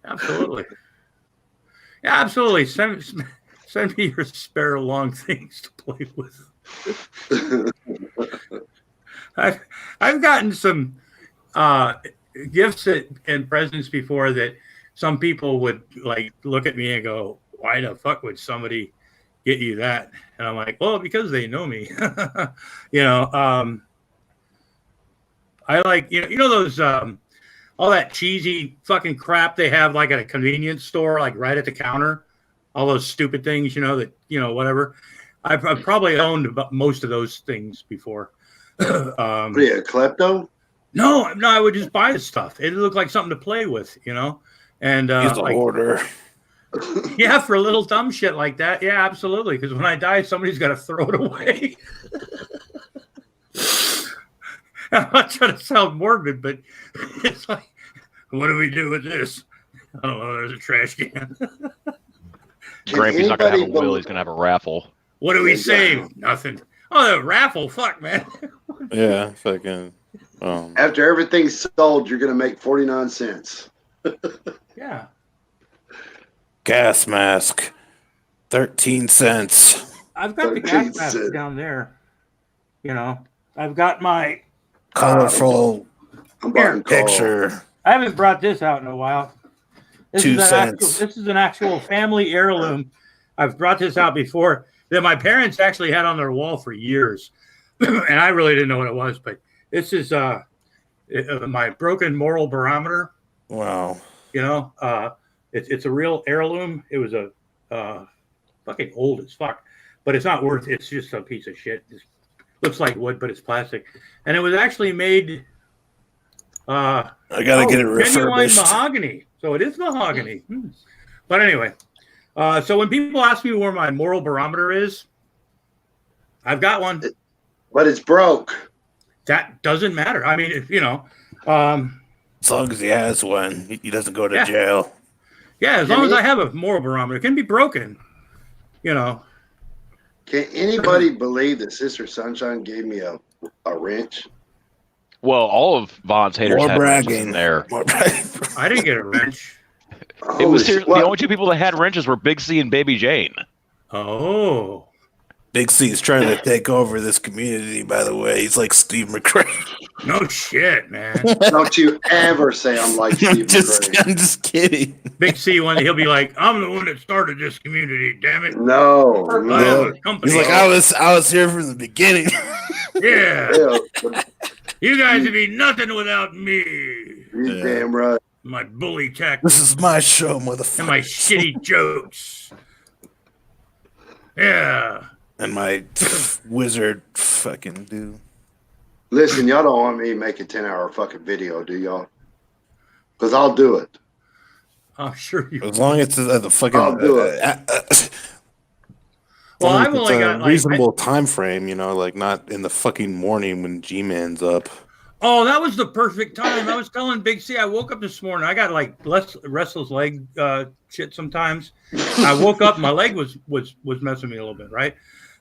[SPEAKER 2] Absolutely. Yeah, absolutely. Send me your spare long things to play with. I've gotten some gifts and presents before that some people would like look at me and go, "Why the fuck would somebody get you that?" And I'm like, "Well, because they know me." You know, I like, you know those all that cheesy fucking crap they have like at a convenience store, like right at the counter, all those stupid things, you know, that, you know, whatever. I've probably owned most of those things before.
[SPEAKER 9] What are you, a klepto?
[SPEAKER 2] No, I would just buy the stuff. It looked like something to play with, you know. And
[SPEAKER 5] he's a hoarder.
[SPEAKER 2] Yeah, for a little dumb shit like that. Yeah, absolutely. Because when I die, somebody's got to throw it away. I'm not trying to sound morbid, but it's like, what do we do with this? I don't know. There's a trash can.
[SPEAKER 6] Grampy's not going to have a will. He's going to have a raffle.
[SPEAKER 2] What do we save? Nothing. Oh, the raffle. Fuck, man.
[SPEAKER 5] Yeah, fucking.
[SPEAKER 9] After everything's sold, you're going to make 49 cents.
[SPEAKER 2] Yeah.
[SPEAKER 5] Gas mask, 13 cents.
[SPEAKER 2] I've got the gas mask down there. You know, I've got my
[SPEAKER 5] colorful picture.
[SPEAKER 2] I haven't brought this out in a while. This
[SPEAKER 5] 2 cents.
[SPEAKER 2] This is an actual family heirloom. I've brought this out before. that my parents actually had on their wall for years, and I really didn't know what it was. But this is my broken moral barometer.
[SPEAKER 5] Wow.
[SPEAKER 2] You know, it's a real heirloom. It was a fucking old as fuck, but it's not worth. It's just a piece of shit. It looks like wood, but it's plastic, and it was actually made.
[SPEAKER 5] I gotta get it refurbished.
[SPEAKER 2] Genuine mahogany, so it is mahogany. But anyway, so when people ask me where my moral barometer is, I've got one.
[SPEAKER 9] But it's broke.
[SPEAKER 2] That doesn't matter. I mean, if, you know,
[SPEAKER 5] as long as he has one, he doesn't go to jail.
[SPEAKER 2] Yeah, as long as I have a moral barometer, it can be broken. You know.
[SPEAKER 9] Can anybody believe that Sister Sunshine gave me a wrench?
[SPEAKER 6] Well, all of Von's haters had wrenches in there.
[SPEAKER 2] I didn't get a wrench.
[SPEAKER 6] It was the only two people that had wrenches were Big C and Baby Jane.
[SPEAKER 2] Oh.
[SPEAKER 5] Big C is trying to take over this community, by the way. He's like Steve McRae.
[SPEAKER 2] No shit, man.
[SPEAKER 9] Don't you ever say I'm like Steve McRae.
[SPEAKER 5] I'm just kidding.
[SPEAKER 2] Big C, he'll be like, I'm the one that started this community, damn it.
[SPEAKER 9] No.
[SPEAKER 5] He's like, I was here from the beginning.
[SPEAKER 2] Yeah. You guys would be nothing without me.
[SPEAKER 9] You're damn right.
[SPEAKER 2] My bully tactics.
[SPEAKER 5] This is my show, motherfucker.
[SPEAKER 2] And my shitty jokes. Yeah.
[SPEAKER 5] And my wizard fucking do.
[SPEAKER 9] Listen, y'all don't want me to make a 10-hour fucking video, do y'all? Because I'll do it.
[SPEAKER 2] I'm sure you.
[SPEAKER 5] As long as it's the fucking.
[SPEAKER 9] I'll do it.
[SPEAKER 2] Well, I've only got like
[SPEAKER 5] reasonable time frame, you know, like not in the fucking morning when G-Man's up.
[SPEAKER 2] Oh, that was the perfect time. I was telling Big C, I woke up this morning. I got like restless leg shit sometimes. I woke up, my leg was messing me a little bit, right?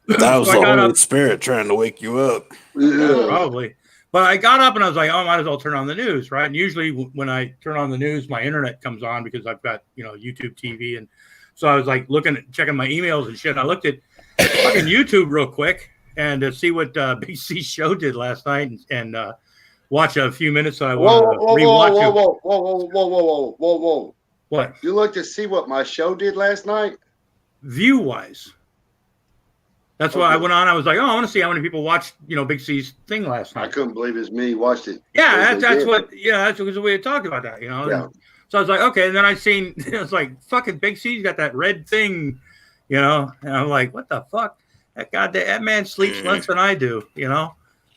[SPEAKER 5] That was the Holy Spirit trying to wake you up.
[SPEAKER 2] Yeah, probably. But I got up and I was like, oh, I might as well turn on the news, right? And usually when I turn on the news, my internet comes on because I've got, you know, YouTube TV. And so I was like checking my emails and shit. And I looked at fucking YouTube real quick and to see what Big C's show did last night and watch a few minutes. So I wanted to rewatch it.
[SPEAKER 9] Whoa.
[SPEAKER 2] What?
[SPEAKER 9] You looked to see what my show did last night?
[SPEAKER 2] View-wise. That's why I went on. I was like, oh, I want to see how many people watched, you know, Big C's thing last night.
[SPEAKER 9] I couldn't believe as many watched it.
[SPEAKER 2] Yeah, that's what we had talked about that, you know.
[SPEAKER 9] Yeah.
[SPEAKER 2] And so I was like, okay, and then I seen it was like fucking Big C's got that red thing, you know, and I'm like, what the fuck? That man sleeps less than I do, you know.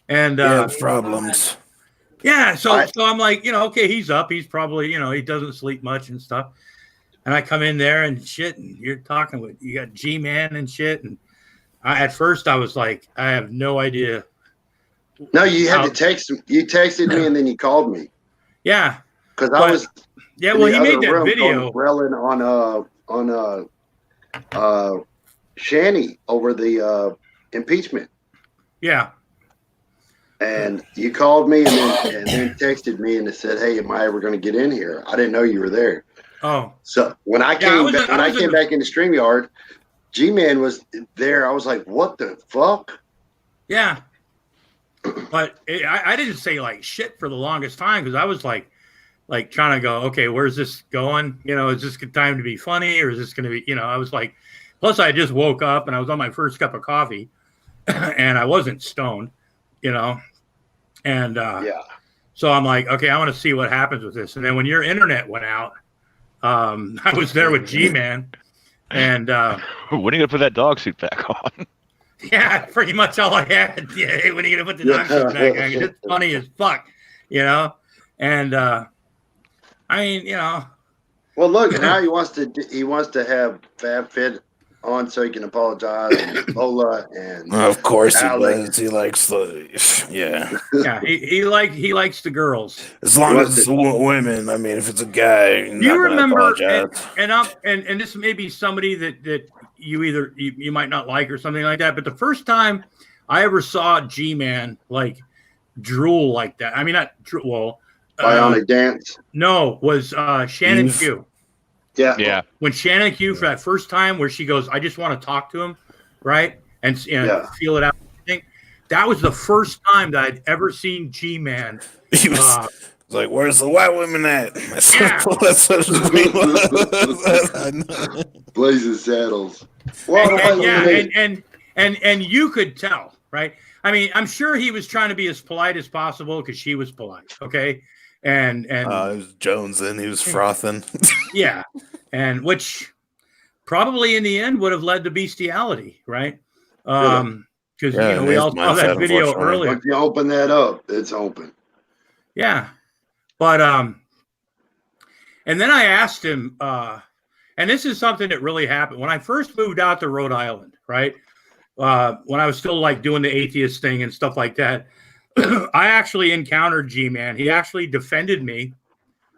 [SPEAKER 2] And
[SPEAKER 5] problems.
[SPEAKER 2] Yeah, so I'm like, you know, okay, he's up. He's probably, you know, he doesn't sleep much and stuff. And I come in there and shit, and you're talking with you got G-Man and shit, and at first I was like, I have no idea.
[SPEAKER 9] No, you had to text him. You texted me and then you called me.
[SPEAKER 2] Yeah,
[SPEAKER 9] because I was.
[SPEAKER 2] Yeah, well, he made that video.
[SPEAKER 9] Railing on Shanny over the impeachment.
[SPEAKER 2] Yeah.
[SPEAKER 9] And you called me and then texted me and said, "Hey, am I ever going to get in here?" I didn't know you were there.
[SPEAKER 2] Oh.
[SPEAKER 9] So when I came back into StreamYard, G-Man was there. I was like, what the fuck?
[SPEAKER 2] Yeah. But I didn't say like shit for the longest time because I was like trying to go, okay, where's this going? You know, is this good time to be funny or is this going to be, you know, I was like, plus I just woke up and I was on my first cup of coffee and I wasn't stoned, you know, and so I'm like, okay, I want to see what happens with this. And then when your internet went out, I was there with G-Man. And when
[SPEAKER 6] are you gonna put that dog suit back on?
[SPEAKER 2] Yeah, pretty much all I had. Yeah, when are you gonna put the dog suit back on? It's funny as fuck, you know. And I mean, you know.
[SPEAKER 9] Well, look, now he wants to have Fab Fit on so he can apologize and Lola and
[SPEAKER 5] of course
[SPEAKER 9] Alec.
[SPEAKER 5] He does. He likes the
[SPEAKER 2] yeah. He likes the girls
[SPEAKER 5] as long as it's women. I mean, if it's a guy,
[SPEAKER 2] you remember and this may be somebody that you might not like or something like that. But the first time I ever saw G-Man like drool like that, I mean not drool.
[SPEAKER 9] Bionic Dance.
[SPEAKER 2] No, was Shannon Q.
[SPEAKER 6] Yeah.
[SPEAKER 2] When Shannon Q for that first time where she goes, I just want to talk to him, right? And feel it out. I think that was the first time that I'd ever seen G-Man
[SPEAKER 5] It's like, where's the white women at? That's what
[SPEAKER 9] Blazing Saddles.
[SPEAKER 2] And you could tell, right? I mean, I'm sure he was trying to be as polite as possible because she was polite, okay? And
[SPEAKER 5] it was Jones, and he was frothing.
[SPEAKER 2] Yeah, and which probably in the end would have led to bestiality, right? Because you know, we all saw that video earlier.
[SPEAKER 9] If you open that up, it's open.
[SPEAKER 2] Yeah, but and then I asked him, and this is something that really happened when I first moved out to Rhode Island, right? When I was still like doing the atheist thing and stuff like that, I actually encountered G-Man. He actually defended me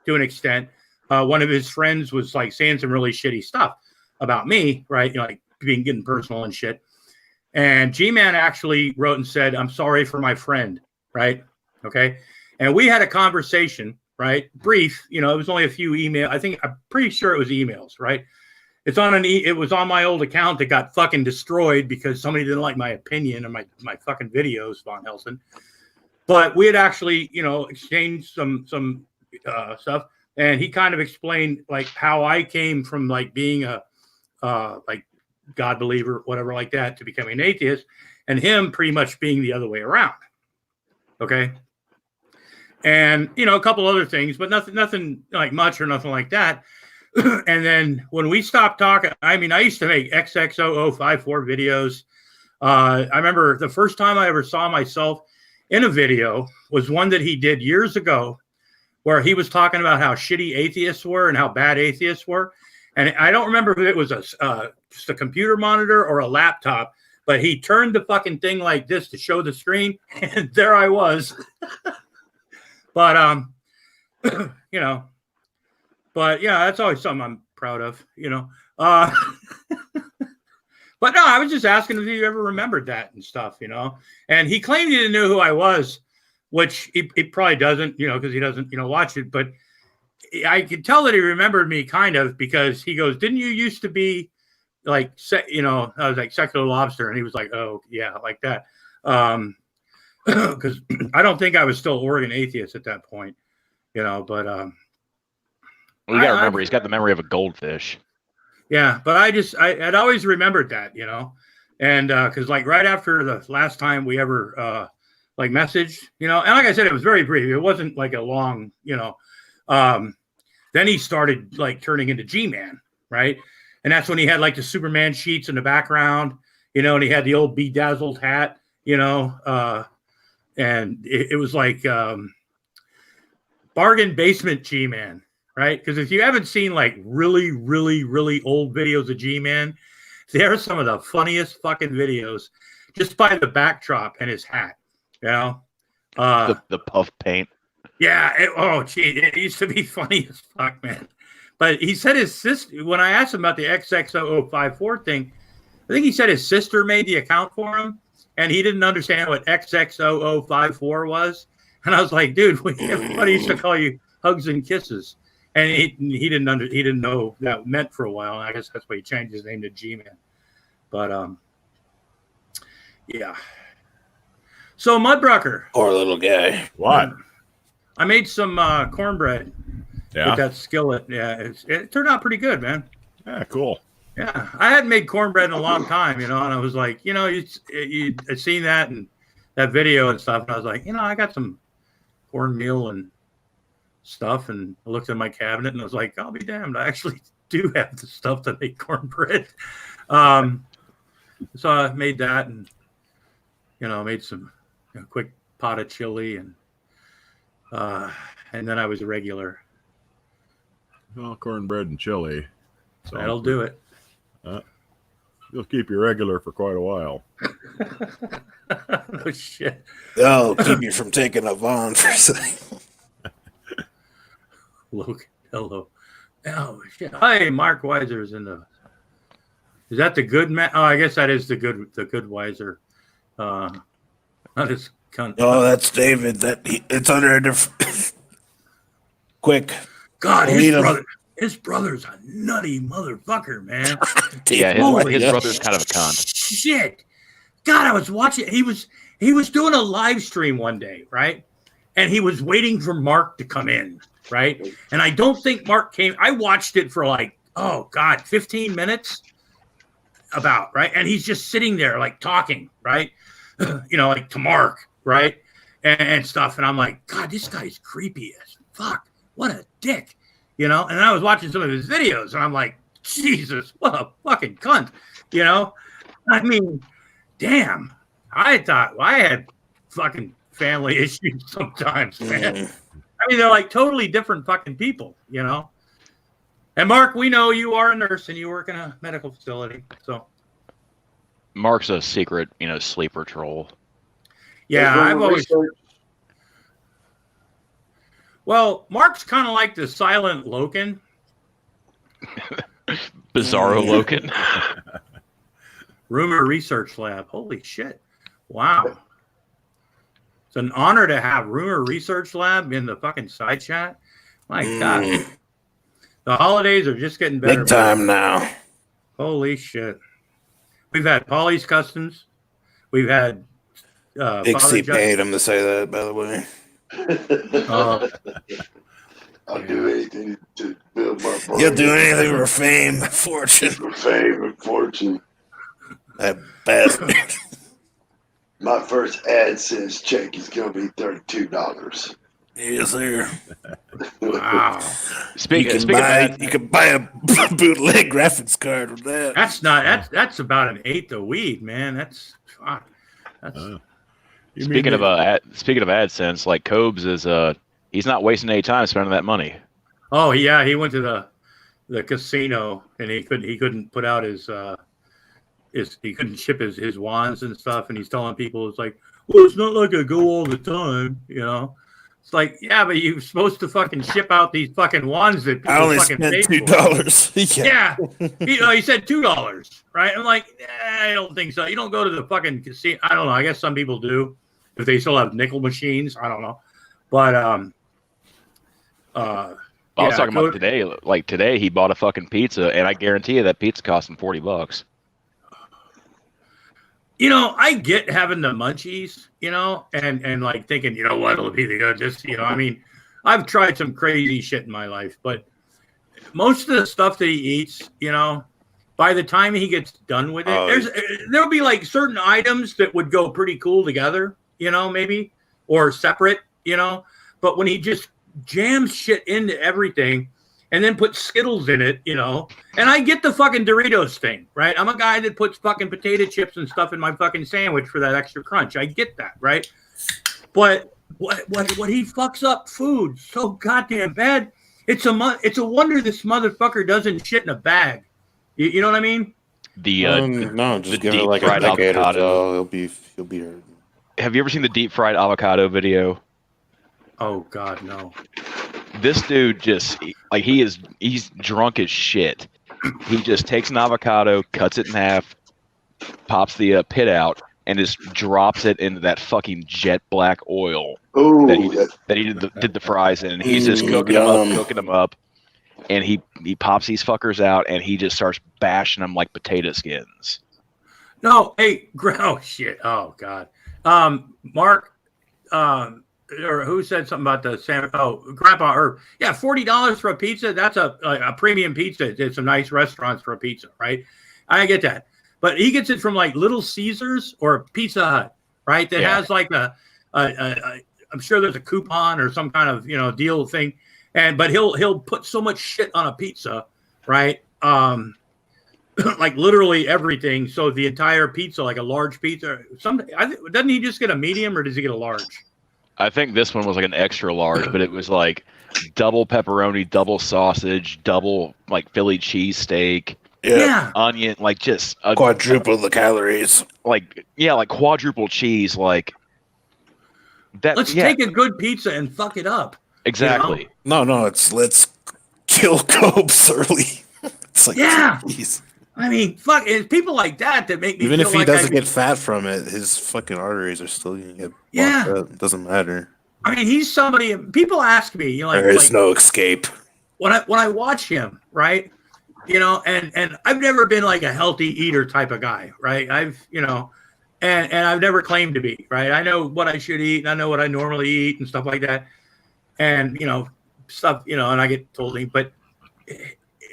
[SPEAKER 2] to an extent. One of his friends was like saying some really shitty stuff about me, right? You know, like getting personal and shit. And G-Man actually wrote and said, "I'm sorry for my friend," right? Okay. And we had a conversation, right? Brief, you know, it was only a few emails. I'm pretty sure it was emails, right? It's on it was on my old account that got fucking destroyed because somebody didn't like my opinion and my fucking videos, Von Helson. But we had actually, you know, exchanged some stuff, and he kind of explained like how I came from like being a like God believer, whatever like that, to becoming an atheist, and him pretty much being the other way around. Okay. And, you know, a couple other things, but nothing like much or nothing like that. And then when we stopped talking, I mean, I used to make XX0054 videos. I remember the first time I ever saw myself in a video was one that he did years ago where he was talking about how shitty atheists were and how bad atheists were. And I don't remember if it was just a computer monitor or a laptop, but he turned the fucking thing like this to show the screen, and there I was. But, you know, but yeah, that's always something I'm proud of, you know. But no, I was just asking if you ever remembered that and stuff, you know. And he claimed he didn't know who I was, which he probably doesn't, you know, because he doesn't, you know, watch it. But I could tell that he remembered me kind of because he goes, "Didn't you used to be like, you know," I was like, "Secular Lobster," and he was like, "Oh yeah, like that." Because I don't think I was still Oregon atheist at that point, you know. But well,
[SPEAKER 6] you gotta remember, he's got the memory of a goldfish.
[SPEAKER 2] Yeah, but I'd always remembered that, you know, and because like right after the last time we ever like messaged, you know, and like I said, it was very brief. It wasn't like a long, you know. Then he started like turning into G-Man, right? And that's when he had like the Superman sheets in the background, you know, and he had the old bedazzled hat, you know, and it was like bargain basement G-Man, right? Because if you haven't seen like really, really, really old videos of G-Man, they're some of the funniest fucking videos just by the backdrop and his hat, you know?
[SPEAKER 6] The puff paint.
[SPEAKER 2] Yeah. It used to be funny as fuck, man. But he said his sister, when I asked him about the XX0054 thing, I think he said his sister made the account for him, and he didn't understand what XX0054 was. And I was like, dude, everybody used to call you Hugs and Kisses. And he didn't know that meant for a while. And I guess that's why he changed his name to G-Man. But yeah. So Mudbrucker.
[SPEAKER 5] Poor little guy.
[SPEAKER 7] What?
[SPEAKER 2] I made some cornbread with that skillet. Yeah, it turned out pretty good, man.
[SPEAKER 7] Yeah, cool.
[SPEAKER 2] Yeah, I hadn't made cornbread in a long time, you know, and I was like, you know, you had seen that and that video and stuff, and I was like, you know, I got some cornmeal and stuff, and I looked at my cabinet and I was like, I'll be damned, I actually do have the stuff to make cornbread. So I made that, and you know, made some quick pot of chili, and then I was a regular.
[SPEAKER 7] Well, cornbread and chili.
[SPEAKER 2] So that'll do it.
[SPEAKER 7] You'll keep you regular for quite a while.
[SPEAKER 2] Oh shit!
[SPEAKER 5] That'll keep you from taking a Vaughn for a second.
[SPEAKER 2] Look, hello. Oh shit! Hi, Mark Weiser's in the. Is that the good man? Oh, I guess that is the good Weiser. Not his cunt.
[SPEAKER 5] Oh, that's David. It's under a different. Quick.
[SPEAKER 2] God, his brother's a nutty motherfucker, man.
[SPEAKER 6] Yeah, his brother's kind of a cunt.
[SPEAKER 2] Shit. God, I was watching. He was doing a live stream one day, right? and he was waiting for Mark to come in, right? And I don't think Mark came. I watched it for like, oh God, 15 minutes about, right? And he's just sitting there like talking, right? Like to Mark, right? And stuff. And I'm like, God, this guy's creepy as fuck. What a dick, And I was watching some of his videos and I'm like, Jesus, what a fucking cunt, I mean, damn. I thought I had fucking family issues sometimes, man. I mean, they're like totally different fucking people, And Mark, we know you are a nurse and you work in a medical facility, so.
[SPEAKER 6] Mark's a secret, sleeper troll.
[SPEAKER 2] Yeah, I've always. Well, Mark's kind of like the silent Loken.
[SPEAKER 6] Bizarro Loken.
[SPEAKER 2] Rumor Research Lab. Holy shit. Wow. It's an honor to have Rumor Research Lab in the fucking side chat. My God. The holidays are just getting better.
[SPEAKER 5] Big time now.
[SPEAKER 2] Holy shit. We've had Polly's Customs. We've had
[SPEAKER 5] Big C paid him to say that, by the way.
[SPEAKER 9] I'll do anything to build my brand.
[SPEAKER 5] You'll do anything for fame, fortune.
[SPEAKER 9] For fame and fortune.
[SPEAKER 5] That bastard.
[SPEAKER 9] My first AdSense check is going to be $32.
[SPEAKER 5] Yes, sir.
[SPEAKER 2] Wow.
[SPEAKER 6] You
[SPEAKER 5] can buy a bootleg graphics card with that.
[SPEAKER 2] That's about an eighth of weed, man. That's
[SPEAKER 6] Speaking of AdSense, like Cobes is he's not wasting any time spending that money.
[SPEAKER 2] Oh yeah, he went to the casino and he couldn't put out his he couldn't ship his wands and stuff, and he's telling people it's like, well, it's not like I go all the time, It's like, yeah, but you're supposed to fucking ship out these fucking wands that people
[SPEAKER 5] I only
[SPEAKER 2] fucking
[SPEAKER 5] spent
[SPEAKER 2] pay
[SPEAKER 5] $2.
[SPEAKER 2] Yeah. He said $2, right? I'm like, I don't think so. You don't go to the fucking casino. I don't know. I guess some people do if they still have nickel machines. I don't know. But
[SPEAKER 6] I was talking about today. Like today, he bought a fucking pizza, and I guarantee you that pizza cost him $40.
[SPEAKER 2] I get having the munchies, and like thinking, what, it'll be the good. Just, I mean, I've tried some crazy shit in my life, but most of the stuff that he eats, by the time he gets done with it, there'll be like certain items that would go pretty cool together, maybe, or separate, but when he just jams shit into everything and then put Skittles in it, and I get the fucking Doritos thing, right? I'm a guy that puts fucking potato chips and stuff in my fucking sandwich for that extra crunch. I get that, right? But what he fucks up food so goddamn bad. It's a wonder this motherfucker doesn't shit in a bag. You know what I mean?
[SPEAKER 5] No, just give it like a decade or so. He'll be hurt.
[SPEAKER 6] Have you ever seen the deep fried avocado video?
[SPEAKER 2] Oh God, no.
[SPEAKER 6] This dude he's drunk as shit. He just takes an avocado, cuts it in half, pops the pit out, and just drops it into that fucking jet black oil that he did the fries in. And he's just cooking them up, and he pops these fuckers out, and he just starts bashing them like potato skins.
[SPEAKER 2] No, hey, oh shit, oh God, Mark, or who said something about the salmon? Oh, Grandpa, $40 for a pizza. That's a premium pizza. It's some nice restaurants for a pizza, right? I get that, but he gets it from like Little Caesars or Pizza Hut, right? That has like I'm sure there's a coupon or some kind of deal thing, but he'll put so much shit on a pizza, right? Like literally everything. So the entire pizza, like a large pizza, doesn't he just get a medium or does he get a large?
[SPEAKER 6] I think this one was like an extra large, but it was like double pepperoni, double sausage, double like Philly cheesesteak, onion, like just
[SPEAKER 5] quadruple the calories.
[SPEAKER 6] Like quadruple cheese, like that.
[SPEAKER 2] Let's take a good pizza and fuck it up.
[SPEAKER 6] Exactly.
[SPEAKER 5] No, let's kill Cobes early. It's like, geez.
[SPEAKER 2] I mean, fuck, it's people like that make me
[SPEAKER 5] even
[SPEAKER 2] feel
[SPEAKER 5] if he
[SPEAKER 2] like
[SPEAKER 5] doesn't get fat from it, his fucking arteries are still gonna get blocked up. It doesn't matter.
[SPEAKER 2] I mean, he's somebody. People ask me,
[SPEAKER 5] there is no escape
[SPEAKER 2] when I watch him, right? And I've never been like a healthy eater type of guy, right? and I've never claimed to be, right? I know what I should eat, and I know what I normally eat and stuff like that. And, stuff, and I get told, but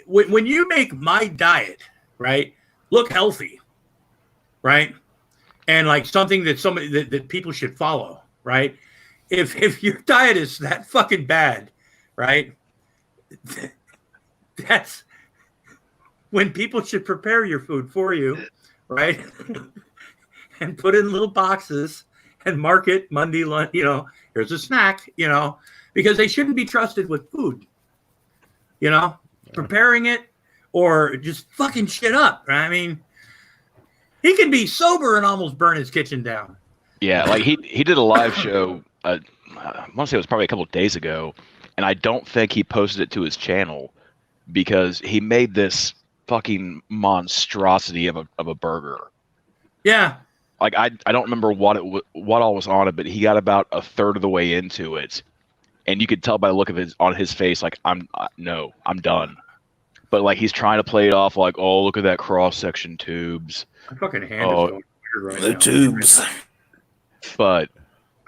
[SPEAKER 2] when you make my diet, right, look healthy, right, and like something that that people should follow, right, if your diet is that fucking bad, right, that's when people should prepare your food for you, right, and put it in little boxes and mark it Monday lunch, here's a snack, because they shouldn't be trusted with food, preparing it or just fucking shit up. Right? I mean, he can be sober and almost burn his kitchen down.
[SPEAKER 6] Yeah, like he did a live show, I want to say it was probably a couple of days ago, and I don't think he posted it to his channel because he made this fucking monstrosity of a burger.
[SPEAKER 2] Yeah.
[SPEAKER 6] Like I don't remember what all was on it, but he got about a third of the way into it, and you could tell by the look of on his face, like I'm done. But like he's trying to play it off like, oh, look at that cross section tubes.
[SPEAKER 2] My fucking hand is going weird right
[SPEAKER 5] the
[SPEAKER 2] now.
[SPEAKER 5] tubes.
[SPEAKER 6] But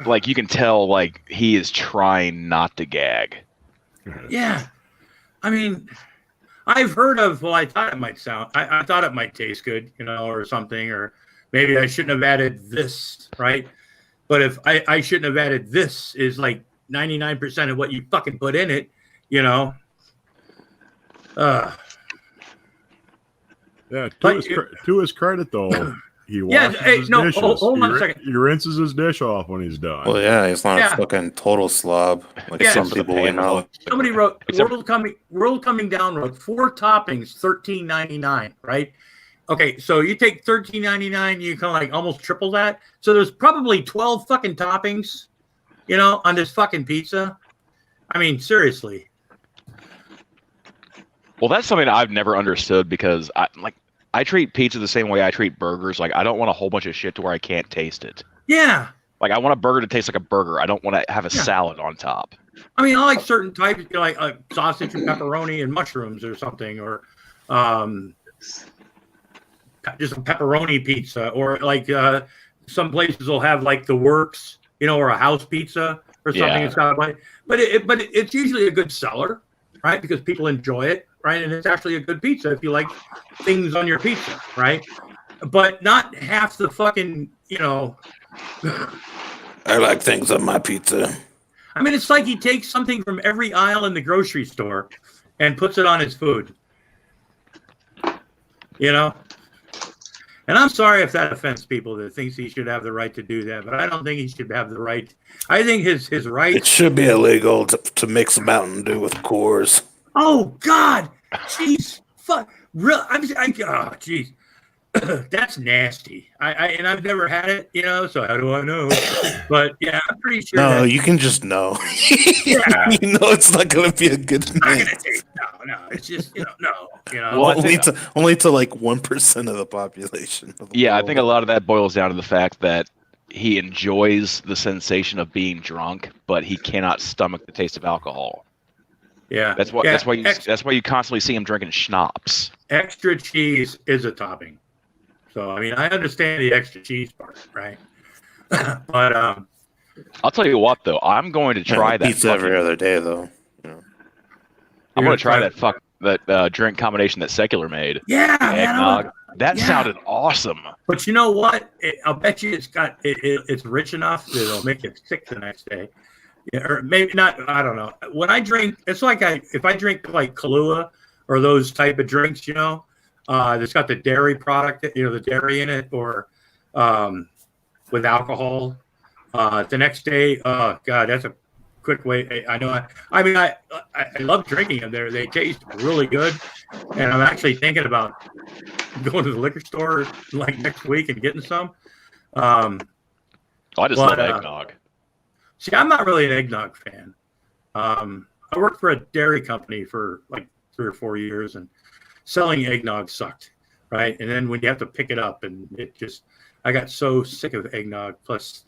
[SPEAKER 6] like you can tell, like he is trying not to gag.
[SPEAKER 2] Yeah, I mean, I've heard of. Well, I thought it might I thought it might taste good, or something, or maybe I shouldn't have added this, right? But if I shouldn't have added this is like 99% of what you fucking put in it,
[SPEAKER 7] Yeah, to his credit though, he washes his dishes.
[SPEAKER 2] Hold on a second.
[SPEAKER 7] He rinses his dish off when he's done.
[SPEAKER 5] Well, yeah, he's not a fucking total slob like some people we know.
[SPEAKER 2] Somebody wrote World Coming Down wrote 4 toppings, $13.99, right? Okay, so you take $13.99, you kind of like almost triple that. So there's probably 12 fucking toppings, on this fucking pizza. I mean, seriously.
[SPEAKER 6] Well, that's something I've never understood because I treat pizza the same way I treat burgers. Like I don't want a whole bunch of shit to where I can't taste it.
[SPEAKER 2] Yeah.
[SPEAKER 6] Like I want a burger to taste like a burger. I don't want to have a salad on top.
[SPEAKER 2] I mean, I like certain types, like sausage and pepperoni and mushrooms or something, or just a pepperoni pizza, or like some places will have like the works, or a house pizza or something.
[SPEAKER 6] Yeah.
[SPEAKER 2] It's got like, but it's usually a good seller, right? Because people enjoy it, right? And it's actually a good pizza if you like things on your pizza, right? But not half the fucking,
[SPEAKER 5] I like things on my pizza.
[SPEAKER 2] I mean, it's like he takes something from every aisle in the grocery store and puts it on his food. And I'm sorry if that offends people that thinks he should have the right to do that, but I don't think he should have the right. I think his right.
[SPEAKER 5] It should be illegal to mix Mountain Dew with Coors.
[SPEAKER 2] Oh God, jeez, fuck, real. Oh, jeez, that's nasty. And I've never had it, So how do I know? But yeah, I'm pretty sure.
[SPEAKER 5] No, you can just know.
[SPEAKER 2] Yeah.
[SPEAKER 5] It's not going to be a good thing.
[SPEAKER 2] No, it's just no.
[SPEAKER 6] Well,
[SPEAKER 5] only to like 1% of the population.
[SPEAKER 6] Yeah, I think a lot of that boils down to the fact that he enjoys the sensation of being drunk, but he cannot stomach the taste of alcohol.
[SPEAKER 2] Yeah,
[SPEAKER 6] that's why you constantly see him drinking schnapps.
[SPEAKER 2] Extra cheese is a topping, so I mean I understand the extra cheese part, right? But
[SPEAKER 6] I'll tell you what though, I'm going to try that
[SPEAKER 5] pizza every other day though.
[SPEAKER 6] I'm going to try that drink combination that Secular made.
[SPEAKER 2] Yeah,
[SPEAKER 6] eggnog. That sounded awesome.
[SPEAKER 2] But you know what? I'll bet you it's rich enough that it'll make you sick the next day. Yeah, or maybe not. I don't know. When I drink, it's like if I drink like Kahlua or those type of drinks, that's got the dairy product, the dairy in it, or with alcohol. The next day, oh God, that's a quick way. I know. I love drinking them. They taste really good, and I'm actually thinking about going to the liquor store like next week and getting some.
[SPEAKER 6] I just love eggnog.
[SPEAKER 2] See, I'm not really an eggnog fan. I worked for a dairy company for like 3 or 4 years, and selling eggnog sucked, right? And then when you have to pick it up, and I got so sick of eggnog. Plus,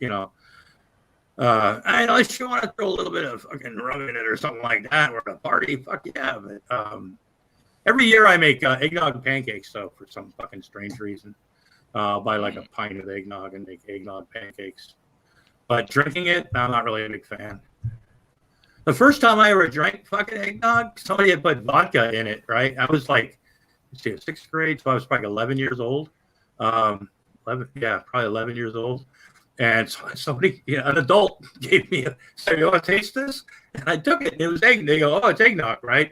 [SPEAKER 2] unless you want to throw a little bit of fucking rum in it or something like that, or at a party, fuck yeah. But every year I make eggnog pancakes, though, for some fucking strange reason. I'll buy like a pint of eggnog and make eggnog pancakes. But drinking it, I'm not really a big fan. The first time I ever drank fucking eggnog, somebody had put vodka in it, right? I was like, let's see, sixth grade, so I was probably 11 years old. 11, yeah, probably 11 years old. And so somebody, an adult, gave me said, "You want to taste this?" And I took it. And it was egg. They go, "Oh, it's eggnog, right?"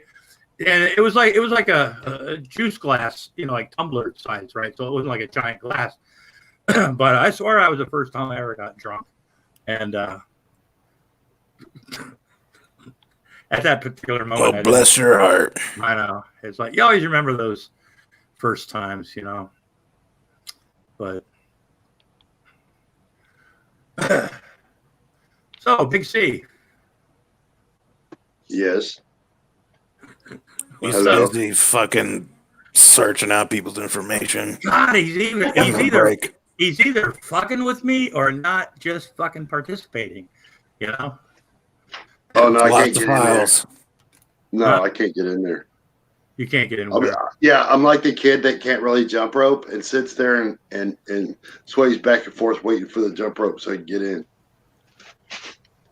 [SPEAKER 2] And it was like a juice glass, like tumbler size, right? So it wasn't like a giant glass. But I swear I was the first time I ever got drunk. And at that particular moment,
[SPEAKER 5] oh, bless your heart.
[SPEAKER 2] I know. It's like you always remember those first times, But so Big C.
[SPEAKER 9] Yes.
[SPEAKER 5] He's
[SPEAKER 9] Hello.
[SPEAKER 5] busy fucking searching out people's information.
[SPEAKER 2] God, he's either fucking with me or not just fucking participating,
[SPEAKER 9] Oh no, I can't get in there. No, I can't get in there.
[SPEAKER 2] You can't get in.
[SPEAKER 9] Yeah, I'm like the kid that can't really jump rope and sits there and sways back and forth waiting for the jump rope so he can get in.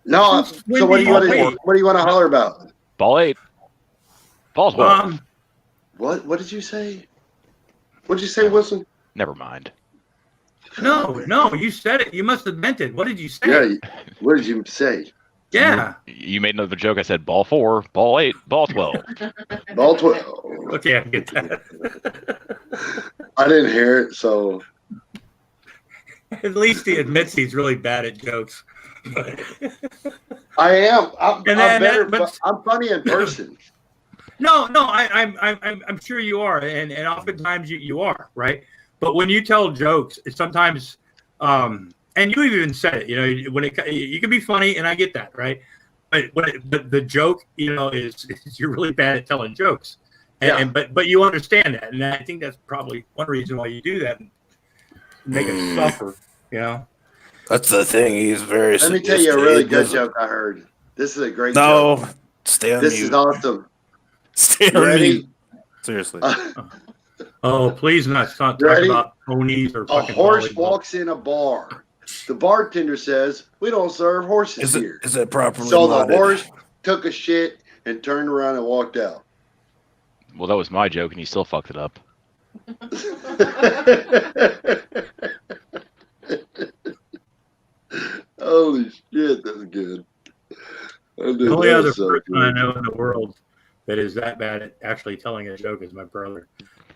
[SPEAKER 9] No, so what do you want to holler about?
[SPEAKER 6] Ball 8. Ball 12.
[SPEAKER 9] What did you say? What did you say, Wilson?
[SPEAKER 6] Never mind.
[SPEAKER 2] No, you said it. You must have meant it. What did you say?
[SPEAKER 9] Yeah, what did you say?
[SPEAKER 2] Yeah.
[SPEAKER 6] You made another joke. I said ball 4, ball 8, ball 12.
[SPEAKER 9] Ball 12.
[SPEAKER 2] Okay, I get that.
[SPEAKER 9] I didn't hear it, so.
[SPEAKER 2] At least he admits he's really bad at jokes.
[SPEAKER 9] I am. I'm better, but I'm funny in person.
[SPEAKER 2] No, I'm sure you are, and oftentimes you are, right? But when you tell jokes, it's sometimes, and you even said it, when you can be funny, and I get that, right? But the joke, is you're really bad at telling jokes, but you understand that, and I think that's probably one reason why you do that, make us suffer,
[SPEAKER 5] That's the thing. He's very.
[SPEAKER 9] Let me tell you a really good joke I heard. This is a great
[SPEAKER 5] joke.
[SPEAKER 9] No,
[SPEAKER 5] stay on
[SPEAKER 9] this
[SPEAKER 5] mute.
[SPEAKER 9] is awesome.
[SPEAKER 5] Stay on mute. Seriously.
[SPEAKER 2] Oh, please not talk about ponies or fucking.
[SPEAKER 9] A horse
[SPEAKER 2] volleyball.
[SPEAKER 9] walks in a bar. The bartender says, "We don't serve horses here."
[SPEAKER 5] Is it properly
[SPEAKER 9] So
[SPEAKER 5] modded?
[SPEAKER 9] the horse took a shit and turned around and walked out.
[SPEAKER 6] Well, that was my joke, and he still fucked it up.
[SPEAKER 9] Holy shit, that's good.
[SPEAKER 2] The only other person I know in the world that is that bad at actually telling a joke is my brother.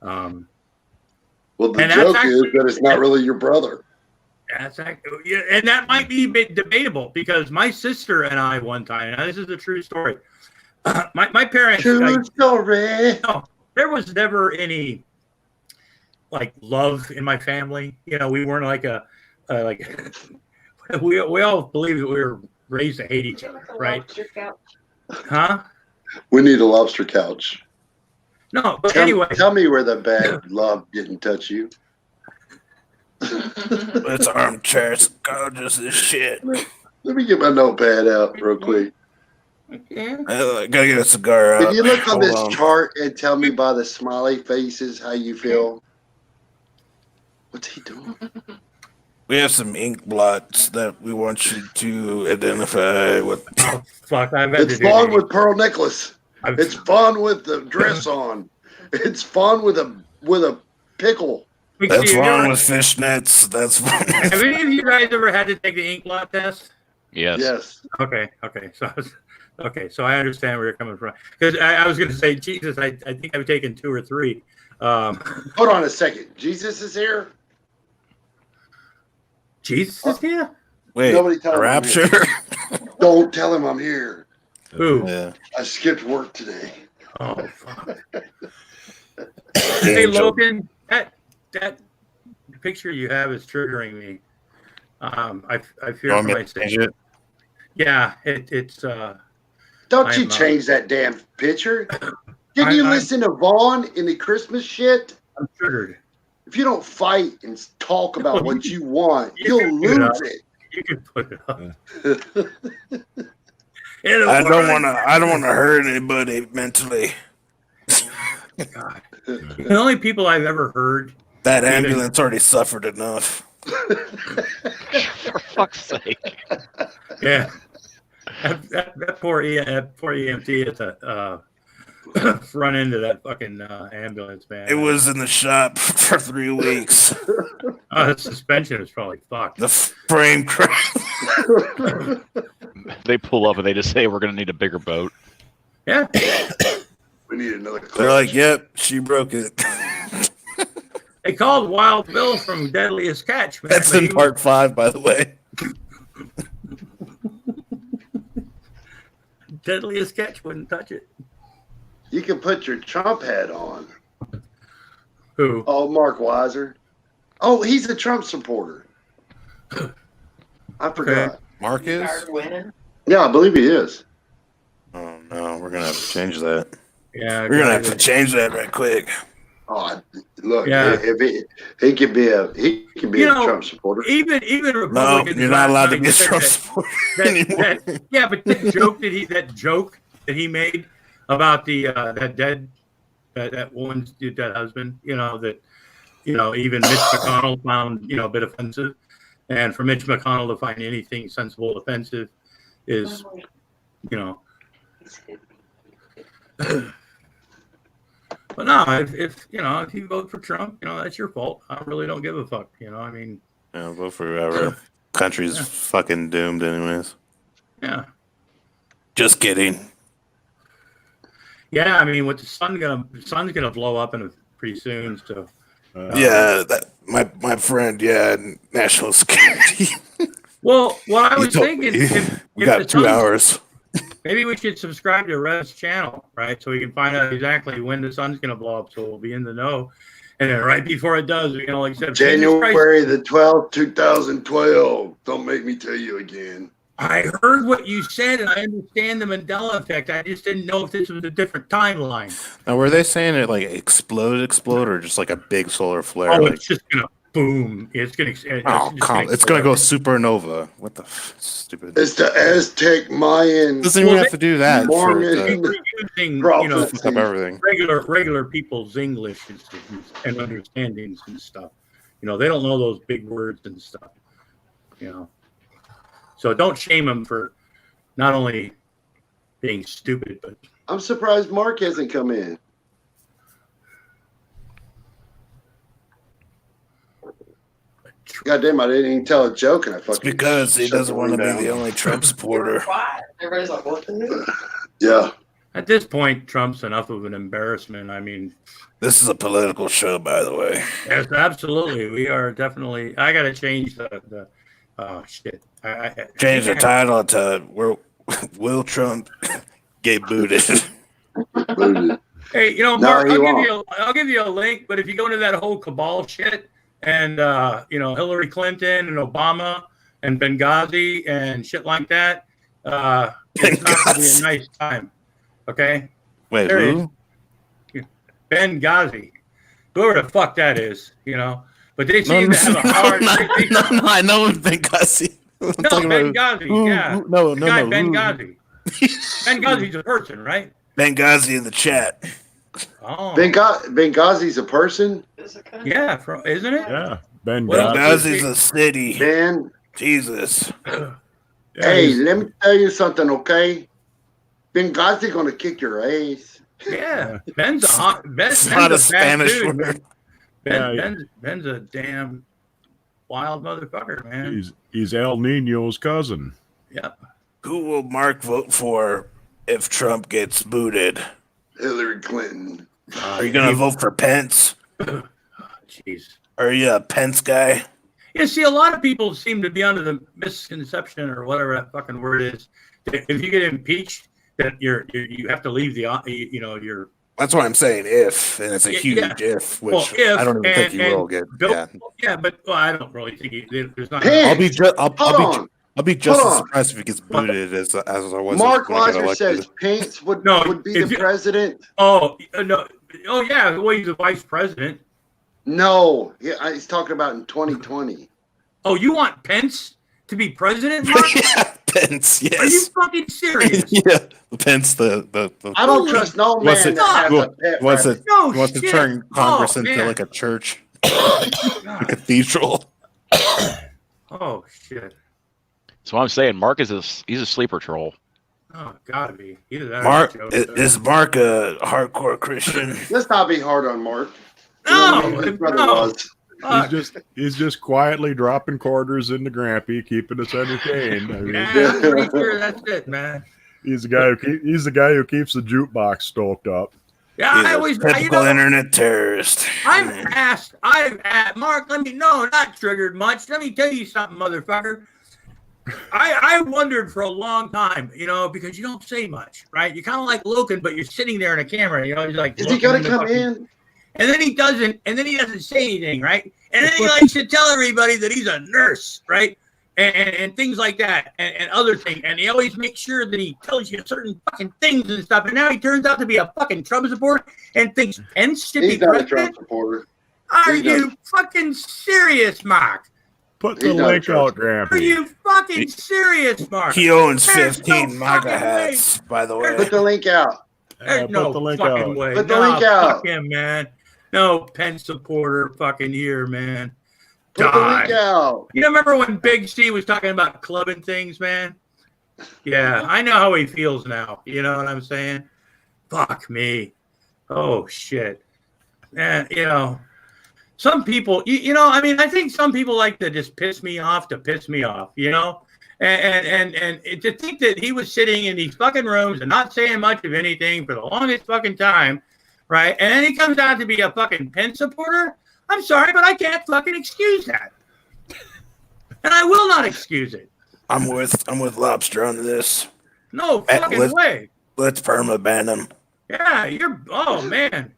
[SPEAKER 9] Well, the joke is that it's not really your brother.
[SPEAKER 2] That's actually, and that might be debatable because my sister and I one time, now this is a true story. My parents.
[SPEAKER 9] True story.
[SPEAKER 2] No, there was never any like love in my family. We weren't like we all believe that we were raised to hate each other, right? Huh?
[SPEAKER 9] We need a lobster couch.
[SPEAKER 2] No, but anyway.
[SPEAKER 9] Tell me where the bad love didn't touch you.
[SPEAKER 5] It's armchairs, gorgeous as shit.
[SPEAKER 9] Let me get my notepad out real quick.
[SPEAKER 2] Okay.
[SPEAKER 5] I gotta get a cigar out.
[SPEAKER 9] Can you look on this chart and tell me by the smiley faces how you feel? What's he doing?
[SPEAKER 5] We have some ink blots that we want you to identify with.
[SPEAKER 2] Oh, fuck,
[SPEAKER 9] it's Fawn with pearl necklace. It's Fawn with the dress on. It's Fawn with a pickle.
[SPEAKER 5] That's Fawn with fishnets. That's Fawn.
[SPEAKER 2] Have any of you guys ever had to take the ink blot test?
[SPEAKER 6] Yes.
[SPEAKER 9] Yes.
[SPEAKER 2] Okay. So I understand where you're coming from. Because I was going to say, Jesus, I think I've taken 2 or 3.
[SPEAKER 9] Hold on a second. Jesus is here?
[SPEAKER 2] Jesus is here?
[SPEAKER 5] Wait,
[SPEAKER 9] nobody tell him
[SPEAKER 5] rapture?
[SPEAKER 9] Don't tell him I'm here.
[SPEAKER 2] Who?
[SPEAKER 5] Yeah.
[SPEAKER 9] I skipped work today.
[SPEAKER 2] Oh, fuck. Hey, Logan, that picture you have is triggering me. I fear for my safety. Yeah, it's.
[SPEAKER 9] Don't you change that damn picture? Didn't you listen to Vaughn in the Christmas shit?
[SPEAKER 2] I'm triggered.
[SPEAKER 9] If you don't fight and talk about what you want, you'll lose it.
[SPEAKER 2] You can put it up.
[SPEAKER 5] I don't want to hurt anybody mentally.
[SPEAKER 2] God. The only people I've ever heard
[SPEAKER 5] That ambulance already suffered enough.
[SPEAKER 6] For fuck's sake.
[SPEAKER 2] Yeah. That poor EMT at the front end of that fucking ambulance, man.
[SPEAKER 5] It was in the shop for 3 weeks.
[SPEAKER 2] The suspension was probably fucked.
[SPEAKER 5] The frame cracked.
[SPEAKER 6] They pull up and they just say, we're going to need a bigger boat.
[SPEAKER 2] Yeah.
[SPEAKER 9] We need another clutch.
[SPEAKER 5] They're like, yep, she broke it.
[SPEAKER 2] They called Wild Bill from Deadliest Catch, man.
[SPEAKER 5] That's in part 5, by the way.
[SPEAKER 2] Deadliest Catch wouldn't touch it.
[SPEAKER 8] You can put your Trump hat on.
[SPEAKER 2] Who?
[SPEAKER 8] Oh, Mark Weiser. Oh, he's a Trump supporter. I forgot.
[SPEAKER 5] Mark is?
[SPEAKER 8] Yeah, I believe he is.
[SPEAKER 5] Oh, no, we're going to have to change that.
[SPEAKER 2] Yeah.
[SPEAKER 5] We're going to have to change that right quick.
[SPEAKER 8] Oh, look,
[SPEAKER 2] Yeah.
[SPEAKER 8] if he could be a Trump supporter.
[SPEAKER 2] Even
[SPEAKER 5] No,
[SPEAKER 2] Republicans.
[SPEAKER 5] you're not allowed to be a Trump supporter anymore.
[SPEAKER 2] Yeah, but that joke that he made about the that woman's dead husband, that even Mitch McConnell found a bit offensive, and for Mitch McConnell to find anything sensible offensive is But no, if you vote for Trump, that's your fault. I really don't give a fuck. I mean,
[SPEAKER 5] vote for whoever. Country's fucking doomed, anyways.
[SPEAKER 2] Yeah.
[SPEAKER 5] Just kidding.
[SPEAKER 2] Yeah, I mean, with the sun's gonna blow up pretty soon. So.
[SPEAKER 5] Yeah, that my friend. Yeah, national security.
[SPEAKER 2] Well, what I was thinking,
[SPEAKER 5] we got 2 hours.
[SPEAKER 2] Maybe we should subscribe to Rev's channel, right? So we can find out exactly when the sun's going to blow up. So we'll be in the know. And then right before it does, like I said,
[SPEAKER 8] January the 12th, 2012. Don't make me tell you again.
[SPEAKER 2] I heard what you said, and I understand the Mandela effect. I just didn't know if this was a different timeline.
[SPEAKER 5] Now, were they saying it like explode, or just like a big solar flare?
[SPEAKER 2] Oh, it's just going to boom. It's going to.
[SPEAKER 5] It's going to go supernova. What the stupid?
[SPEAKER 8] It's the Aztec Mayan.
[SPEAKER 5] Doesn't even have to do that.
[SPEAKER 8] Mormon
[SPEAKER 2] using
[SPEAKER 5] fuck up everything.
[SPEAKER 2] Regular people's English and understandings and stuff. They don't know those big words and stuff. So don't shame them for not only being stupid, but
[SPEAKER 8] I'm surprised Mark hasn't come in. God damn, I didn't even tell a joke, and I fucking.
[SPEAKER 5] It's because he doesn't want to be the only Trump supporter.
[SPEAKER 10] Everybody's like, what the news?
[SPEAKER 8] Yeah.
[SPEAKER 2] At this point, Trump's enough of an embarrassment. I mean,
[SPEAKER 5] this is a political show, by the way.
[SPEAKER 2] Yes, absolutely. We are definitely. I got to change the oh shit.
[SPEAKER 5] Change the title to "Will Trump get booted?"
[SPEAKER 2] Hey, Mark, I'll give you a link. But if you go into that whole cabal shit and Hillary Clinton and Obama and Benghazi and shit like that, it's not going to be a nice time. Okay.
[SPEAKER 5] Wait, who?
[SPEAKER 2] Benghazi, whoever the fuck that is, But they seem to have a hard.
[SPEAKER 5] No, I know Benghazi.
[SPEAKER 2] Benghazi. Yeah.
[SPEAKER 5] No.
[SPEAKER 2] Benghazi. Benghazi's a person, right?
[SPEAKER 5] Benghazi in the chat.
[SPEAKER 2] Oh.
[SPEAKER 8] Benghazi's a person?
[SPEAKER 2] Yeah, isn't it?
[SPEAKER 7] Yeah.
[SPEAKER 5] Benghazi's a city.
[SPEAKER 8] Man.
[SPEAKER 5] Jesus.
[SPEAKER 8] Hey, let me tell you something, okay? Benghazi gonna kick your ass.
[SPEAKER 2] Yeah. Ben's Ben's
[SPEAKER 5] not
[SPEAKER 2] a
[SPEAKER 5] a Spanish
[SPEAKER 2] dude,
[SPEAKER 5] word.
[SPEAKER 2] Ben's a damn wild motherfucker, man.
[SPEAKER 7] He's El Nino's cousin.
[SPEAKER 2] Yep.
[SPEAKER 5] Who will Mark vote for if Trump gets booted?
[SPEAKER 8] Hillary Clinton.
[SPEAKER 5] Are you gonna vote for Pence?
[SPEAKER 2] Jeez.
[SPEAKER 5] Are you a Pence guy?
[SPEAKER 2] Yeah, see, a lot of people seem to be under the misconception or whatever that fucking word is. That if you get impeached, that you have to leave your.
[SPEAKER 5] That's what I'm saying. If, and it's a huge if, which I don't even think you will get.
[SPEAKER 2] But I don't really think there's not.
[SPEAKER 5] I'll be just as surprised if he gets booted as I was.
[SPEAKER 8] Mark Weiser says Pence would be the president.
[SPEAKER 2] Oh no! Oh yeah, well he's the vice president.
[SPEAKER 8] No, he's talking about in 2020.
[SPEAKER 2] Oh, you want Pence to be president, Mark?
[SPEAKER 5] Yeah, Pence. Yes.
[SPEAKER 2] Are you fucking serious?
[SPEAKER 5] Yeah, Pence. The
[SPEAKER 8] I don't trust no man that has a pet
[SPEAKER 5] wants to turn Congress into like a church. The cathedral.
[SPEAKER 2] Oh shit.
[SPEAKER 6] So I'm saying Mark he's a sleeper troll.
[SPEAKER 2] Oh, gotta be. Either that
[SPEAKER 5] Mark
[SPEAKER 2] or
[SPEAKER 5] is Mark a hardcore Christian?
[SPEAKER 9] Let's not be hard on Mark.
[SPEAKER 2] No,
[SPEAKER 9] His brother
[SPEAKER 2] no.
[SPEAKER 9] was.
[SPEAKER 7] He's just quietly dropping quarters into Grampy, keeping us entertained. I mean,
[SPEAKER 2] Yeah, I'm pretty sure that's it, man.
[SPEAKER 7] he's the guy who keeps the jukebox stoked up.
[SPEAKER 2] Yeah,
[SPEAKER 5] He's
[SPEAKER 2] I
[SPEAKER 5] a
[SPEAKER 2] always
[SPEAKER 5] typical internet terrorist.
[SPEAKER 2] I've asked Mark, not triggered much. Let me tell you something, motherfucker. I wondered for a long time, because you don't say much, right? You're kind of like Loken, but you're sitting there in a camera, he's like,
[SPEAKER 9] is he gonna come in?
[SPEAKER 2] And then he doesn't say anything, right? And then he likes to tell everybody that he's a nurse, right? And things like that, and other things. And he always makes sure that he tells you certain fucking things and stuff. And now he turns out to be a fucking Trump supporter and thinks Pence should be
[SPEAKER 9] not a Trump
[SPEAKER 2] president.
[SPEAKER 9] supporter.
[SPEAKER 2] Are you fucking serious, Mark?
[SPEAKER 7] Put the link out, Grampy.
[SPEAKER 2] Are you fucking serious, Mark?
[SPEAKER 5] He owns
[SPEAKER 2] There's
[SPEAKER 5] 15
[SPEAKER 2] no
[SPEAKER 5] MAGA
[SPEAKER 2] fucking
[SPEAKER 5] hats, by the way.
[SPEAKER 9] Put the link out.
[SPEAKER 2] There's no fucking way.
[SPEAKER 9] Put the link out.
[SPEAKER 2] Fuck him, man. No Pence supporter fucking here, man.
[SPEAKER 9] Put the link out.
[SPEAKER 2] You remember when Big C was talking about clubbing things, man? Yeah, I know how he feels now. You know what I'm saying? Fuck me. Oh, shit. And, some people, I think some people like to just piss me off, and to think that he was sitting in these fucking rooms and not saying much of anything for the longest fucking time, right? And then he comes out to be a fucking Pence supporter. I'm sorry, but I can't fucking excuse that. And I will not excuse it.
[SPEAKER 5] I'm with Lobster on this.
[SPEAKER 2] No fucking way.
[SPEAKER 5] Let's perma-ban him.
[SPEAKER 2] Yeah, oh man.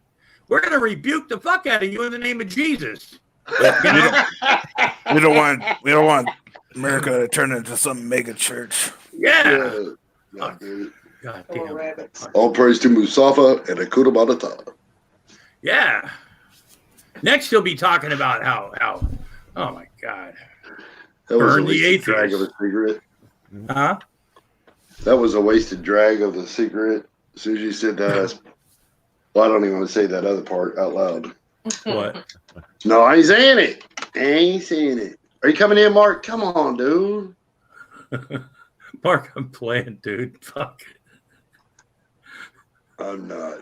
[SPEAKER 2] We're gonna rebuke the fuck out of you in the name of Jesus.
[SPEAKER 5] We don't want America to turn into some mega church.
[SPEAKER 2] Yeah.
[SPEAKER 9] God
[SPEAKER 2] damn.
[SPEAKER 9] All praise to Mustafa and Akuta Matata.
[SPEAKER 2] Yeah. Next, he'll be talking about how oh my God.
[SPEAKER 9] That was
[SPEAKER 2] Burn
[SPEAKER 9] a
[SPEAKER 2] the
[SPEAKER 9] wasted
[SPEAKER 2] atheist.
[SPEAKER 9] drag of a cigarette.
[SPEAKER 2] Huh?
[SPEAKER 9] That was a wasted drag of the cigarette. As soon as you said that, well, I don't even want to say that other part out loud.
[SPEAKER 2] What?
[SPEAKER 9] No, I ain't saying it. I ain't saying it. Are you coming in, Mark? Come on, dude.
[SPEAKER 2] Mark, I'm playing, dude. Fuck.
[SPEAKER 9] I'm not.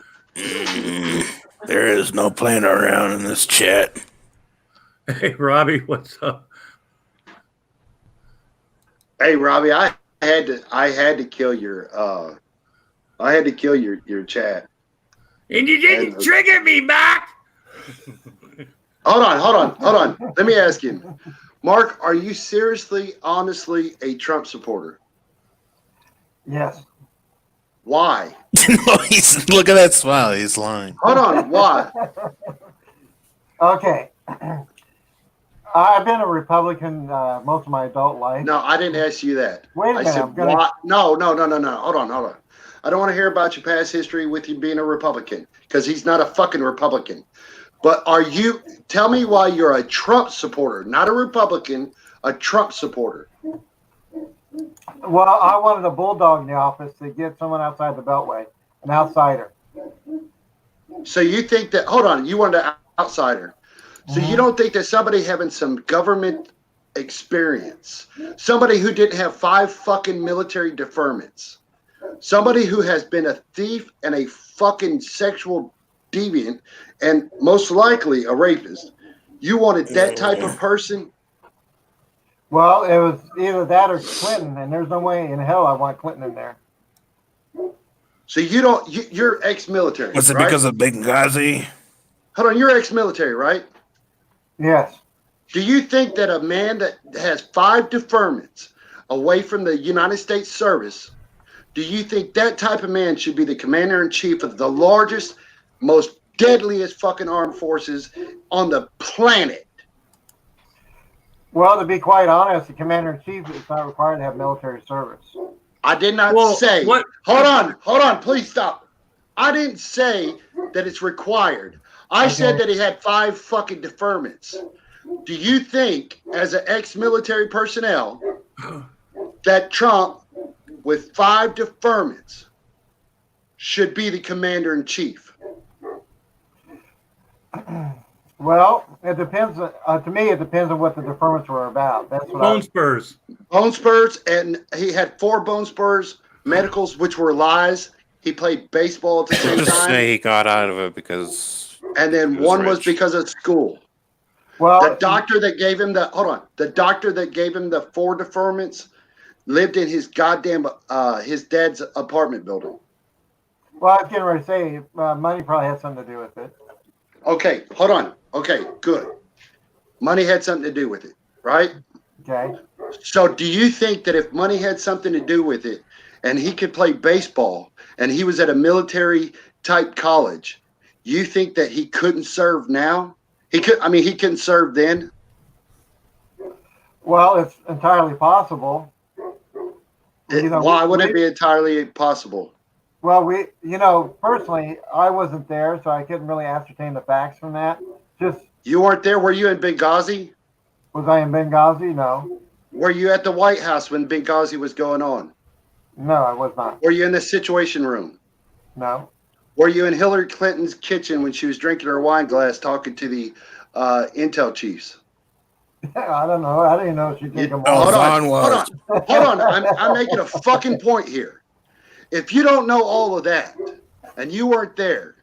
[SPEAKER 5] There is no playing around in this chat.
[SPEAKER 2] Hey, Robbie, what's up?
[SPEAKER 9] Hey, Robbie, I had to kill your chat.
[SPEAKER 2] And you didn't trigger me back.
[SPEAKER 9] Hold on. Let me ask you, Mark, are you seriously, honestly a Trump supporter?
[SPEAKER 11] Yes.
[SPEAKER 9] Why?
[SPEAKER 5] No, look at that smile. He's lying.
[SPEAKER 9] Hold on. Why?
[SPEAKER 11] Okay. I've been a Republican most of my adult life.
[SPEAKER 9] No, I didn't ask you that.
[SPEAKER 11] Wait a minute.
[SPEAKER 9] I said, why? No. Hold on. I don't want to hear about your past history with you being a Republican, because he's not a fucking Republican. But tell me why you're a Trump supporter, not a Republican, a Trump supporter.
[SPEAKER 11] Well, I wanted a bulldog in the office to get someone outside the Beltway, an outsider.
[SPEAKER 9] So you think that, hold on, you wanted an outsider. So you don't think that somebody having some government experience, somebody who didn't have 5 fucking military deferments, somebody who has been a thief and a fucking sexual deviant and most likely a rapist, you wanted that type of person?
[SPEAKER 11] Well, it was either that or Clinton, and there's no way in hell I want Clinton in there.
[SPEAKER 9] So you're ex-military,
[SPEAKER 5] Was it
[SPEAKER 9] right?
[SPEAKER 5] because of Benghazi?
[SPEAKER 9] Hold on, you're ex-military, right?
[SPEAKER 11] Yes.
[SPEAKER 9] Do you think that a man that has 5 deferments away from the United States service, do you think that type of man should be the commander-in-chief of the largest, most deadliest fucking armed forces on the planet?
[SPEAKER 11] Well, to be quite honest, the commander-in-chief is not required to have military service.
[SPEAKER 9] I did not say. What? Hold on, please stop. I didn't say that it's required. I said that he had 5 fucking deferments. Do you think, as an ex-military personnel, that Trump, with 5 deferments, should be the commander-in-chief?
[SPEAKER 11] Well, it depends. To me, it depends on what the deferments were about. That's what
[SPEAKER 2] Bone spurs.
[SPEAKER 9] Bone spurs, and he had 4 bone spurs medicals, which were lies. He played baseball at the same
[SPEAKER 5] Just
[SPEAKER 9] time.
[SPEAKER 5] say he got out of it because.
[SPEAKER 9] And then
[SPEAKER 5] he was
[SPEAKER 9] one was
[SPEAKER 5] rich.
[SPEAKER 9] because of school.
[SPEAKER 11] Well,
[SPEAKER 9] the doctor that gave him the 4 deferments lived in his goddamn his dad's apartment building.
[SPEAKER 11] Well, I was getting ready to say money probably had something to do with it.
[SPEAKER 9] Okay, hold on. Okay, good. Money had something to do with it, right?
[SPEAKER 11] Okay.
[SPEAKER 9] So do you think that if money had something to do with it and he could play baseball and he was at a military type college, you think that he couldn't serve now? He couldn't serve then?
[SPEAKER 11] Well, it's entirely possible.
[SPEAKER 9] Why would it be entirely possible?
[SPEAKER 11] Well, personally, I wasn't there, so I couldn't really ascertain the facts from that.
[SPEAKER 9] You weren't there? Were you in Benghazi?
[SPEAKER 11] Was I in Benghazi? No.
[SPEAKER 9] Were you at the White House when Benghazi was going on?
[SPEAKER 11] No, I was not.
[SPEAKER 9] Were you in the Situation Room?
[SPEAKER 11] No.
[SPEAKER 9] Were you in Hillary Clinton's kitchen when she was drinking her wine glass talking to the intel chiefs?
[SPEAKER 11] I don't know. I didn't know she'd take them
[SPEAKER 9] Hold on. I'm making a fucking point here. If you don't know all of that and you weren't there,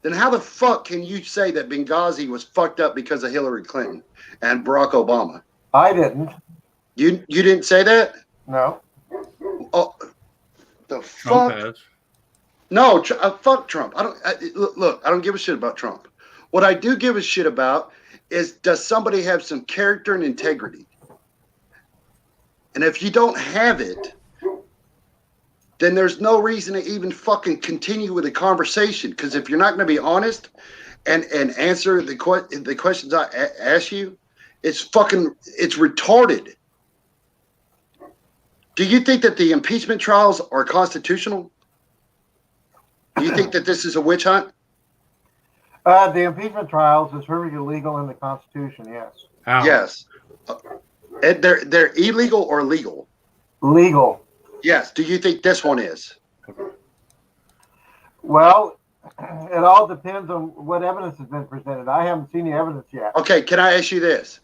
[SPEAKER 9] then how the fuck can you say that Benghazi was fucked up because of Hillary Clinton and Barack Obama?
[SPEAKER 11] I didn't.
[SPEAKER 9] You didn't say that?
[SPEAKER 11] No.
[SPEAKER 9] Oh, the fuck?
[SPEAKER 2] Trump has.
[SPEAKER 9] No, fuck Trump. I don't give a shit about Trump. What I do give a shit about is, does somebody have some character and integrity? And if you don't have it, then there's no reason to even fucking continue with the conversation. Because if you're not going to be honest and answer the questions I ask you, it's retarded. Do you think that the impeachment trials are constitutional? Do you think that this is a witch hunt?
[SPEAKER 11] The impeachment trials is perfectly legal in the Constitution, yes.
[SPEAKER 2] How?
[SPEAKER 9] Yes. They're illegal or legal?
[SPEAKER 11] Legal.
[SPEAKER 9] Yes. Do you think this one is?
[SPEAKER 11] Well, it all depends on what evidence has been presented. I haven't seen the evidence yet.
[SPEAKER 9] Okay, can I ask you this?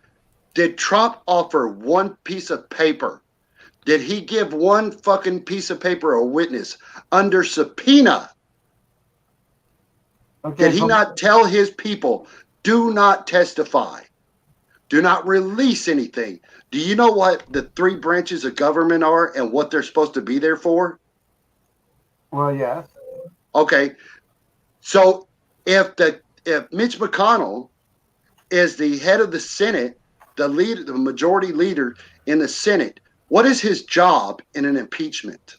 [SPEAKER 9] Did Trump offer one piece of paper? Did he give one fucking piece of paper a witness under subpoena?
[SPEAKER 11] Okay,
[SPEAKER 9] Did he not tell his people, do not testify? Do not release anything? Do you know what the 3 branches of government are and what they're supposed to be there for?
[SPEAKER 11] Well, yes.
[SPEAKER 9] Okay. So if Mitch McConnell is the head of the Senate, the majority leader in the Senate, what is his job in an impeachment?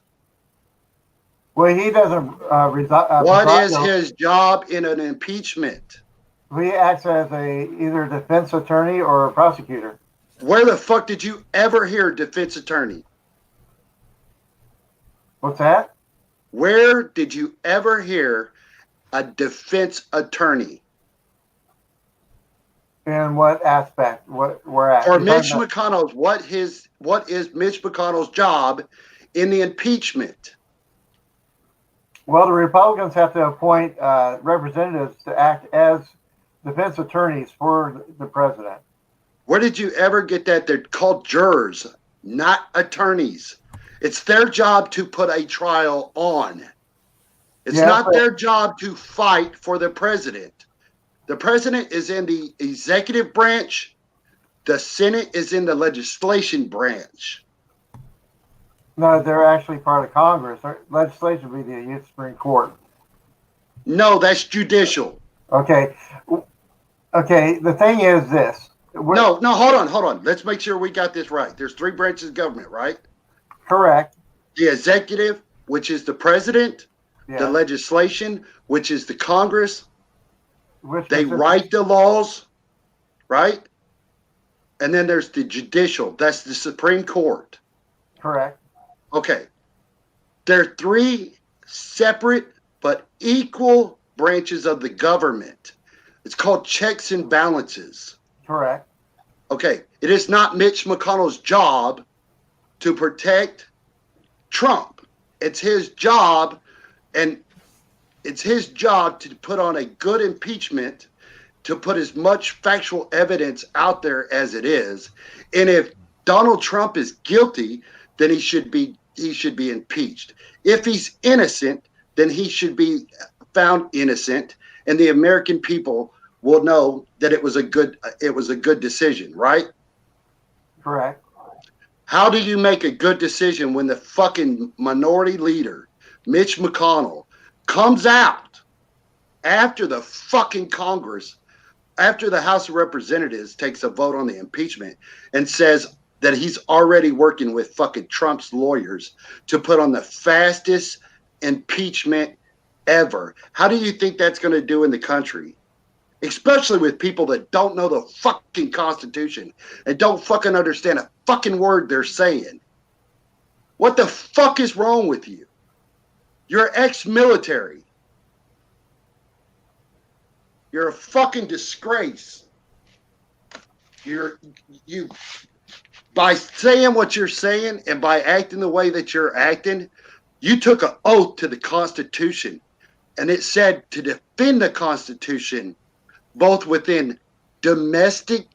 [SPEAKER 11] Well, he doesn't
[SPEAKER 9] what is his job in an impeachment?
[SPEAKER 11] He acts as either a defense attorney or a prosecutor.
[SPEAKER 9] Where the fuck did you ever hear defense attorney?
[SPEAKER 11] What's that?
[SPEAKER 9] Where did you ever hear a defense attorney?
[SPEAKER 11] In what aspect? Where at?
[SPEAKER 9] For Mitch McConnell's, what is Mitch McConnell's job in the impeachment?
[SPEAKER 11] Well, the Republicans have to appoint representatives to act as defense attorneys for the president.
[SPEAKER 9] Where did you ever get that? They're called jurors, not attorneys. It's their job to put a trial on. It's not their job to fight for the president. The president is in the executive branch. The Senate is in the legislation branch.
[SPEAKER 11] No, they're actually part of Congress. Legislation would be the U.S. Supreme Court.
[SPEAKER 9] No, that's judicial.
[SPEAKER 11] Okay. The thing is this.
[SPEAKER 9] No, hold on. Let's make sure we got this right. There's 3 branches of government, right?
[SPEAKER 11] Correct.
[SPEAKER 9] The executive, which is the president.
[SPEAKER 11] Yeah.
[SPEAKER 9] The legislation, which is the Congress. They write the laws, right? And then there's the judicial. That's the Supreme Court.
[SPEAKER 11] Correct.
[SPEAKER 9] Okay. They're 3 separate but equal branches of the government. It's called checks and balances.
[SPEAKER 11] Correct.
[SPEAKER 9] Okay. It is not Mitch McConnell's job to protect Trump. It's his job, and it's his job to put on a good impeachment to put as much factual evidence out there as it is. And if Donald Trump is guilty, then he should be impeached. If he's innocent, then he should be found innocent, and the American people will know that it was a good decision, right?
[SPEAKER 11] Correct.
[SPEAKER 9] How do you make a good decision when the fucking minority leader, Mitch McConnell, comes out after the fucking Congress, after the House of Representatives takes a vote on the impeachment and says that he's already working with fucking Trump's lawyers to put on the fastest impeachment ever? How do you think that's going to do in the country? Especially with people that don't know the fucking Constitution and don't fucking understand a fucking word they're saying. What the fuck is wrong with you? You're ex-military. You're a fucking disgrace. You by saying what you're saying and by acting the way that you're acting, you took an oath to the Constitution, and it said to defend the Constitution both within domestic,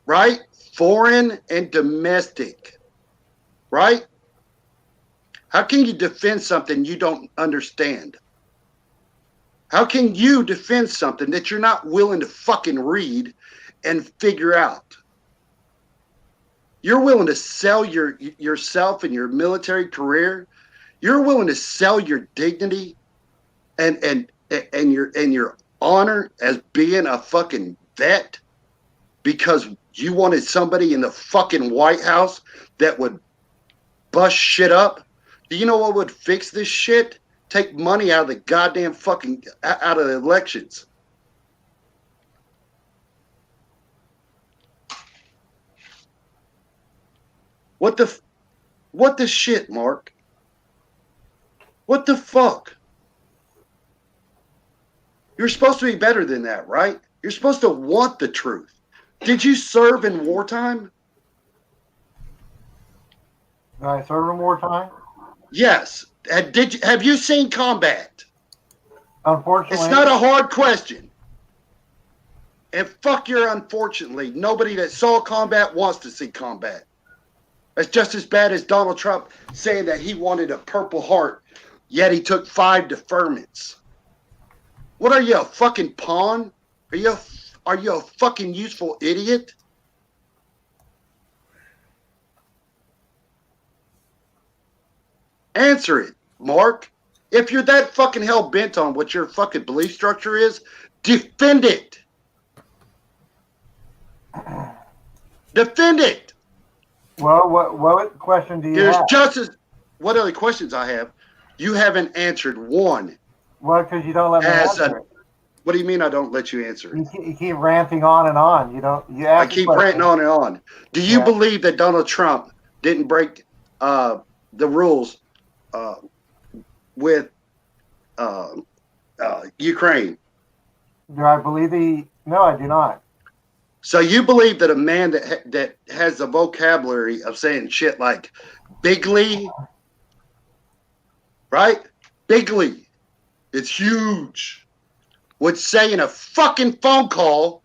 [SPEAKER 9] right? Foreign and domestic, right? How can you defend something you don't understand? How can you defend something that you're not willing to fucking read and figure out? You're willing to sell yourself and your military career. You're willing to sell your dignity and your honor as being a fucking vet because you wanted somebody in the fucking White House that would bust shit up. Do you know what would fix this shit? Take money out of the goddamn fucking out of the elections. What the shit, Mark? What the fuck? You're supposed to be better than that, right? You're supposed to want the truth. Did you serve in wartime?
[SPEAKER 11] Did I serve in wartime?
[SPEAKER 9] Yes. Have you seen combat?
[SPEAKER 11] Unfortunately.
[SPEAKER 9] It's not a hard question. And fuck your unfortunately. Nobody that saw combat wants to see combat. That's just as bad as Donald Trump saying that he wanted a Purple Heart, yet he took 5 deferments. What are you, a fucking pawn? Are you a fucking useful idiot? Answer it, Mark. If you're that fucking hell bent on what your fucking belief structure is, defend it. Defend it.
[SPEAKER 11] Well, what question do you have?
[SPEAKER 9] What other questions I have? You haven't answered one.
[SPEAKER 11] Well, because you don't let me answer it.
[SPEAKER 9] What do you mean I don't let you answer it?
[SPEAKER 11] You keep ranting on and on.
[SPEAKER 9] I keep ranting on and on. Do you believe that Donald Trump didn't break the rules with Ukraine?
[SPEAKER 11] Do I believe No, I do not.
[SPEAKER 9] So you believe that a man that has the vocabulary of saying shit like bigly, right? Bigly, it's huge, would say in a fucking phone call,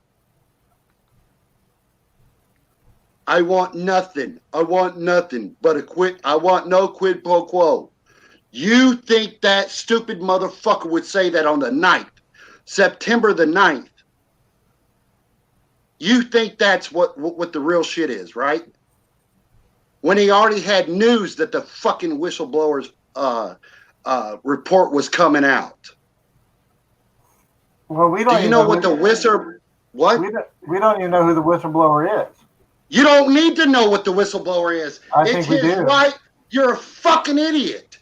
[SPEAKER 9] I want nothing but I want no quid pro quo. You think that stupid motherfucker would say that on the 9th, September the 9th? You think that's what the real shit is, right? When he already had news that the fucking whistleblowers report was coming out.
[SPEAKER 11] Well, we don't.
[SPEAKER 9] Do you know what the What?
[SPEAKER 11] We don't even know who the whistleblower is.
[SPEAKER 9] You don't need to know what the whistleblower is.
[SPEAKER 11] It's his
[SPEAKER 9] right. You're a fucking idiot.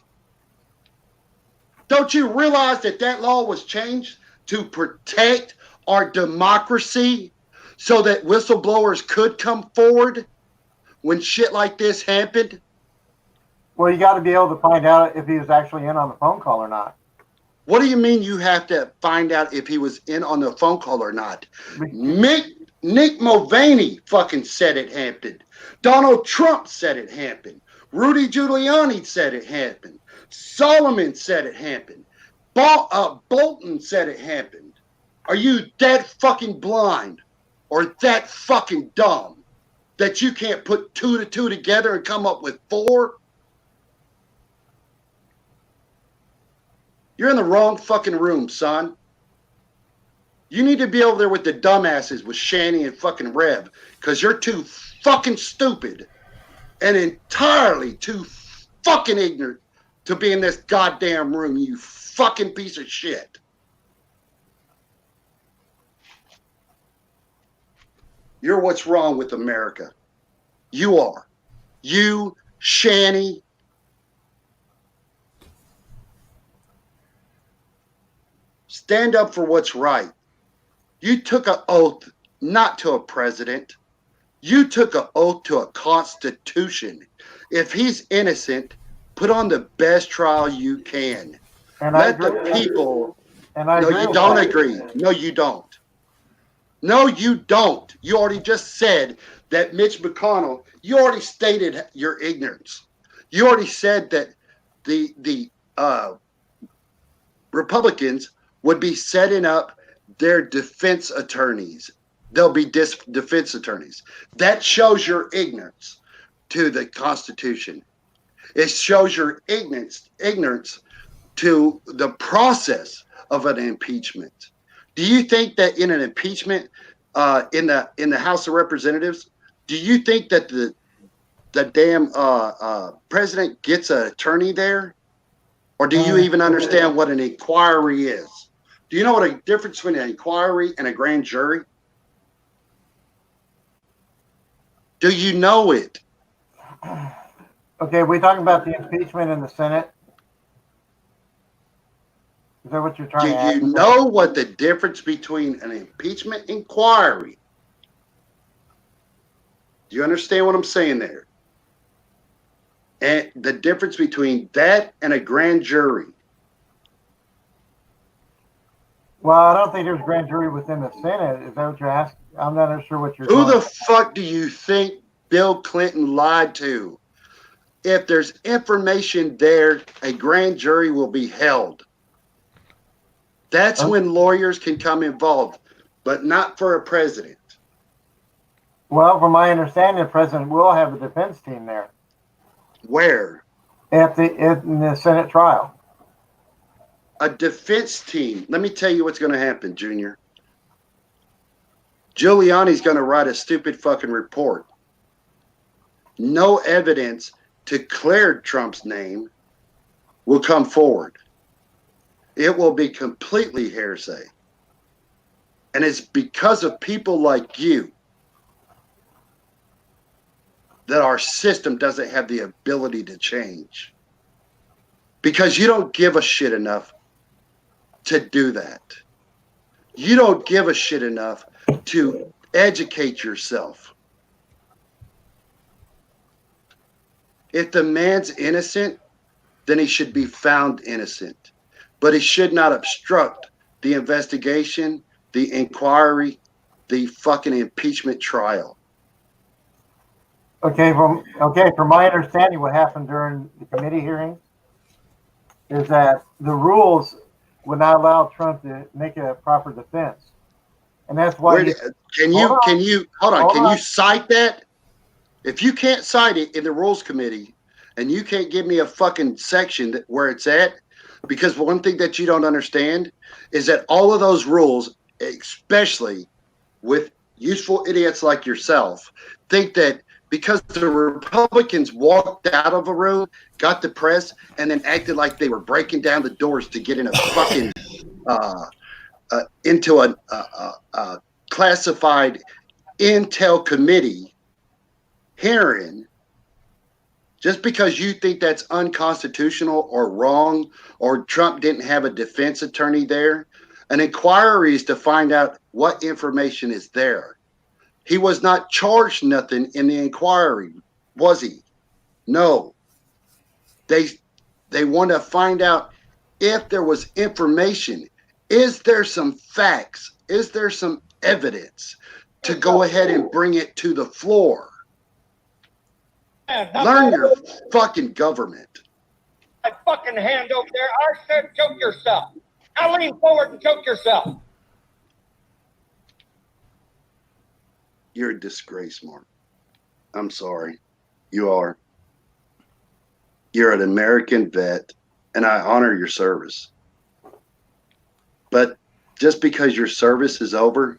[SPEAKER 9] Don't you realize that law was changed to protect our democracy so that whistleblowers could come forward when shit like this happened?
[SPEAKER 11] Well, you got to be able to find out if he was actually in on the phone call or not.
[SPEAKER 9] What do you mean you have to find out if he was in on the phone call or not? Nick Mulvaney fucking said it happened. Donald Trump said it happened. Rudy Giuliani said it happened. Solomon said it happened. Bolton said it happened. Are you that fucking blind or that fucking dumb that you can't put 2 to 2 together and come up with 4? You're in the wrong fucking room, son. You need to be over there with the dumbasses with Shanny and fucking Rev, because you're too fucking stupid and entirely too fucking ignorant to be in this goddamn room, you fucking piece of shit. You're what's wrong with America. You are. You, Shanny. Stand up for what's right. You took an oath not to a president. You took an oath to a constitution. If he's innocent, put on the best trial you can.
[SPEAKER 11] And
[SPEAKER 9] let the people.
[SPEAKER 11] And I
[SPEAKER 9] no, you don't agree. No, you don't. No, you don't. You already just said that Mitch McConnell, you already stated your ignorance. You already said that the Republicans would be setting up their defense attorneys. They'll be defense attorneys. That shows your ignorance to the Constitution. It shows your ignorance to the process of an impeachment. Do you think that in an impeachment in the House of Representatives, do you think that the damn president gets an attorney there? Or do you even understand what an inquiry is? Do you know what a difference between an inquiry and a grand jury? Do you know it?
[SPEAKER 11] Okay, we're talking about the impeachment in the Senate. Is that what you're trying to ask?
[SPEAKER 9] Do you know what the difference between an impeachment inquiry? Do you understand what I'm saying there? And the difference between that and a grand jury.
[SPEAKER 11] Well, I don't think there's grand jury within the Senate. Is that what you're asking? I'm not sure what you're.
[SPEAKER 9] Who the fuck do you think Bill Clinton lied to? If there's information there, a grand jury will be held. That's when lawyers can come involved, but not for a president.
[SPEAKER 11] Well, from my understanding, the president will have a defense team there.
[SPEAKER 9] Where?
[SPEAKER 11] In the Senate trial.
[SPEAKER 9] A defense team. Let me tell you what's going to happen, Junior. Giuliani's going to write a stupid fucking report. No evidence to clear Trump's name will come forward. It will be completely hearsay. And it's because of people like you that our system doesn't have the ability to change. Because you don't give a shit enough to do that. You don't give a shit enough to educate yourself. If the man's innocent, then he should be found innocent. But he should not obstruct the investigation, the inquiry, the fucking impeachment trial.
[SPEAKER 11] Okay, from my understanding, what happened during the committee hearings is that the rules would not allow Trump to make a proper defense, and that's why.
[SPEAKER 9] Can you cite that? If you can't cite it in the rules committee, and you can't give me a fucking section where it's at, because one thing that you don't understand is that all of those rules, especially with useful idiots like yourself, think that because the Republicans walked out of a room, got the press, and then acted like they were breaking down the doors to get in a fucking into a classified intel committee hearing, just because you think that's unconstitutional or wrong, or Trump didn't have a defense attorney there, an inquiry is to find out what information is there. He was not charged nothing in the inquiry, was he? No. They want to find out if there was information. Is there some facts? Is there some evidence to go ahead and bring it to the floor? Learn your fucking government.
[SPEAKER 12] My fucking hand over there. I said choke yourself. Now lean forward and choke yourself.
[SPEAKER 9] You're a disgrace, Mark. I'm sorry. You are. You're an American vet, and I honor your service. But just because your service is over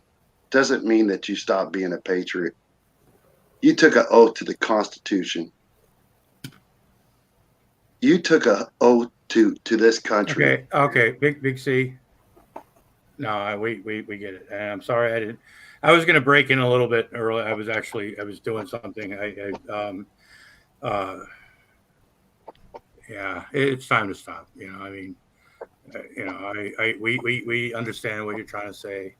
[SPEAKER 9] doesn't mean that you stop being a patriot. You took an oath to the Constitution. You took an oath to this country.
[SPEAKER 2] Okay, Big C. No, we get it. I'm sorry, I didn't. I was going to break in a little bit early. I was doing something. Yeah, it's time to stop. You know, I mean, you know, we understand what you're trying to say,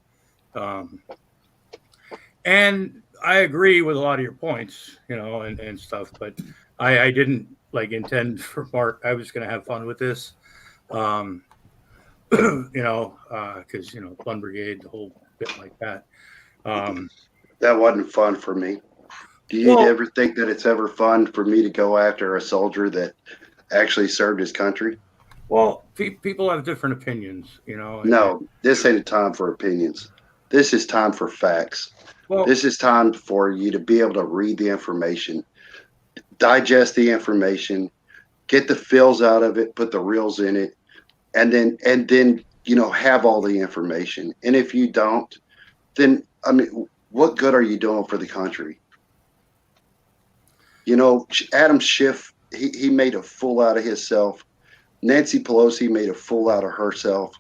[SPEAKER 2] and I agree with a lot of your points. You know, and stuff, but I didn't like intend for Mark. I was going to have fun with this. You know, because you know, Fun Brigade, the whole bit like that.
[SPEAKER 9] That wasn't fun for me. Do you ever think that it's ever fun for me to go after a soldier that actually served his country?
[SPEAKER 2] Well, people have different opinions, you know.
[SPEAKER 9] No, this ain't a time for opinions. This is time for facts.
[SPEAKER 2] Well,
[SPEAKER 9] this is time for you to be able to read the information, digest the information, get the feels out of it, put the reels in it, and then you know, have all the information. And if you don't, then I mean, what good are you doing for the country? You know, Adam Schiff, he made a fool out of himself. Nancy Pelosi made a fool out of herself.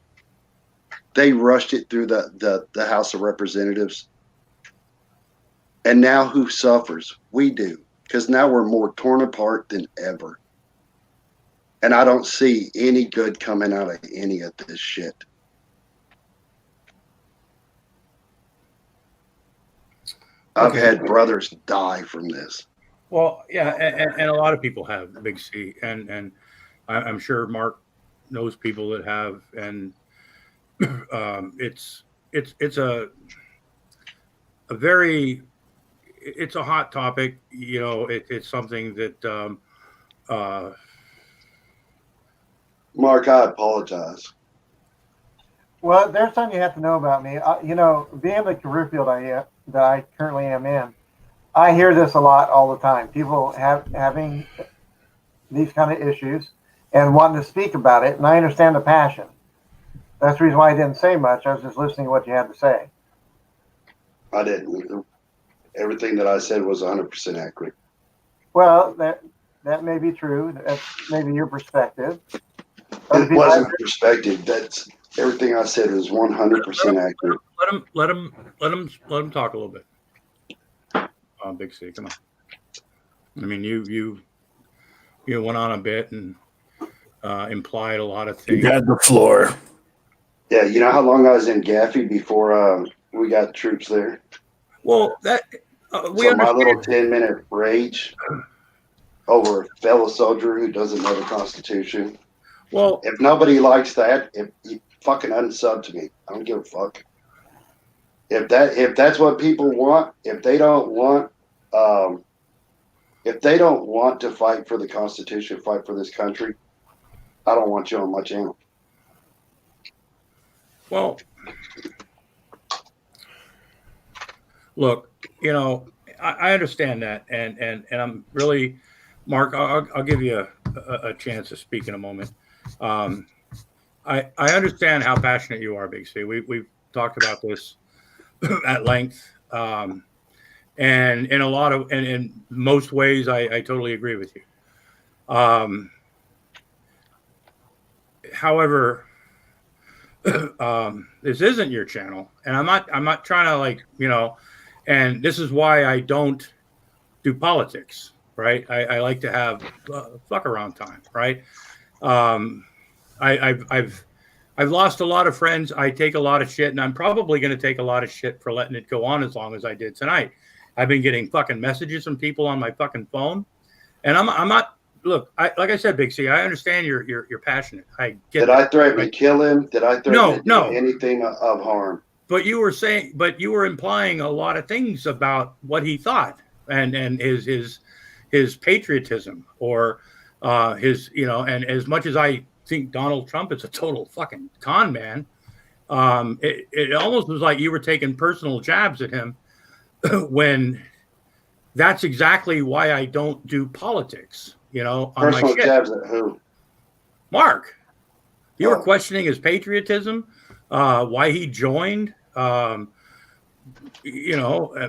[SPEAKER 9] They rushed it through the House of Representatives. And now who suffers? We do, because now we're more torn apart than ever. And I don't see any good coming out of any of this shit. I've had brothers die from this.
[SPEAKER 2] Well, yeah, and a lot of people have, Big C, and I'm sure Mark knows people that have, and it's a very, it's a hot topic. You know, it's something that.
[SPEAKER 9] Mark, I apologize.
[SPEAKER 11] Well, there's something you have to know about me. You know, being the career field that I currently am in, I hear this a lot all the time. People having these kind of issues and wanting to speak about it, and I understand the passion. That's the reason why I didn't say much. I was just listening to what you had to say.
[SPEAKER 9] I didn't. Everything that I said was 100% accurate.
[SPEAKER 11] Well, that may be true. That's maybe your perspective.
[SPEAKER 9] It wasn't perspective. That's everything I said was 100% accurate.
[SPEAKER 2] Let him talk a little bit. Big C, come on. I mean, you went on a bit and implied a lot of things.
[SPEAKER 5] You had the floor.
[SPEAKER 9] Yeah, you know how long I was in Gaffey before we got troops there?
[SPEAKER 2] Well, that
[SPEAKER 9] so my little 10-minute rage over a fellow soldier who doesn't know the Constitution.
[SPEAKER 2] Well,
[SPEAKER 9] if nobody likes that, if you fucking unsub to me, I don't give a fuck. If that's what people want, if they don't want to fight for the Constitution, fight for this country, I don't want you on my channel.
[SPEAKER 2] Well, look, you know, I understand that, and I'm really, Mark, I'll give you a chance to speak in a moment. I understand how passionate you are, Big C. We've talked about this at length, and in a lot of, and in most ways, I totally agree with you. However, this isn't your channel, and I'm not trying to, like, you know, and this is why I don't do politics, right? I like to have fuck around time, right? I've lost a lot of friends. I take a lot of shit, and I'm probably going to take a lot of shit for letting it go on as long as I did tonight. I've been getting fucking messages from people on my fucking phone, and I'm not. Look, like I said, Big C, I understand you're passionate. I get.
[SPEAKER 9] Did I threaten to kill him? Did I threaten to do
[SPEAKER 2] no
[SPEAKER 9] anything of harm?
[SPEAKER 2] But you were implying a lot of things about what he thought and his patriotism or his, you know, and as much as I think Donald Trump is a total fucking con man, it almost was like you were taking personal jabs at him when that's exactly why I don't do politics, on
[SPEAKER 9] Personal
[SPEAKER 2] my shit.
[SPEAKER 9] jabs at who?
[SPEAKER 2] Mark, you were questioning his patriotism, why he joined,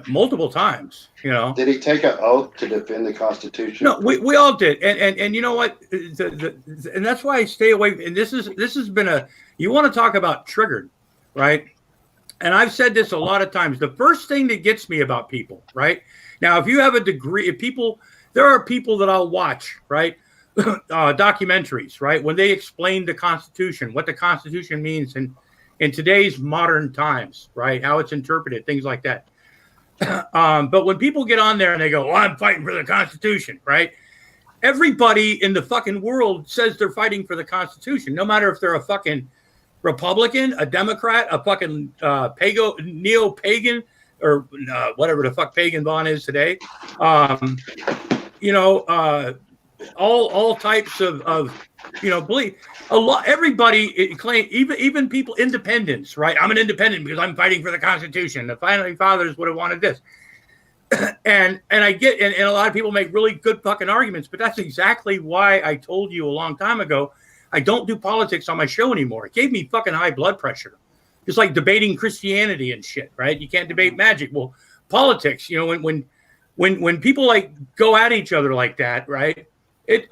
[SPEAKER 2] multiple times,
[SPEAKER 9] Did he take an oath to defend the Constitution?
[SPEAKER 2] No, we all did. And you know what? And that's why I stay away. And this has been you want to talk about triggered, right? And I've said this a lot of times. The first thing that gets me about people, right? Now, if you have a degree, there are people that I'll watch, right? Documentaries, right? When they explain the Constitution, what the Constitution means in today's modern times, right? How it's interpreted, things like that. But when people get on there and they go, well, I'm fighting for the Constitution, right? Everybody in the fucking world says they're fighting for the Constitution, no matter if they're a fucking Republican, a Democrat, a fucking neo-pagan, or whatever the fuck pagan Vaughn is today. All types of belief. Everybody claim, even people, independents, right? I'm an independent because I'm fighting for the Constitution. The founding fathers would have wanted this. and I get, and a lot of people make really good fucking arguments, but that's exactly why I told you a long time ago, I don't do politics on my show anymore. It gave me fucking high blood pressure. It's like debating Christianity and shit, right? You can't debate magic. Well, politics, when people like go at each other like that, right?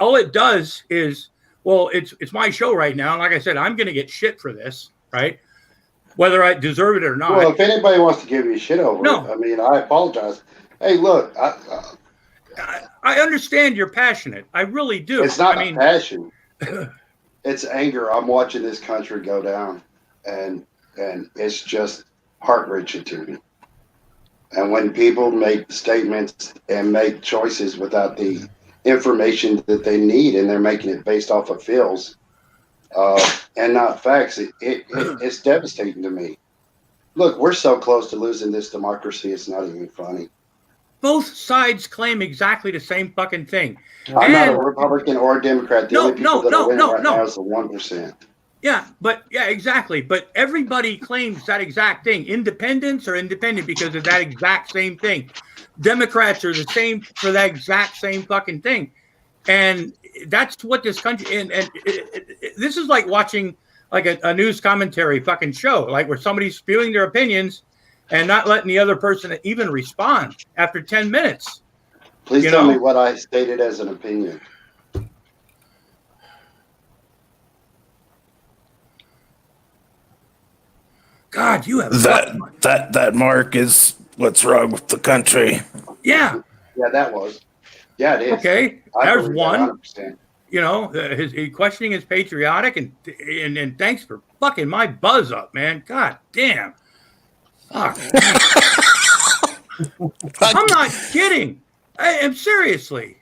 [SPEAKER 2] All it does is, well, it's my show right now. And like I said, I'm going to get shit for this, right? Whether I deserve it or not.
[SPEAKER 9] Well, if anybody wants to give you shit over it, I mean, I apologize. Hey, look,
[SPEAKER 2] I understand you're passionate. I really do.
[SPEAKER 9] It's not passion. It's anger. I'm watching this country go down, and it's just heart-wrenching to me. And when people make statements and make choices without the information that they need, and they're making it based off of feels and not facts, it's devastating to me. Look, we're so close to losing this democracy, it's not even funny.
[SPEAKER 2] Both sides claim exactly the same fucking thing.
[SPEAKER 9] I'm not a Republican or a Democrat. The only people that are winning right now is the 1%.
[SPEAKER 2] Yeah, exactly. But everybody claims that exact thing. Independents are independent because of that exact same thing. Democrats are the same for that exact same fucking thing. And that's what this country, and this is like watching like a news commentary fucking show, like where somebody's spewing their opinions and not letting the other person even respond after 10 minutes.
[SPEAKER 9] Please tell me what I stated as an opinion.
[SPEAKER 2] God, you have
[SPEAKER 5] that mark is what's wrong with the country.
[SPEAKER 2] Yeah.
[SPEAKER 9] Yeah, that was. Yeah, it is.
[SPEAKER 2] Okay, there's one.
[SPEAKER 9] 100%.
[SPEAKER 2] His questioning is patriotic, and thanks for fucking my buzz up, man. God damn. Fuck. I'm not kidding. I am seriously.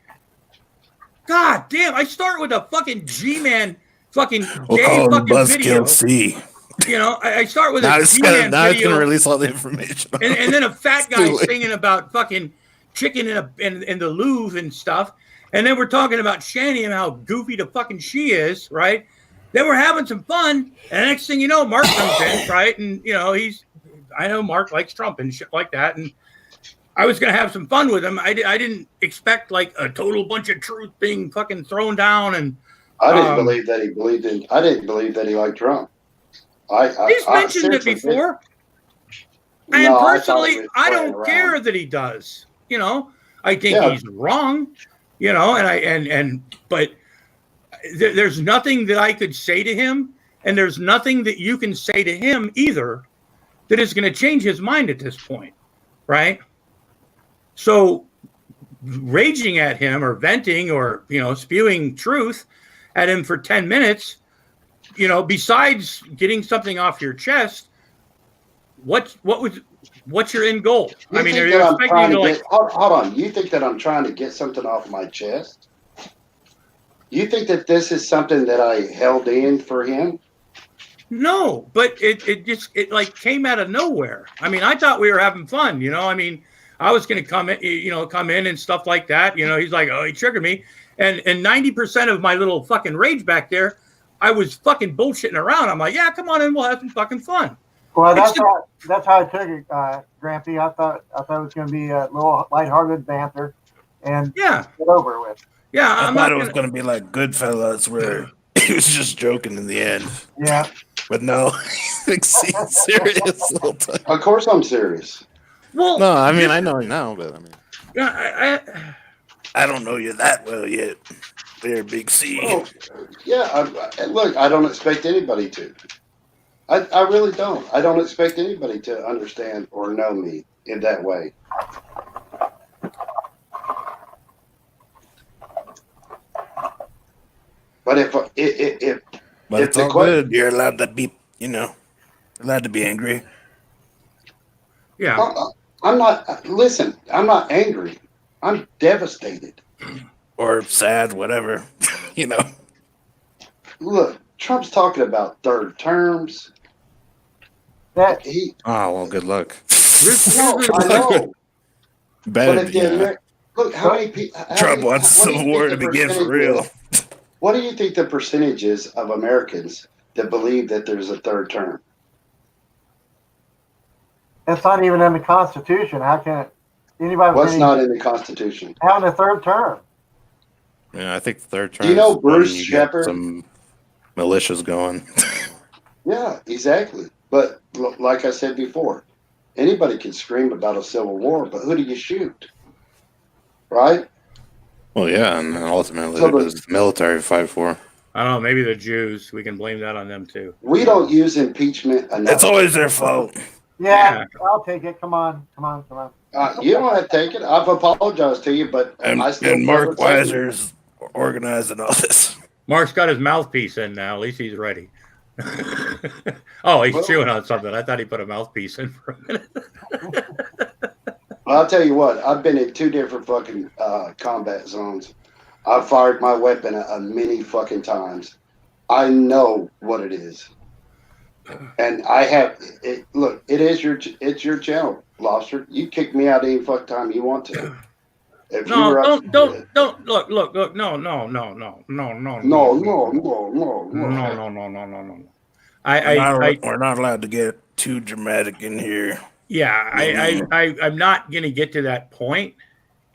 [SPEAKER 2] God damn. I start with a fucking G-Man fucking gay fucking video.
[SPEAKER 5] C.
[SPEAKER 2] I start with
[SPEAKER 5] now
[SPEAKER 2] a G-Man video.
[SPEAKER 5] Now it's going to release all the information.
[SPEAKER 2] And then a fat guy singing about fucking chicken in the LULZ and stuff. And then we're talking about Shani and how goofy the fucking she is, right? Then we're having some fun. And the next thing you know, Mark comes in, right? And, I know Mark likes Trump and shit like that. And I was going to have some fun with him. I didn't expect like a total bunch of truth being fucking thrown down. And
[SPEAKER 9] I didn't believe that he believed in, I didn't believe that he liked Trump.
[SPEAKER 2] He's mentioned it before. And personally, I don't care that he does. I think he's wrong. But there's nothing that I could say to him, and there's nothing that you can say to him either that is going to change his mind at this point, right? So raging at him or venting or, spewing truth at him for 10 minutes, besides getting something off your chest, what's your end goal?
[SPEAKER 9] I mean, are you expecting to like... Hold on. You think that I'm trying to get something off my chest? You think that this is something that I held in for him?
[SPEAKER 2] No, but it just like came out of nowhere. I mean, I thought we were having fun, I mean, I was going to come in and stuff like that. He's like, oh, he triggered me. And 90% of my little fucking rage back there, I was fucking bullshitting around. I'm like, yeah, come on in. We'll have some fucking fun.
[SPEAKER 11] Well, that's how I took it, Grampy. I thought it was going to be a little lighthearted banter, and get over with.
[SPEAKER 2] Yeah,
[SPEAKER 5] I thought it was going to be like Goodfellas, where he was just joking in the end.
[SPEAKER 11] Yeah,
[SPEAKER 5] but no, he's serious.
[SPEAKER 9] Of course, I'm serious.
[SPEAKER 2] Well,
[SPEAKER 5] no, I mean I know you now, but I mean,
[SPEAKER 2] yeah,
[SPEAKER 5] I don't know you that well yet. There, Big C.
[SPEAKER 9] Well, yeah, look, I don't expect anybody to. I really don't. I don't expect anybody to understand or know me in that way. But if
[SPEAKER 5] it's all good. You're allowed to be, allowed to be angry.
[SPEAKER 2] Yeah.
[SPEAKER 9] I'm not. Listen, I'm not angry. I'm devastated.
[SPEAKER 5] Or sad, whatever.
[SPEAKER 9] Look, Trump's talking about third terms.
[SPEAKER 5] Oh well, good luck.
[SPEAKER 9] No, I know.
[SPEAKER 5] Better,
[SPEAKER 9] but if look, how many people?
[SPEAKER 5] Trump wants Civil War to begin for real.
[SPEAKER 9] What do you think the percentage is of Americans that believe that there's a third term?
[SPEAKER 11] It's not even in the Constitution. How can anybody?
[SPEAKER 9] What's not in the Constitution?
[SPEAKER 11] Having a third term.
[SPEAKER 5] Yeah, I think the third term.
[SPEAKER 9] Do you know Bruce Shepard?
[SPEAKER 5] Some militias going.
[SPEAKER 9] Yeah, exactly. But like I said before, anybody can scream about a civil war, but who do you shoot? Right?
[SPEAKER 5] Well, yeah, and ultimately the military fight for.
[SPEAKER 2] I don't know. Maybe the Jews. We can blame that on them too.
[SPEAKER 9] We don't use impeachment enough.
[SPEAKER 5] It's always their fault.
[SPEAKER 11] Yeah, I'll take it. Come on.
[SPEAKER 9] You don't have to take it. I've apologized to you, but
[SPEAKER 5] and Mark Weiser's organizing all this.
[SPEAKER 2] Mark's got his mouthpiece in now. At least he's ready. Oh, he's chewing on something. I thought he put a mouthpiece in for a minute.
[SPEAKER 9] Well, I'll tell you what. I've been in 2 different fucking combat zones. I've fired my weapon many fucking times. I know what it is, and I have it. Look, it's your channel, Lobster. You kick me out any fuck time you want to.
[SPEAKER 2] No, don't look. No.
[SPEAKER 5] We're not allowed to get too dramatic in here.
[SPEAKER 2] Yeah, I'm not gonna get to that point.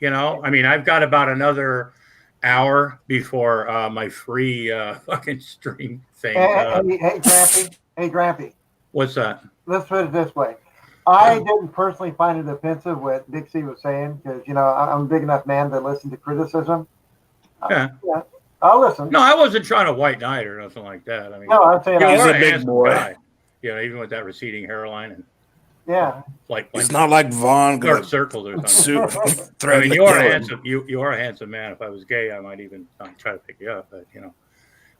[SPEAKER 2] I mean, I've got about another hour before my free fucking stream thing.
[SPEAKER 11] Hey, Grampy.
[SPEAKER 2] What's that?
[SPEAKER 11] Let's put it this way. I didn't personally find it offensive what Dixie was saying because, I'm a big enough man to listen to criticism.
[SPEAKER 2] Yeah.
[SPEAKER 11] I'll listen.
[SPEAKER 2] No, I wasn't trying to white knight or nothing like that. I mean,
[SPEAKER 11] no, I'm saying
[SPEAKER 2] he's
[SPEAKER 5] a big boy.
[SPEAKER 2] Guy. Even with that receding hairline and like
[SPEAKER 5] it's not like Vaughn
[SPEAKER 2] dark circles or something. I mean, you are a handsome. You are a handsome man. If I was gay, I might even try to pick you up. But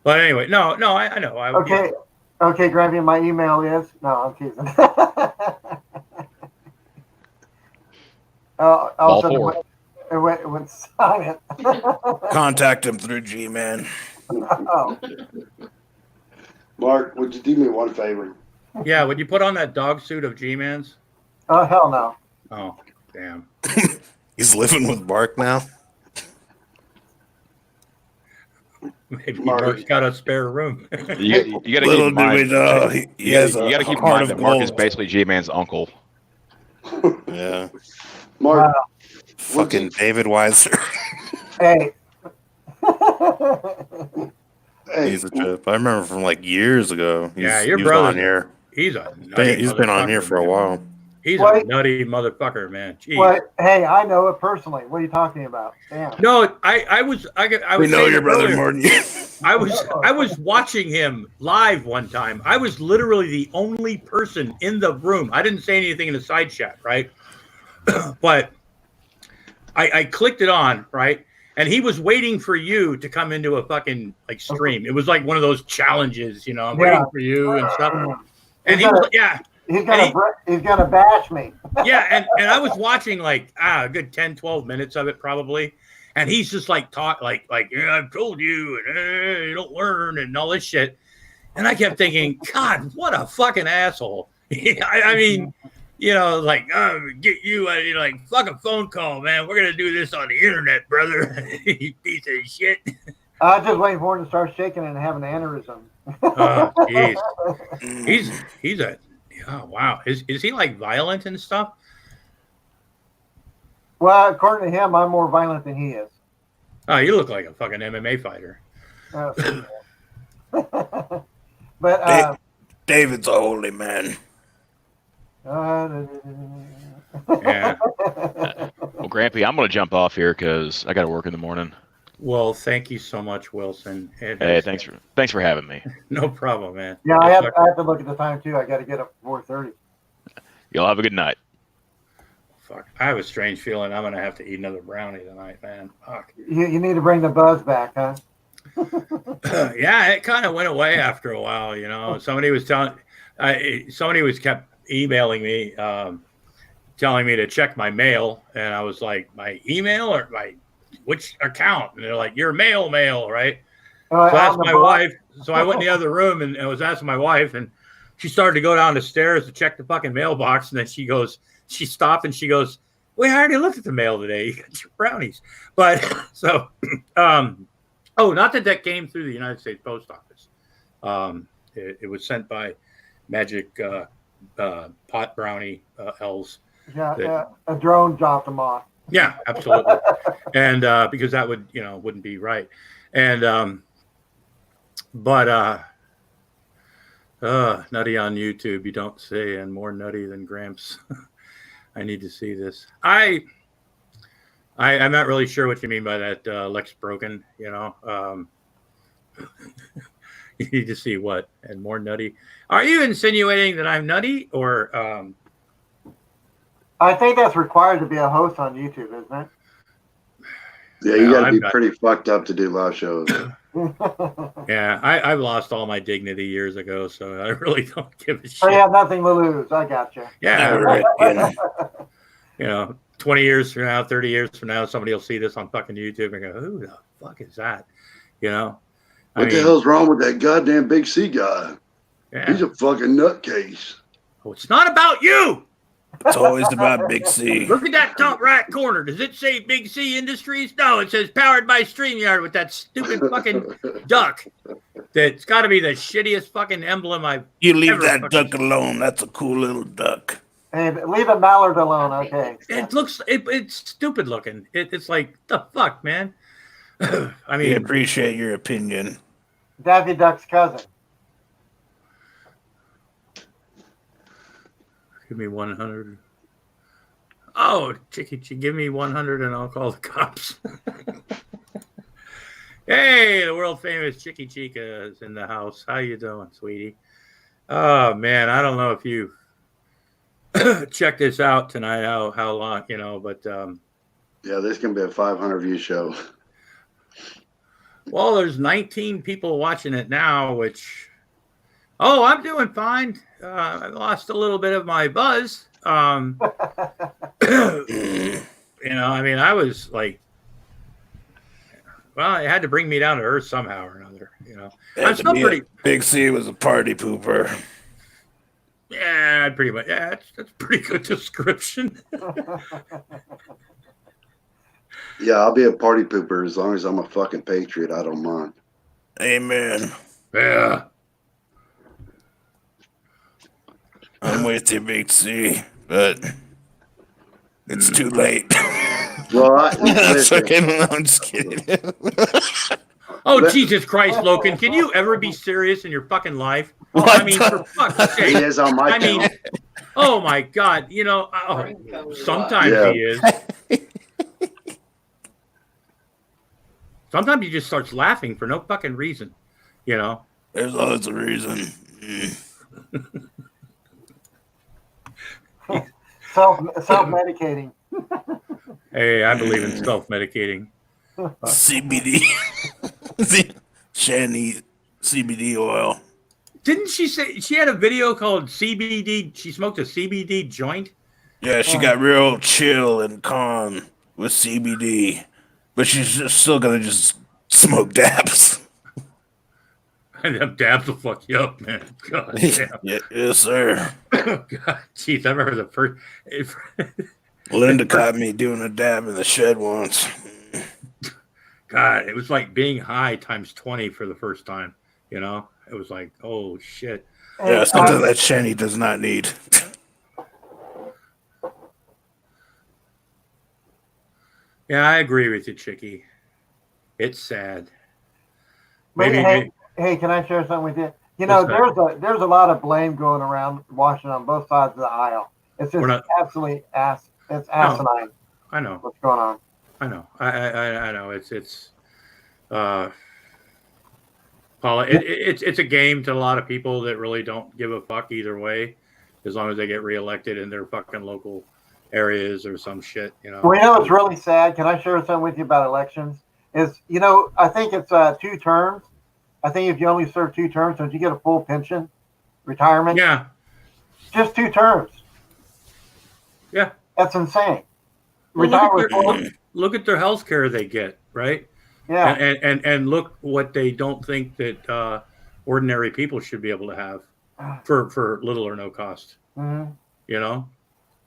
[SPEAKER 2] But anyway, no, I know.
[SPEAKER 11] Okay, Granby, my email is I'm teasing. Also, it went silent.
[SPEAKER 5] Contact him through G-Man.
[SPEAKER 11] Oh.
[SPEAKER 9] Mark, would you do me one favor?
[SPEAKER 2] Yeah, would you put on that dog suit of G-Man's?
[SPEAKER 11] Oh, hell no.
[SPEAKER 2] Oh, damn.
[SPEAKER 5] He's living with Mark now?
[SPEAKER 2] Maybe Mark's got a spare room.
[SPEAKER 6] You got to keep in mind. You got to keep in mind that Mark is basically G-Man's uncle.
[SPEAKER 5] Yeah.
[SPEAKER 9] Mark.
[SPEAKER 5] Fucking David Weiser.
[SPEAKER 11] Hey.
[SPEAKER 5] He's a trip. I remember from years ago.
[SPEAKER 2] Your brother
[SPEAKER 5] on here.
[SPEAKER 2] He's
[SPEAKER 5] been on here for a while.
[SPEAKER 2] He's a nutty motherfucker, man. Jeez.
[SPEAKER 11] What? Hey, I know it personally. What are you talking about? Damn.
[SPEAKER 2] No, I was.
[SPEAKER 5] We know your brother more than you.
[SPEAKER 2] I was watching him live one time. I was literally the only person in the room. I didn't say anything in the side chat, right? But I clicked it on, right? And he was waiting for you to come into a fucking stream. It was like one of those challenges, I'm waiting for you and stuff. And
[SPEAKER 11] he's gonna bash me.
[SPEAKER 2] Yeah, and I was watching a good 10, 12 minutes of it probably. And he's just like I've told you, and you don't learn and all this shit. And I kept thinking, God, what a fucking asshole. I mean, get you fucking phone call, man. We're gonna do this on the internet, brother. You piece of shit.
[SPEAKER 11] I was just waiting for him to start shaking and having an aneurysm.
[SPEAKER 2] Oh, jeez. Oh wow, is he like violent and stuff?
[SPEAKER 11] Well, according to him, I'm more violent than he is.
[SPEAKER 2] Oh, you look like a fucking MMA fighter.
[SPEAKER 11] But
[SPEAKER 5] David's a holy man.
[SPEAKER 2] Yeah.
[SPEAKER 6] Well, Grampy, I'm going to jump off here because I got to work in the morning.
[SPEAKER 2] Well, thank you so much, Wilson.
[SPEAKER 6] Hey, thanks for having me.
[SPEAKER 2] No problem, man.
[SPEAKER 11] Yeah, I have to look at the time too. I got to get up at 4:30.
[SPEAKER 6] Y'all have a good night.
[SPEAKER 2] Fuck, I have a strange feeling I'm gonna have to eat another brownie tonight, man. Fuck.
[SPEAKER 11] You need to bring the buzz back, huh?
[SPEAKER 2] Yeah, it kind of went away after a while. You know, somebody was kept emailing me, telling me to check my mail, and I was like, my email or which account? And they're like, your mail, right? So I asked my wife. So I went in the other room and I was asking my wife, and she started to go down the stairs to check the fucking mailbox, and then she stopped and she goes, "We already looked at the mail today. You got your brownies." But so, not that came through the United States Post Office. It was sent by Magic Pot Brownie LULZ.
[SPEAKER 11] Yeah, a drone dropped them off.
[SPEAKER 2] Yeah, absolutely. And because that wouldn't be right. And nutty on YouTube, you don't say, and more nutty than Gramps. I need to see this. I'm not really sure what you mean by that, Lex Broken, you know. You need to see what? And more nutty. Are you insinuating that I'm nutty, or
[SPEAKER 11] I think that's required to be a host on YouTube, isn't it?
[SPEAKER 9] Yeah, you got to be pretty fucked up to do live shows.
[SPEAKER 2] Yeah, I've lost all my dignity years ago, so I really don't give a shit.
[SPEAKER 11] So you have nothing to lose. I got you.
[SPEAKER 2] Yeah, right. You know, 20 years from now, 30 years from now, somebody will see this on fucking YouTube and go, "Who the fuck is that?" You know?
[SPEAKER 9] What the hell's wrong with that goddamn Big C guy?
[SPEAKER 2] Yeah.
[SPEAKER 9] He's a fucking nutcase.
[SPEAKER 2] Oh, it's not about you.
[SPEAKER 5] It's always about Big C.
[SPEAKER 2] Look at that top right corner. Does it say Big C Industries? No, it says powered by StreamYard with that stupid fucking duck. That's got to be the shittiest fucking emblem I've
[SPEAKER 5] You leave that duck alone. That's a cool little duck.
[SPEAKER 11] Hey, leave a mallard alone, okay?
[SPEAKER 2] It's stupid looking. It's like, the fuck, man. I mean,
[SPEAKER 5] we appreciate your opinion.
[SPEAKER 11] Daffy Duck's cousin.
[SPEAKER 2] Give me 100. Oh, Chicky, give me 100 and I'll call the cops. Hey, the world famous Chicky Chica is in the house. How you doing, sweetie? Oh man, I don't know if you check this out tonight. How long, you know? But
[SPEAKER 9] yeah, this can be a 500 view show.
[SPEAKER 2] Well, there's 19 people watching it now, which. Oh, I'm doing fine. I lost a little bit of my buzz. You know, I mean, I was like, well, it had to bring me down to earth somehow or another. You know, I'm still pretty.
[SPEAKER 5] Big C was a party pooper.
[SPEAKER 2] Yeah, pretty much. Yeah, that's a pretty good description.
[SPEAKER 9] Yeah, I'll be a party pooper as long as I'm a fucking patriot. I don't mind.
[SPEAKER 5] Amen.
[SPEAKER 2] Yeah.
[SPEAKER 5] I'm with you, Big C, but it's too late.
[SPEAKER 9] Well,
[SPEAKER 5] I'm just kidding.
[SPEAKER 2] Oh, Jesus Christ, Logan. Can you ever be serious in your fucking life? I mean, for fuck's sake.
[SPEAKER 9] He is on my
[SPEAKER 2] mean, oh my God. You know, sometimes he is. Sometimes he just starts laughing for no fucking reason. You know?
[SPEAKER 5] There's always a reason.
[SPEAKER 11] Self-medicating.
[SPEAKER 2] Hey, I believe in self-medicating.
[SPEAKER 5] CBD. Shani CBD oil.
[SPEAKER 2] Didn't she say she had a video called CBD? She smoked a CBD joint?
[SPEAKER 5] Yeah, she got real chill and calm with CBD. But she's just still going to just smoke dabs.
[SPEAKER 2] And them dabs will fuck you up, man. God damn.
[SPEAKER 5] Yes, sir.
[SPEAKER 2] Oh, God, jeez, I remember the first.
[SPEAKER 5] Linda caught me doing a dab in the shed once.
[SPEAKER 2] God, it was like being high times 20 for the first time. You know, it was like, oh shit.
[SPEAKER 5] Yeah, something that Shanny does not need.
[SPEAKER 2] Yeah, I agree with you, Chicky. It's sad.
[SPEAKER 11] Hey, can I share something with you? You know, there's a lot of blame going around Washington on both sides of the aisle. It's just absolutely it's asinine.
[SPEAKER 2] I know
[SPEAKER 11] what's going on.
[SPEAKER 2] I know. I know. It's Paula. It's a game to a lot of people that really don't give a fuck either way, as long as they get reelected in their fucking local areas or some shit. You know.
[SPEAKER 11] Well, you know, it's really sad. Can I share something with you about elections? I think it's 2 terms. I think if you only serve 2 terms, don't you get a full pension, retirement?
[SPEAKER 2] Yeah.
[SPEAKER 11] Just 2 terms.
[SPEAKER 2] Yeah.
[SPEAKER 11] That's insane.
[SPEAKER 2] Well, look at their health care they get, right?
[SPEAKER 11] Yeah.
[SPEAKER 2] And look what they don't think that ordinary people should be able to have for little or no cost.
[SPEAKER 11] Mm-hmm.
[SPEAKER 2] You know?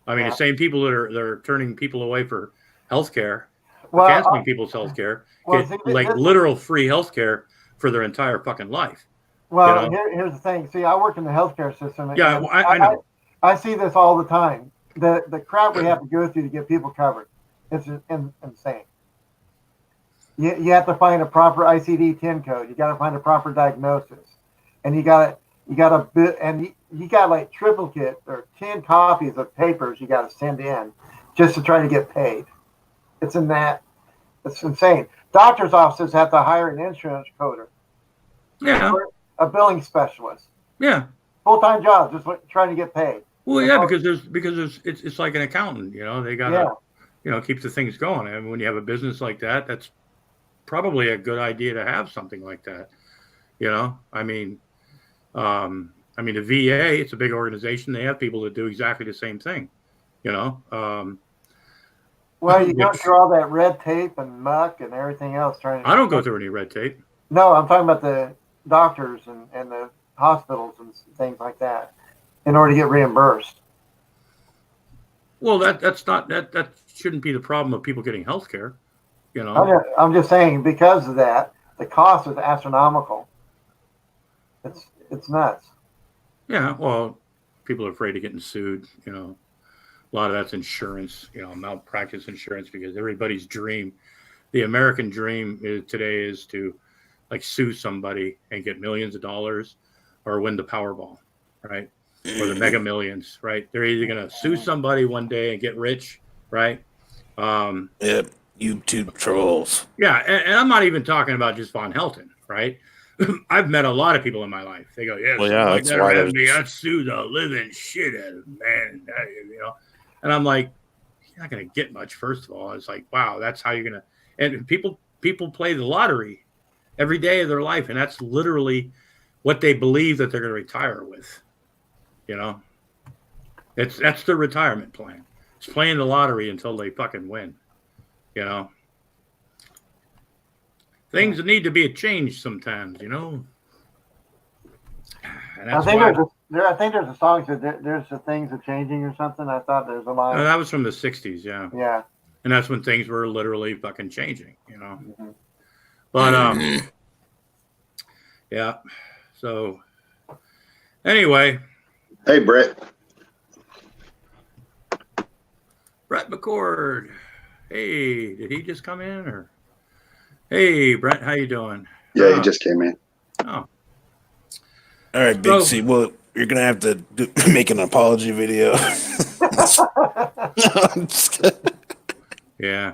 [SPEAKER 2] I mean, the same people that are turning people away for health care, canceling people's health care, get literal free health care for their entire fucking life.
[SPEAKER 11] Well, here's the thing. See, I work in the healthcare system.
[SPEAKER 2] Yeah, I know.
[SPEAKER 11] I see this all the time. The crap we have to go through to get people covered. It's insane. You have to find a proper ICD-10 code. You got to find a proper diagnosis, and you got like triplicate or 10 copies of papers you got to send in just to try to get paid. It's insane. Doctors' offices have to hire an insurance coder.
[SPEAKER 2] Yeah.
[SPEAKER 11] A billing specialist.
[SPEAKER 2] Yeah.
[SPEAKER 11] Full-time job, just trying to get paid.
[SPEAKER 2] Well, yeah, because it's like an accountant. You know, they gotta keep the things going. And when you have a business like that, that's probably a good idea to have something like that. You know, I mean, the VA, it's a big organization. They have people that do exactly the same thing. You know.
[SPEAKER 11] Well, you go through all that red tape and muck and everything else.
[SPEAKER 2] I don't go through any red tape.
[SPEAKER 11] No, I'm talking about the doctors and the hospitals and things like that in order to get reimbursed.
[SPEAKER 2] Well, that shouldn't be the problem of people getting health care. You know,
[SPEAKER 11] I'm just saying because of that, the cost is astronomical. It's nuts.
[SPEAKER 2] Yeah, well, people are afraid of getting sued. You know, a lot of that's insurance. You know, malpractice insurance, because everybody's dream, the American dream today is to like sue somebody and get millions of dollars, or win the Powerball, right? Or the Mega Millions, right? They're either going to sue somebody one day and get rich, right?
[SPEAKER 5] Yep. YouTube trolls.
[SPEAKER 2] Yeah, and I'm not even talking about just Von Helton, right? I've met a lot of people in my life. They go, "Yes,
[SPEAKER 5] that's why
[SPEAKER 2] I'd sue the living shit out of man," you know. And I'm like, "You're not going to get much." First of all, it's like, wow, that's how you're going to. And people play the lottery every day of their life, and that's literally what they believe that they're going to retire with. You know, that's their retirement plan. It's playing the lottery until they fucking win. You know, things need to be a change sometimes. You know, and that's
[SPEAKER 11] I think there's a song that there's the things are changing or something. I thought there's a line.
[SPEAKER 2] No, that was from the '60s. Yeah.
[SPEAKER 11] Yeah.
[SPEAKER 2] And that's when things were literally fucking changing. You know, but yeah. So anyway.
[SPEAKER 9] Hey, Brett.
[SPEAKER 2] Brett McCord. Hey, did he just come in or? Hey, Brett, how you doing?
[SPEAKER 9] Yeah, he just came in.
[SPEAKER 2] Oh.
[SPEAKER 5] All right, Big C. Well, you're gonna have to make an apology video. I'm just kidding.
[SPEAKER 2] Yeah,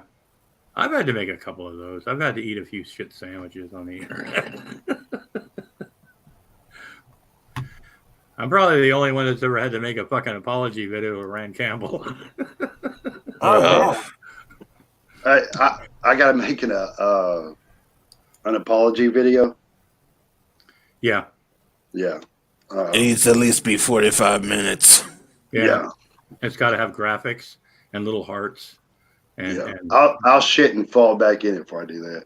[SPEAKER 2] I've had to make a couple of those. I've had to eat a few shit sandwiches on the internet. I'm probably the only one that's ever had to make a fucking apology video with Rand Campbell.
[SPEAKER 9] I gotta make an apology video.
[SPEAKER 2] Yeah.
[SPEAKER 9] Yeah.
[SPEAKER 5] It needs to at least be 45 minutes.
[SPEAKER 2] Yeah. It's got to have graphics and little hearts. And
[SPEAKER 9] I'll shit and fall back in it before I do that.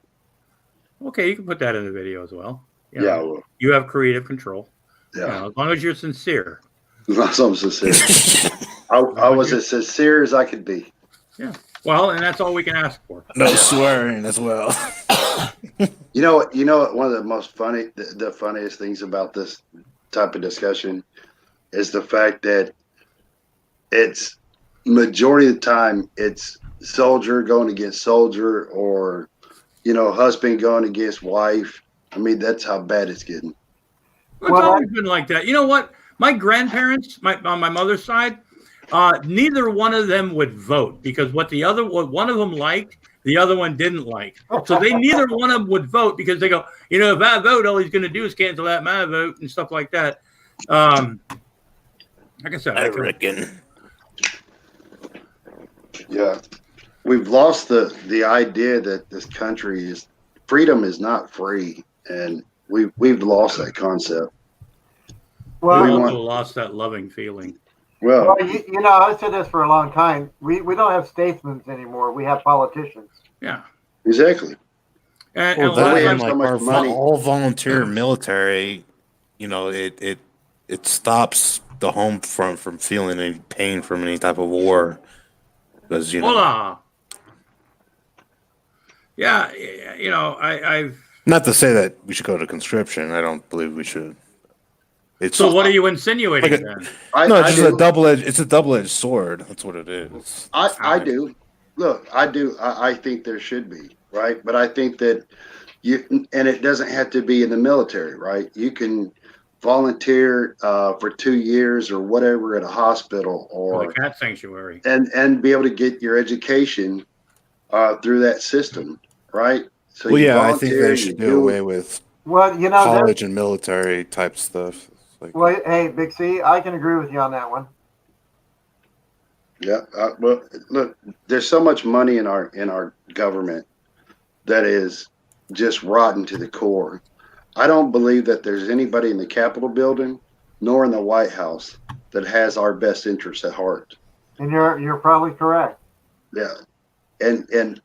[SPEAKER 2] Okay, you can put that in the video as well. You
[SPEAKER 9] know,
[SPEAKER 2] I will. You have creative control.
[SPEAKER 9] Yeah.
[SPEAKER 2] You know, as long as you're sincere.
[SPEAKER 9] As long as I'm sincere. I was as sincere as I could be.
[SPEAKER 2] Yeah. Well, and that's all we can ask for.
[SPEAKER 5] No swearing as well.
[SPEAKER 9] You know, one of the most the funniest things about this type of discussion is the fact that it's majority of the time it's soldier going against soldier, or husband going against wife. I mean, that's how bad it's getting.
[SPEAKER 2] It's always been like that. You know what? My grandparents, on my mother's side, neither one of them would vote because what one of them liked, the other one didn't like. So neither one of them would vote because they go, if I vote, all he's going to do is cancel out my vote and stuff like that. Like I said,
[SPEAKER 5] I reckon.
[SPEAKER 9] Yeah, we've lost the idea that this country freedom is not free, and we've lost that concept.
[SPEAKER 11] Well,
[SPEAKER 2] we also lost that loving feeling.
[SPEAKER 9] Well,
[SPEAKER 11] I've said this for a long time. We don't have statesmen anymore. We have politicians.
[SPEAKER 2] Yeah,
[SPEAKER 9] exactly.
[SPEAKER 5] And our all volunteer military, it stops the home front from feeling any pain from any type of war, because
[SPEAKER 2] yeah, I've
[SPEAKER 5] not to say that we should go to conscription. I don't believe we should.
[SPEAKER 2] So what are you insinuating then?
[SPEAKER 9] It's
[SPEAKER 5] a double-edged sword. That's what it is.
[SPEAKER 9] I do. Look, I do. I think there should be, right? But I think that and it doesn't have to be in the military, right? You can volunteer for 2 years or whatever at a hospital or
[SPEAKER 2] a cat sanctuary,
[SPEAKER 9] and be able to get your education through that system, right? So
[SPEAKER 5] I think they should do away with college and military type stuff.
[SPEAKER 11] Hey, Big C, I can agree with you on that one.
[SPEAKER 9] Yeah, well, look, there's so much money in our government that is just rotten to the core. I don't believe that there's anybody in the Capitol building nor in the White House that has our best interests at heart.
[SPEAKER 11] And you're probably correct.
[SPEAKER 9] Yeah, and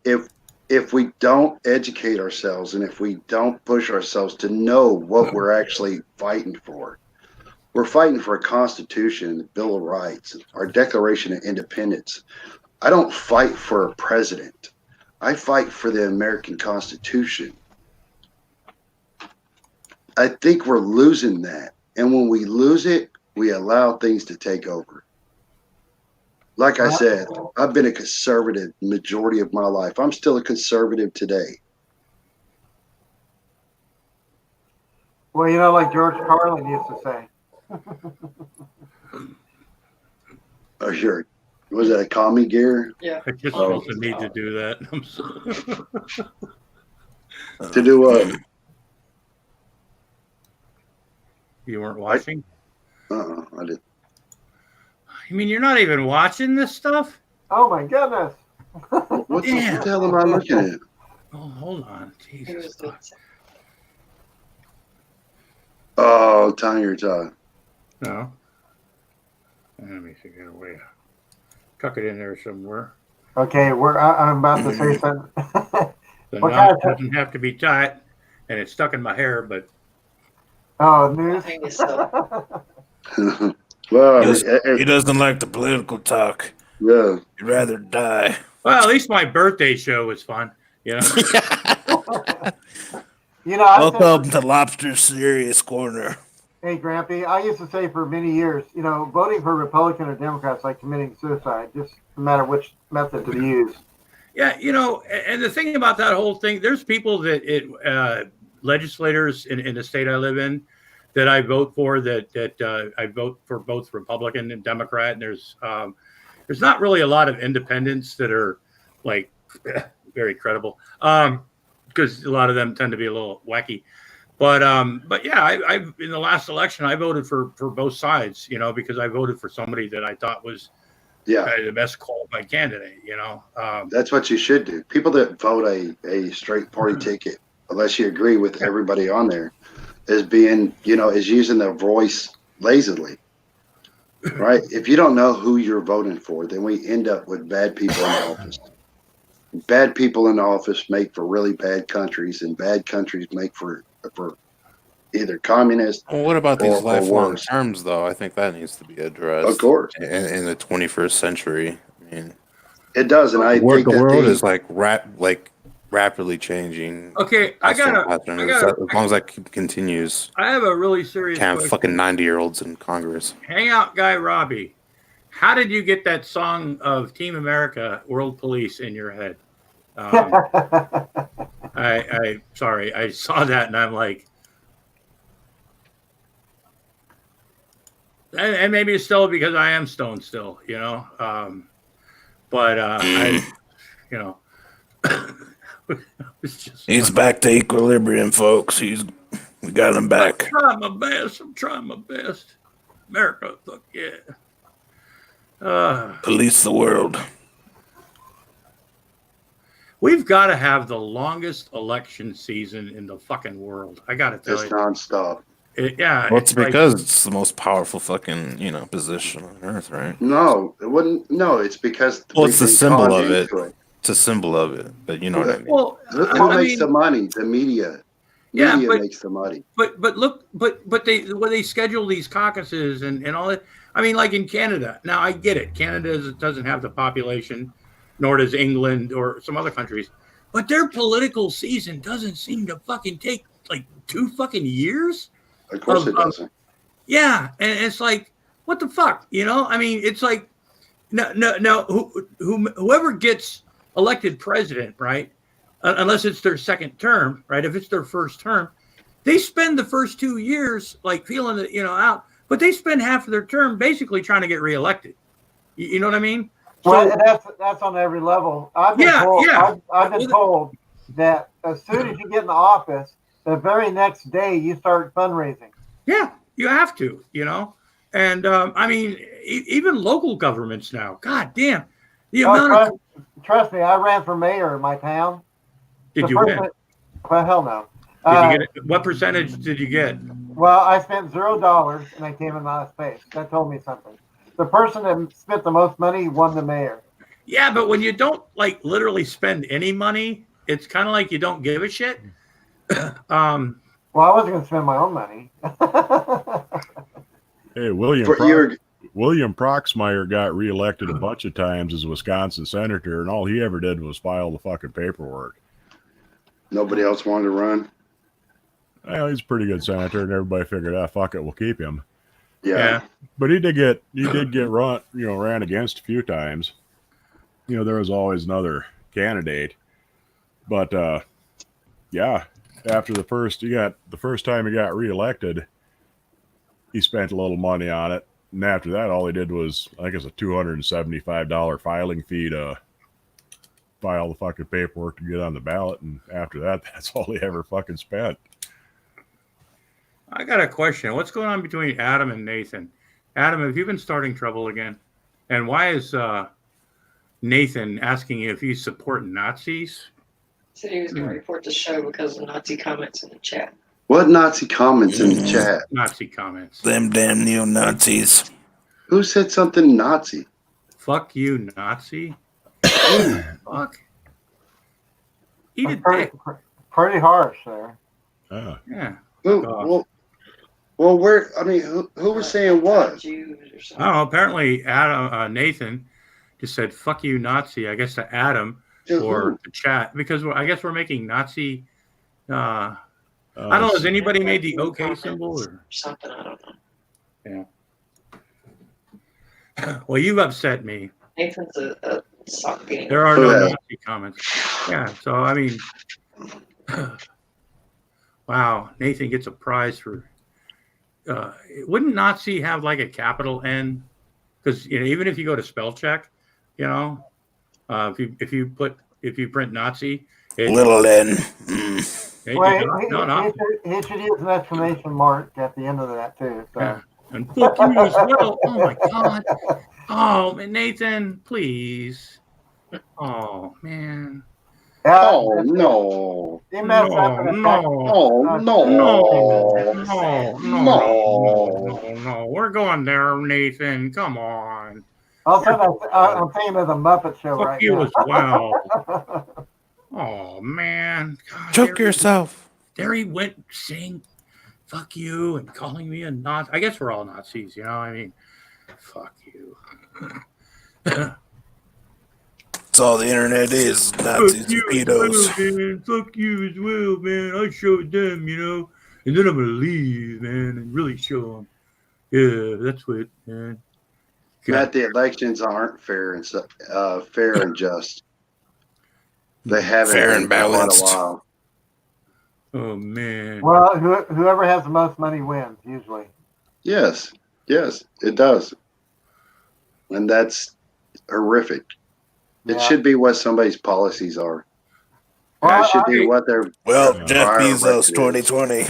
[SPEAKER 9] if we don't educate ourselves and if we don't push ourselves to know what we're actually fighting for. We're fighting for a Constitution, the Bill of Rights, our Declaration of Independence. I don't fight for a president. I fight for the American Constitution. I think we're losing that. And when we lose it, we allow things to take over. Like I said, I've been a conservative majority of my life. I'm still a conservative today.
[SPEAKER 11] Well, like George Carlin used to say.
[SPEAKER 9] Oh, sure. Was that a commie gear?
[SPEAKER 10] Yeah.
[SPEAKER 2] I just felt the need to do that. I'm sorry.
[SPEAKER 9] To do what?
[SPEAKER 2] You weren't watching?
[SPEAKER 9] I didn't.
[SPEAKER 2] You mean you're not even watching this stuff?
[SPEAKER 11] Oh my goodness.
[SPEAKER 9] What the hell am I looking at?
[SPEAKER 2] Oh, hold on. Jesus.
[SPEAKER 9] Oh, Tiny your time.
[SPEAKER 2] No. Let me figure a way. Tuck it in there somewhere.
[SPEAKER 11] Okay, I'm about to say something.
[SPEAKER 2] The knot doesn't have to be tight, and it's stuck in my hair, but.
[SPEAKER 11] Oh, news.
[SPEAKER 9] Well,
[SPEAKER 5] he doesn't like the political talk.
[SPEAKER 9] Yeah.
[SPEAKER 5] He'd rather die.
[SPEAKER 2] Well, at least my birthday show was fun.
[SPEAKER 5] Welcome to Lobster's Serious Corner.
[SPEAKER 11] Hey, Grampy, I used to say for many years, voting for Republican or Democrats like committing suicide, just no matter which method to use.
[SPEAKER 2] Yeah, and the thing about that whole thing, there's people that legislators in the state I live in that I vote for that I vote for both Republican and Democrat. And there's not really a lot of independents that are like very credible because a lot of them tend to be a little wacky. But yeah, I in the last election I voted for both sides, because I voted for somebody that I thought was the best qualified candidate.
[SPEAKER 9] That's what you should do. People that vote a straight party ticket, unless you agree with everybody on there, is being is using their voice lazily. Right? If you don't know who you're voting for, then we end up with bad people in office. Bad people in office make for really bad countries, and bad countries make for either communist.
[SPEAKER 5] Well, what about these lifelong terms, though? I think that needs to be addressed.
[SPEAKER 9] Of course,
[SPEAKER 5] in the 21st century. I mean,
[SPEAKER 9] it does, and I think
[SPEAKER 5] the world is like rapidly changing.
[SPEAKER 2] Okay,
[SPEAKER 5] as long as that continues.
[SPEAKER 2] I have a really serious
[SPEAKER 5] Can't have
[SPEAKER 2] question.
[SPEAKER 5] fucking 90-year-olds in Congress.
[SPEAKER 2] Hangout guy Robbie, how did you get that song of Team America, World Police in your head? Sorry, I saw that and I'm like, and maybe it's still because I am stoned still, you know. It's just
[SPEAKER 5] he's back to equilibrium, folks. We got him back.
[SPEAKER 2] I'm trying my best. America, fuck yeah.
[SPEAKER 5] Police the world.
[SPEAKER 2] We've got to have the longest election season in the fucking world. I got to tell you.
[SPEAKER 9] It's nonstop.
[SPEAKER 5] Well, it's because it's the most powerful fucking, position on earth, right?
[SPEAKER 9] No, it wouldn't. No, it's because
[SPEAKER 5] it's the symbol of it. It's a symbol of it, but you know what I mean.
[SPEAKER 2] Well,
[SPEAKER 9] who makes the money? The media. Media makes the money.
[SPEAKER 2] But they schedule these caucuses and all that. I mean, like in Canada. Now I get it. Canada doesn't have the population, nor does England or some other countries. But their political season doesn't seem to fucking take like 2 fucking years.
[SPEAKER 9] Of course it doesn't.
[SPEAKER 2] Yeah, and it's like, what the fuck, I mean, it's like, no. Whoever gets elected president, right? Unless it's their second term, right? If it's their first term, they spend the first 2 years like feeling it, out. But they spend half of their term basically trying to get reelected. You know what I mean?
[SPEAKER 11] Well, that's on every level. I've been told that as soon as you get in the office, the very next day you start fundraising.
[SPEAKER 2] Yeah, you have to, And I mean, even local governments now. God damn,
[SPEAKER 11] trust me, I ran for mayor in my town.
[SPEAKER 2] Did you win?
[SPEAKER 11] Well, hell no.
[SPEAKER 2] Did you get it? What percentage did you get?
[SPEAKER 11] Well, I spent $0 and I came in last place. That told me something. The person that spent the most money won the mayor.
[SPEAKER 2] Yeah, but when you don't like literally spend any money, it's kind of like you don't give a shit.
[SPEAKER 11] Well, I wasn't going to spend my own money.
[SPEAKER 7] Hey, William Proxmire got reelected a bunch of times as a Wisconsin senator, and all he ever did was file the fucking paperwork.
[SPEAKER 9] Nobody else wanted to run.
[SPEAKER 7] Well, he's a pretty good senator, and everybody figured, fuck it, we'll keep him.
[SPEAKER 9] Yeah.
[SPEAKER 7] But he did get run, ran against a few times. There was always another candidate. But after the first time he got reelected, he spent a little money on it. And after that, all he did was, I think it's a $275 filing fee to file the fucking paperwork to get on the ballot. And after that, that's all he ever fucking spent.
[SPEAKER 2] I got a question. What's going on between Adam and Nathan? Adam, have you been starting trouble again? And why is Nathan asking you if you support Nazis?
[SPEAKER 10] Said he was going to report the show because of Nazi comments in the chat.
[SPEAKER 9] What Nazi comments in the chat?
[SPEAKER 2] Nazi comments.
[SPEAKER 5] Them damn neo-Nazis.
[SPEAKER 9] Who said something Nazi?
[SPEAKER 2] Fuck you, Nazi. Fuck. Eat a dick.
[SPEAKER 11] Pretty harsh there.
[SPEAKER 2] Yeah.
[SPEAKER 9] Well, where? I mean, who was saying what?
[SPEAKER 2] I don't know. Apparently, Adam, Nathan just said "fuck you, Nazi." I guess to Adam or the chat because I guess we're making Nazi. I don't know. Has anybody made the OK symbol or
[SPEAKER 10] something? I don't know.
[SPEAKER 2] Yeah. Well, you've upset me.
[SPEAKER 10] Nathan's a sock being.
[SPEAKER 2] There are no Nazi comments. Yeah. So I mean. Wow, Nathan gets a prize for. Wouldn't Nazi have like a capital N? Because even if you go to spell check, if you print Nazi,
[SPEAKER 5] little N.
[SPEAKER 11] He should use an exclamation mark at the end of that too. So.
[SPEAKER 2] Yeah. And fuck you as well. Oh my god. Oh, Nathan, please. Oh man.
[SPEAKER 9] Oh no!
[SPEAKER 2] No! We're going there, Nathan. Come on.
[SPEAKER 11] Also, I'm thinking of the Muppet Show right now. Fuck
[SPEAKER 2] you as well. Oh man! God,
[SPEAKER 5] choke yourself.
[SPEAKER 2] There he went saying "fuck you" and calling me a Nazi. I guess we're all Nazis, I mean, fuck you.
[SPEAKER 5] It's all the internet is. Nazis and pedos.
[SPEAKER 2] Well, man. Fuck you as well, man. I showed them, you know, and then I'm gonna leave, man, and really show them. Yeah, that's what, man.
[SPEAKER 9] Matt, the elections aren't fair and just. They haven't
[SPEAKER 5] Fair
[SPEAKER 9] been
[SPEAKER 5] and
[SPEAKER 9] for quite a
[SPEAKER 5] balanced.
[SPEAKER 9] while.
[SPEAKER 2] Oh man.
[SPEAKER 11] Well, whoever has the most money wins usually.
[SPEAKER 9] Yes, it does, and that's horrific. It should be what somebody's policies are.
[SPEAKER 11] Well,
[SPEAKER 9] It should be what their
[SPEAKER 5] Jeff
[SPEAKER 9] prior
[SPEAKER 5] Bezos,
[SPEAKER 9] record is.
[SPEAKER 5] 2020.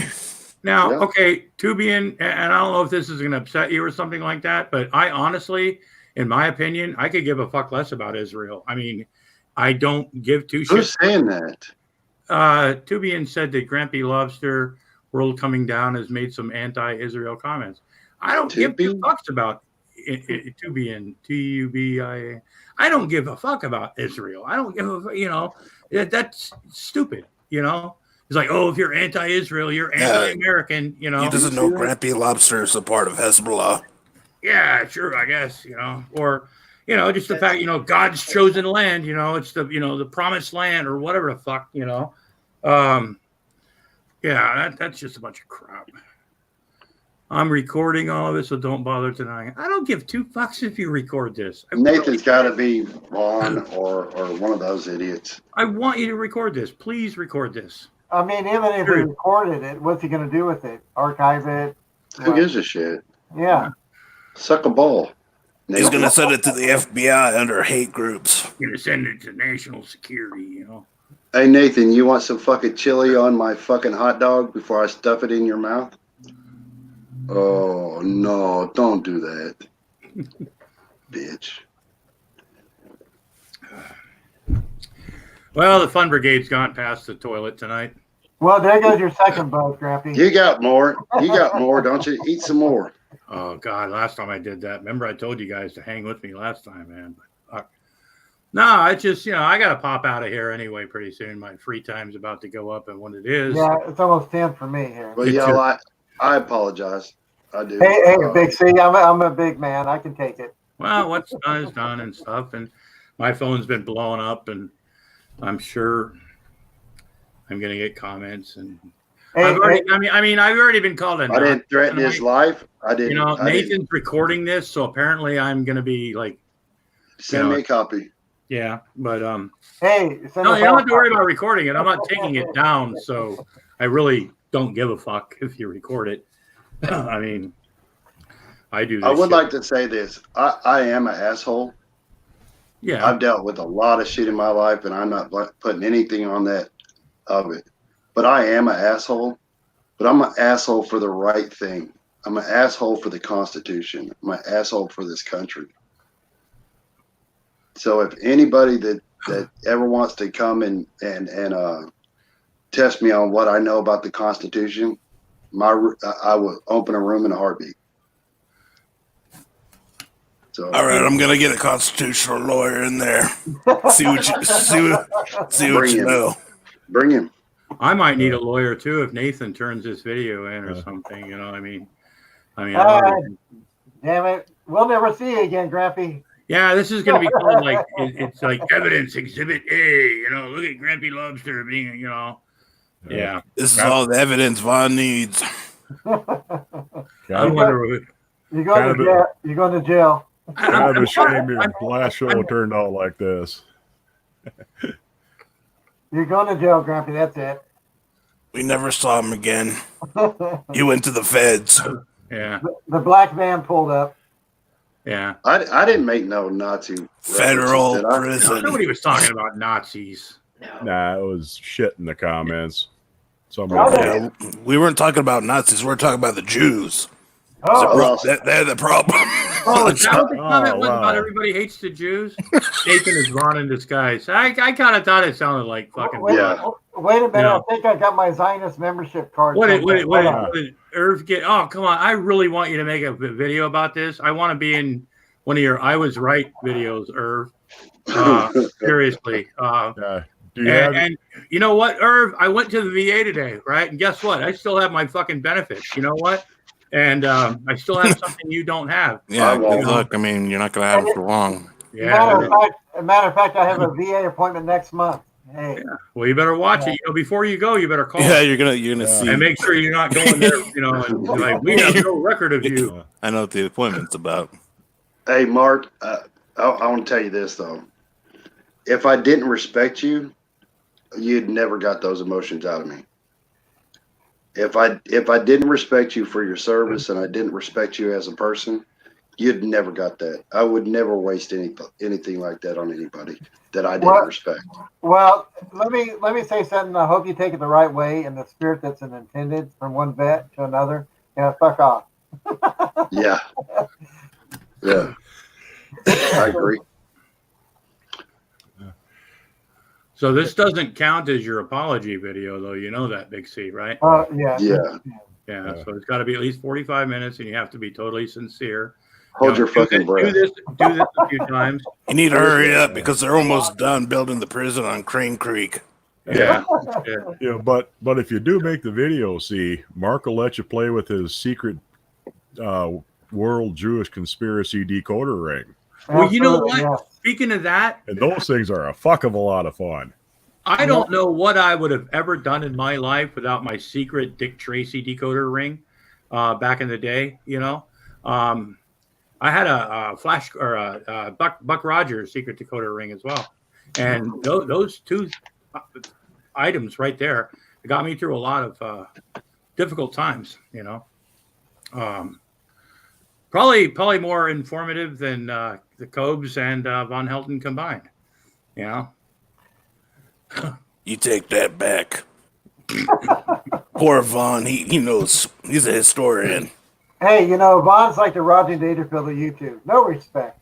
[SPEAKER 2] Now,
[SPEAKER 9] Yeah.
[SPEAKER 2] okay, to be in, and I don't know if this is going to upset you or something like that, but I honestly, in my opinion, I could give a fuck less about Israel. I mean, I don't give two shits.
[SPEAKER 9] Who's saying that?
[SPEAKER 2] Tubian said that Granby Lobster World Coming Down has made some anti-Israel comments. I don't give two fucks about Tubian, T-U-B-I-A. I don't give a fuck about Israel. I don't give a, you know, that's stupid, you know. It's like, oh, if you're anti-Israel, you're anti-American, you know.
[SPEAKER 5] He doesn't know Granby Lobster is a part of Hezbollah.
[SPEAKER 2] Yeah, sure, I guess, you know, or, you know, just the fact, you know, God's chosen land, you know, it's the, you know, the promised land or whatever the fuck, you know. Yeah, that's just a bunch of crap. I'm recording all of it, so don't bother tonight. I don't give two fucks if you record this.
[SPEAKER 9] Nathan's got to be on or one of those idiots.
[SPEAKER 2] I want you to record this. Please record this.
[SPEAKER 11] I mean, even if he recorded it, what's he going to do with it? Archive it?
[SPEAKER 9] Who gives a shit?
[SPEAKER 11] Yeah.
[SPEAKER 9] Suck a ball.
[SPEAKER 5] He's going to send it to the FBI under hate groups.
[SPEAKER 2] Going to send it to national security, you know.
[SPEAKER 9] Hey, Nathan, you want some fucking chili on my fucking hot dog before I stuff it in your mouth? Oh, no, don't do that. Bitch.
[SPEAKER 2] Well, the Fun Brigade's gone past the toilet tonight.
[SPEAKER 11] Well, there goes your second buzz, Grampy.
[SPEAKER 9] You got more. You got more, don't you? Eat some more.
[SPEAKER 2] Oh, God, last time I did that. Remember I told you guys to hang with me last time, man. But, no, I just, you know, I got to pop out of here anyway pretty soon. My free time's about to go up, and when it is.
[SPEAKER 11] Yeah, it's almost 10 for me here.
[SPEAKER 9] Well, yeah, I apologize. I do.
[SPEAKER 11] Hey, Big C, I'm a big man. I can take it.
[SPEAKER 2] Well, what's done is done and stuff. And my phone's been blowing up, and I'm sure I'm going to get comments. And I've already been called a
[SPEAKER 9] I didn't threaten his life. I didn't.
[SPEAKER 2] You know, Nathan's recording this, so apparently I'm going to be like.
[SPEAKER 9] Send me a copy.
[SPEAKER 2] Yeah, but
[SPEAKER 11] hey,
[SPEAKER 2] no, you don't have to worry about recording it. I'm not taking it down, so I really don't give a fuck if you record it. I mean, I do.
[SPEAKER 9] I would like to say this. I am an asshole.
[SPEAKER 2] Yeah,
[SPEAKER 9] I've dealt with a lot of shit in my life, and I'm not putting anything on that of it. But I am an asshole. But I'm an asshole for the right thing. I'm an asshole for the Constitution. I'm an asshole for this country. So if anybody that ever wants to come and test me on what I know about the Constitution, I will open a room in a heartbeat. So
[SPEAKER 5] all right, I'm gonna get a constitutional lawyer in there. See what you know.
[SPEAKER 9] Bring him.
[SPEAKER 2] I might need a lawyer too if Nathan turns this video in or something. You know, I mean,
[SPEAKER 11] damn it, we'll never see you again, Grampy.
[SPEAKER 2] Yeah, this is going to be called like it's like evidence exhibit A. You know, look at Granby Lobster being, you know, yeah.
[SPEAKER 5] This is all the evidence Vaughn needs.
[SPEAKER 2] I wonder.
[SPEAKER 11] You're going to jail. You're going to jail.
[SPEAKER 7] Kind of a shame your last show turned out like this.
[SPEAKER 11] You're going to jail, Grampy. That's it.
[SPEAKER 5] We never saw him again. He went to the feds.
[SPEAKER 2] Yeah.
[SPEAKER 11] The black van pulled up.
[SPEAKER 2] Yeah.
[SPEAKER 9] I didn't make no Nazi
[SPEAKER 5] federal prison.
[SPEAKER 2] Nobody was talking about Nazis.
[SPEAKER 7] Nah, it was shit in the comments.
[SPEAKER 5] We weren't talking about Nazis. We were talking about the Jews.
[SPEAKER 11] Oh,
[SPEAKER 5] they're the problem.
[SPEAKER 2] Oh, is that what the comment was about? Everybody hates the Jews. Nathan is Ron in disguise. I kind of thought it sounded like fucking.
[SPEAKER 11] Wait a minute. I think I got my Zionist membership card.
[SPEAKER 2] What did Irv get? Oh, come on. I really want you to make a video about this. I want to be in one of your I Was Right videos, Irv. Seriously. And you know what, Irv? I went to the VA today, right? And guess what? I still have my fucking benefits. You know what? And I still have something you don't have.
[SPEAKER 5] Yeah, good luck. I mean, you're not going to have it for long.
[SPEAKER 11] Yeah. a matter of fact, I have a VA appointment next month. Hey.
[SPEAKER 2] Yeah. Well, you better watch it. You know, before you go, you better call.
[SPEAKER 5] Yeah, you're gonna see,
[SPEAKER 2] and make sure you're not going there. You know, and be like, we have no record of you.
[SPEAKER 5] I know what the appointment's about.
[SPEAKER 9] Hey, Mark, I want to tell you this though. If I didn't respect you, you'd never got those emotions out of me. If I didn't respect you for your service and I didn't respect you as a person, you'd never got that. I would never waste anything like that on anybody that I didn't respect.
[SPEAKER 11] Well, let me say something. I hope you take it the right way in the spirit that's intended from one vet to another. Yeah, fuck off.
[SPEAKER 9] Yeah. Yeah. I agree.
[SPEAKER 2] So this doesn't count as your apology video, though. You know that, Big C, right?
[SPEAKER 11] Yeah.
[SPEAKER 2] Yeah. So it's got to be at least 45 minutes, and you have to be totally sincere.
[SPEAKER 9] Hold your fucking breath.
[SPEAKER 2] Do this a few times.
[SPEAKER 5] You need to hurry up because they're almost done building the prison on Crane Creek.
[SPEAKER 2] Yeah.
[SPEAKER 7] Yeah, but if you do make the video, see, Mark will let you play with his secret world Jewish conspiracy decoder ring.
[SPEAKER 2] Well, you know what? Yeah. Speaking of that,
[SPEAKER 7] and those things are a fuck of a lot of fun.
[SPEAKER 2] I don't know what I would have ever done in my life without my secret Dick Tracy decoder ring back in the day. You know, I had a flash or a Buck Rogers secret decoder ring as well, and those two items right there got me through a lot of difficult times. You know, probably more informative than the Cobes and Von Helton combined. You know.
[SPEAKER 5] You take that back. Poor Vaughn, he knows. He's a historian.
[SPEAKER 11] Hey, you know, Vaughn's like the Rodney Dangerfield of YouTube. No respect.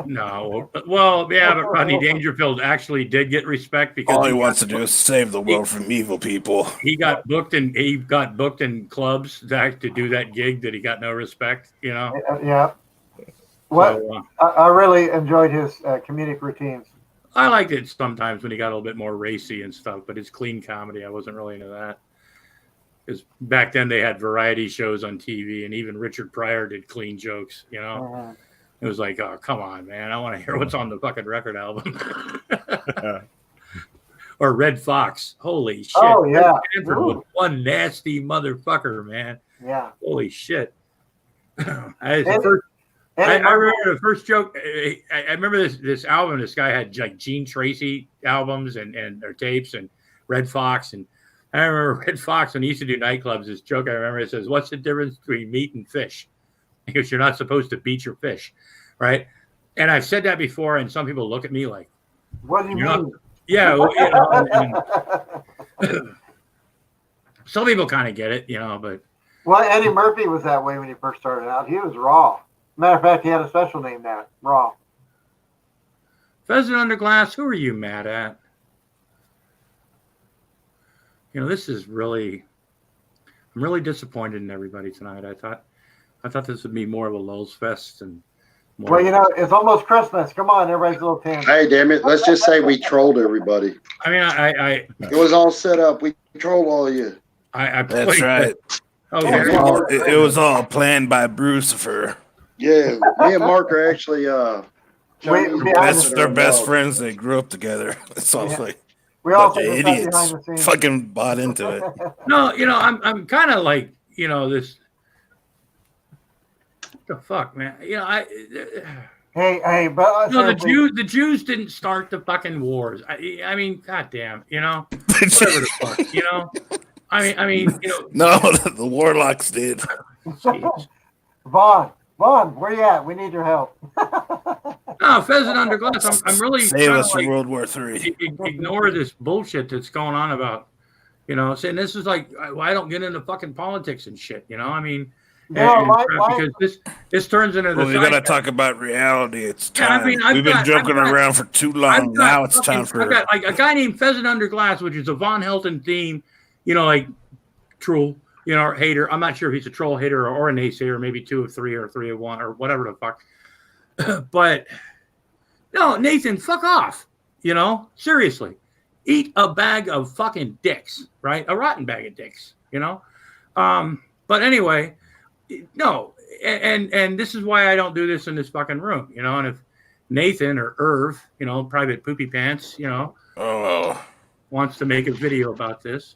[SPEAKER 2] No. Well, yeah, but Rodney Dangerfield actually did get respect because
[SPEAKER 5] all he wants to do is save the world from evil people.
[SPEAKER 2] He got booked in clubs to do that gig that he got no respect, you know?
[SPEAKER 11] Yeah. What? So, I really enjoyed his comedic routines.
[SPEAKER 2] I liked it sometimes when he got a little bit more racy and stuff, but his clean comedy, I wasn't really into that. Because back then they had variety shows on TV, and even Richard Pryor did clean jokes, you know? It was like, oh, come on, man. I want to hear what's on the fucking record album. Or Red Fox. Holy shit.
[SPEAKER 11] Oh, yeah.
[SPEAKER 2] Stanford was one nasty motherfucker, man.
[SPEAKER 11] Yeah.
[SPEAKER 2] Holy shit. I remember the first joke. I remember this album. This guy had like Gene Tracy albums and or tapes and Red Fox. And I remember Red Fox when he used to do nightclubs. This joke I remember, it says, "What's the difference between meat and fish?" Because you're not supposed to beat your fish, right? And I've said that before, and some people look at me like,
[SPEAKER 11] "What do you mean?"
[SPEAKER 2] Yeah, well, you know, some people kind of get it, you know, but.
[SPEAKER 11] Well, Eddie Murphy was that way when he first started out. He was raw. Matter of fact, he had a special name now, Raw.
[SPEAKER 2] Pheasant Under Glass, who are you mad at? You know, this is really, I'm really disappointed in everybody tonight. I thought this would be more of a LULZ fest and more.
[SPEAKER 11] Well, you know, it's almost Christmas. Come on, everybody's a little tense.
[SPEAKER 9] Hey, damn it! Let's just say we trolled everybody.
[SPEAKER 2] I mean,
[SPEAKER 9] it was all set up. We trolled all of you.
[SPEAKER 5] That's right.
[SPEAKER 2] Okay.
[SPEAKER 5] It was all planned by Brucifer.
[SPEAKER 9] Yeah, me and Mark are actually
[SPEAKER 5] they're best friends. They grew up together. It's all like
[SPEAKER 11] we all
[SPEAKER 5] idiots fucking bought into it.
[SPEAKER 2] No, you know, I'm kind of like, you know, this. What the fuck, man? You know,
[SPEAKER 11] Hey, but
[SPEAKER 2] no, the Jews didn't start the fucking wars. I mean, goddamn, you know, whatever the fuck, you know. I mean, you know.
[SPEAKER 5] No, the warlocks did.
[SPEAKER 11] Vaughn, where you at? We need your help.
[SPEAKER 2] No, Pheasant Under Glass. I'm really
[SPEAKER 5] save us from World War III.
[SPEAKER 2] Ignore this bullshit that's going on about, you know, saying this is like, I don't get into fucking politics and shit. You know, I mean, because this turns into the.
[SPEAKER 5] Well, we got to talk about reality. It's time. We've been joking around for too long. Now it's time for.
[SPEAKER 2] I've got like a guy named Pheasant Under Glass, which is a Von Helton theme. You know, like troll. You know, or hater. I'm not sure if he's a troll, hater, or a naysayer. Maybe 2 of 3 or 3 of 1 or whatever the fuck. But no, Nathan, fuck off. You know, seriously, eat a bag of fucking dicks, right? A rotten bag of dicks. You know. But anyway, no, and this is why I don't do this in this fucking room. You know, and Nathan or Irv, Private Poopy Pants, wants to make a video about this.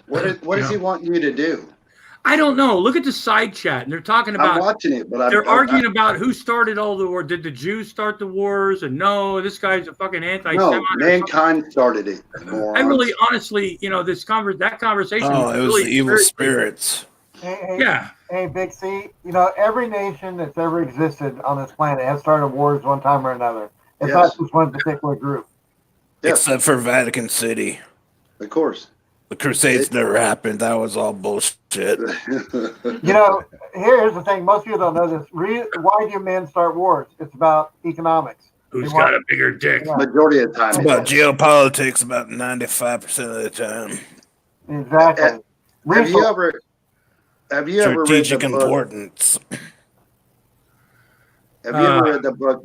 [SPEAKER 9] What does he want you to do?
[SPEAKER 2] I don't know. Look at the side chat, and they're talking about.
[SPEAKER 9] I'm watching it, but
[SPEAKER 2] they're arguing about who started all the war. Did the Jews start the wars? And no, this guy's a fucking anti-Semite.
[SPEAKER 9] No, mankind started it.
[SPEAKER 2] I really, honestly, that conversation.
[SPEAKER 5] Oh, it was
[SPEAKER 2] really
[SPEAKER 5] the evil spirits.
[SPEAKER 11] Hey, Big C. Every nation that's ever existed on this planet has started wars one time or another. It's not just one particular group.
[SPEAKER 5] Except for Vatican City.
[SPEAKER 9] Of course.
[SPEAKER 5] The Crusades never happened. That was all bullshit.
[SPEAKER 11] Here's the thing. Most people don't know this. Why do men start wars? It's about economics.
[SPEAKER 2] Who's got a bigger dick?
[SPEAKER 9] Yeah. Majority of the time.
[SPEAKER 5] It's about geopolitics about 95% of the time.
[SPEAKER 11] Exactly.
[SPEAKER 9] Have you ever read the
[SPEAKER 5] importance?
[SPEAKER 9] Have you ever read the book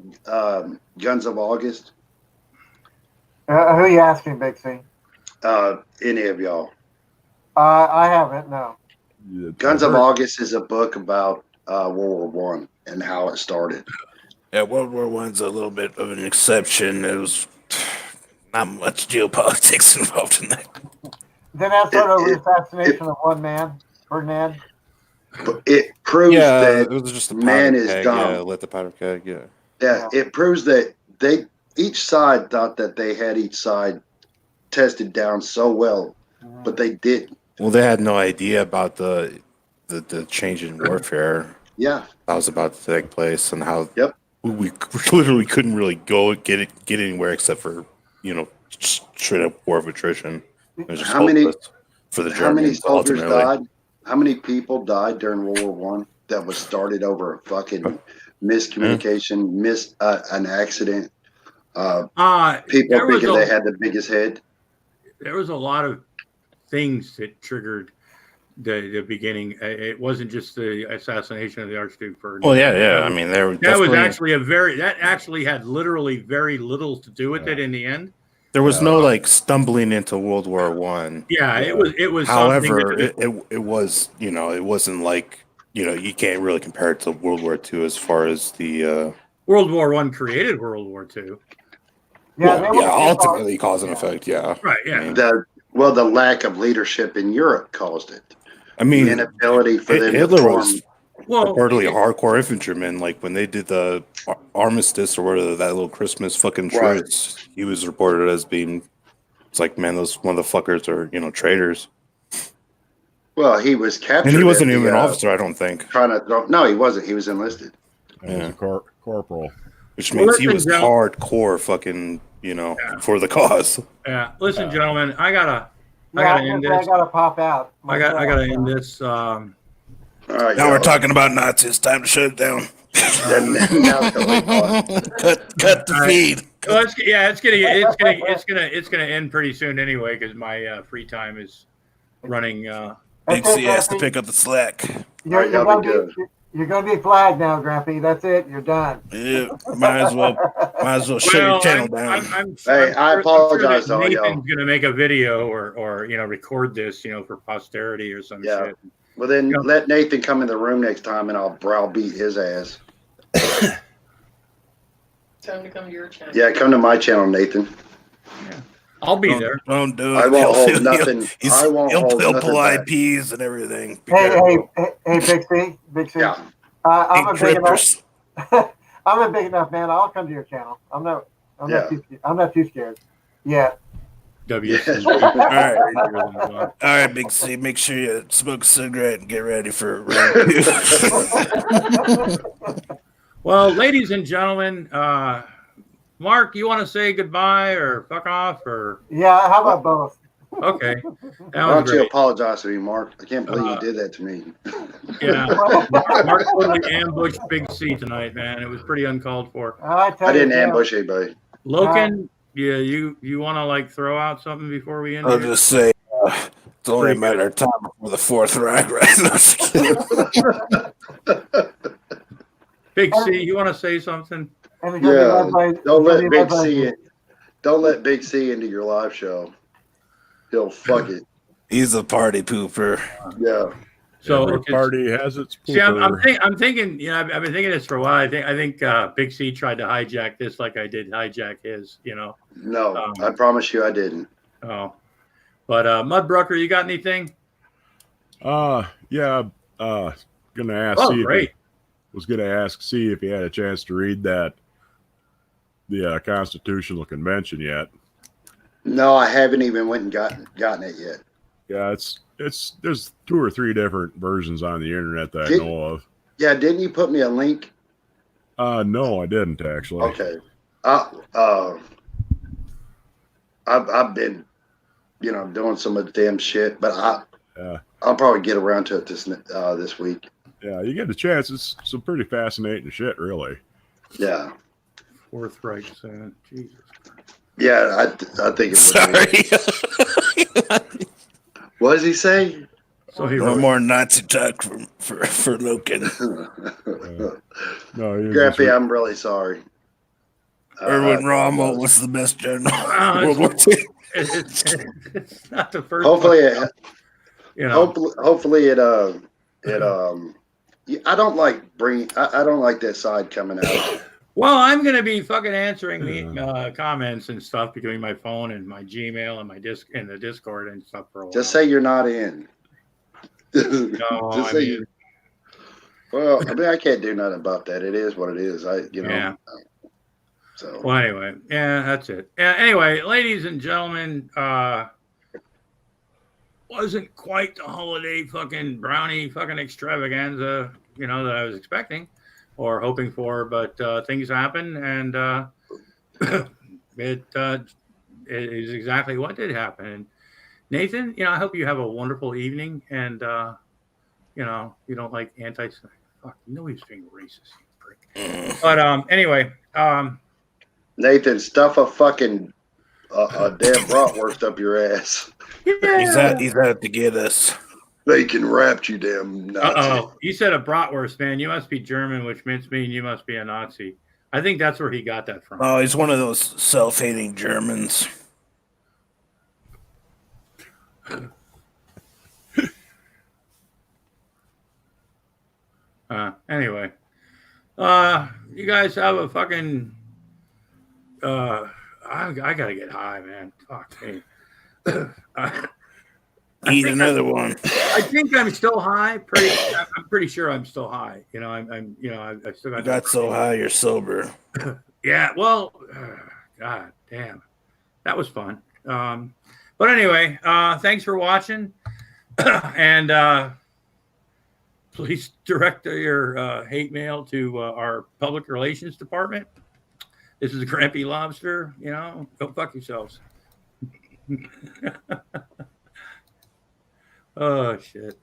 [SPEAKER 9] Guns of August?
[SPEAKER 11] Who are you asking, Big C?
[SPEAKER 9] Any of y'all?
[SPEAKER 11] I haven't. No.
[SPEAKER 9] Guns of August is a book about World War I and how it started.
[SPEAKER 5] Yeah, World War I's a little bit of an exception. There was not much geopolitics involved in that.
[SPEAKER 11] Then that started over the assassination of one man, Ferdinand.
[SPEAKER 9] It proves that
[SPEAKER 5] it was just a
[SPEAKER 9] man is
[SPEAKER 5] keg,
[SPEAKER 9] dumb.
[SPEAKER 5] Yeah, lit the powder keg.
[SPEAKER 9] Yeah, it proves that each side thought that they had each side tested down so well, but they didn't.
[SPEAKER 5] Well, they had no idea about the change in warfare.
[SPEAKER 9] Yeah,
[SPEAKER 5] that was about to take place, and how we literally couldn't really get anywhere except for straight up war of attrition. It was just hopeless for the Germans.
[SPEAKER 9] How many soldiers
[SPEAKER 5] ultimately.
[SPEAKER 9] died? How many people died during World War One that was started over a fucking miscommunication, an accident? People thinking they had the biggest head.
[SPEAKER 2] There was a lot of things that triggered the beginning. It wasn't just the assassination of the Archduke Ferdinand.
[SPEAKER 5] Well, yeah. I mean,
[SPEAKER 2] that actually had literally very little to do with it in the end.
[SPEAKER 5] There was no stumbling into World War One.
[SPEAKER 2] Yeah, it was.
[SPEAKER 5] However, it was it wasn't like you can't really compare it to World War II as far as the
[SPEAKER 2] World War One created World War II.
[SPEAKER 5] Ultimately cause and effect. Yeah,
[SPEAKER 2] right. Yeah.
[SPEAKER 9] The lack of leadership in Europe caused it.
[SPEAKER 5] I mean,
[SPEAKER 9] the inability for them
[SPEAKER 5] Hitler
[SPEAKER 9] to
[SPEAKER 5] was reportedly a hardcore infantryman. Like when they did the armistice or whatever, that little Christmas fucking truce, he was reported as being. It's like, man, those motherfuckers are traitors.
[SPEAKER 9] Well, he was captured,
[SPEAKER 5] and he wasn't even an officer, I don't think.
[SPEAKER 9] No, he wasn't. He was enlisted.
[SPEAKER 7] Yeah, corporal.
[SPEAKER 5] Which means he was hardcore, fucking, for the cause.
[SPEAKER 2] Yeah. Listen, gentlemen, I gotta end this.
[SPEAKER 11] I gotta pop out.
[SPEAKER 2] I gotta end this.
[SPEAKER 5] All right, now we're talking about Nazis. Time to shut it down. cut the feed.
[SPEAKER 2] Well, it's gonna end pretty soon anyway because my free time is running.
[SPEAKER 5] Big C has to pick up the slack.
[SPEAKER 11] You're gonna be flagged now, Grampy. That's it. You're done.
[SPEAKER 5] Yeah, might as well shut your channel down.
[SPEAKER 9] I apologize to all y'all.
[SPEAKER 2] Nathan's gonna make a video or record this, for posterity or some shit.
[SPEAKER 9] Well, then let Nathan come in the room next time, and I'll browbeat his ass.
[SPEAKER 10] Time to come to your channel.
[SPEAKER 9] Yeah, come to my channel, Nathan.
[SPEAKER 2] Yeah. I'll be there.
[SPEAKER 5] Don't do it.
[SPEAKER 9] I won't hold nothing.
[SPEAKER 5] He'll pull IPs and everything.
[SPEAKER 11] Hey, Big C. Yeah. I'm a big enough. I'm a big enough man. I'll come to your channel. I'm not too scared. Yeah.
[SPEAKER 2] WC.
[SPEAKER 5] All right, Big C. Make sure you smoke a cigarette and get ready for round two.
[SPEAKER 2] Well, ladies and gentlemen, Mark, you want to say goodbye or fuck off or?
[SPEAKER 11] Yeah, how about both?
[SPEAKER 2] Okay.
[SPEAKER 9] Why don't you apologize to me, Mark? I can't believe you did that to me.
[SPEAKER 2] Yeah, Mark totally ambushed Big C tonight, man. It was pretty uncalled for.
[SPEAKER 9] I didn't ambush anybody.
[SPEAKER 2] Logan, you want to throw out something before we end?
[SPEAKER 5] I'll just say it's only a matter of time before the Fourth Reich, right?
[SPEAKER 2] Big C, you want to say something?
[SPEAKER 9] Yeah, don't let Big C into your live show. He'll fuck it.
[SPEAKER 5] He's a party pooper.
[SPEAKER 9] Yeah.
[SPEAKER 2] So
[SPEAKER 7] every party has its pooper.
[SPEAKER 2] See, I'm thinking. You know, I've been thinking this for a while. I think Big C tried to hijack this like I did hijack his. You know.
[SPEAKER 9] No, I promise you, I didn't.
[SPEAKER 2] Oh, but Mudbrucker, you got anything?
[SPEAKER 7] Yeah. Gonna ask.
[SPEAKER 2] Oh, great.
[SPEAKER 7] Was gonna ask C if he had a chance to read the Constitutional Convention yet.
[SPEAKER 9] No, I haven't even went and gotten it yet.
[SPEAKER 7] Yeah, there's 2 or 3 different versions on the internet that I know of.
[SPEAKER 9] Yeah, didn't you put me a link?
[SPEAKER 7] No, I didn't actually.
[SPEAKER 9] Okay. I've been, doing some of the damn shit, but I'll probably get around to it this week.
[SPEAKER 7] Yeah, you get a chance. It's some pretty fascinating shit, really.
[SPEAKER 9] Yeah.
[SPEAKER 2] Fourth Reich Senate. Jesus.
[SPEAKER 9] Yeah, I think it would. Sorry. What does he say?
[SPEAKER 5] So no more Nazi talk for Loken.
[SPEAKER 7] No,
[SPEAKER 9] Grampy, I'm really sorry.
[SPEAKER 5] Erwin Rommel was the best general in World War II.
[SPEAKER 2] It's not the first.
[SPEAKER 9] Hopefully,
[SPEAKER 2] hopefully
[SPEAKER 9] it I don't like I don't like that side coming out.
[SPEAKER 2] Well, I'm gonna be fucking answering the comments and stuff between my phone and my Gmail and my the Discord and stuff for a while.
[SPEAKER 9] Just say you're not in.
[SPEAKER 2] No,
[SPEAKER 9] well, I mean, I can't do nothing about that. It is what it is.
[SPEAKER 2] Yeah.
[SPEAKER 9] So.
[SPEAKER 2] Well, anyway, yeah, that's it. Yeah. Anyway, ladies and gentlemen, wasn't quite the holiday fucking brownie fucking extravaganza, that I was expecting or hoping for, but things happen, and it is exactly what did happen. And Nathan, I hope you have a wonderful evening, and you don't like fuck, he's being racist, you prick. But anyway,
[SPEAKER 9] Nathan, stuff a fucking a damn bratwurst up your ass.
[SPEAKER 2] Yeah.
[SPEAKER 5] He's out to get us.
[SPEAKER 9] They can wrap you, damn Nazi.
[SPEAKER 2] You said a bratwurst, man. You must be German, which means you must be a Nazi. I think that's where he got that from.
[SPEAKER 5] Oh, he's one of those self-hating Germans.
[SPEAKER 2] Anyway, you guys have a fucking. I gotta get high, man. Fuck me.
[SPEAKER 5] Eat another one.
[SPEAKER 2] I think I'm still high. I'm pretty sure I'm still high. I'm I still got.
[SPEAKER 5] You got so high, you're sober.
[SPEAKER 2] Yeah. Well, God damn, that was fun. But anyway, thanks for watching, and please direct your hate mail to our public relations department. This is Granby Lobster. Go fuck yourselves. Oh, shit.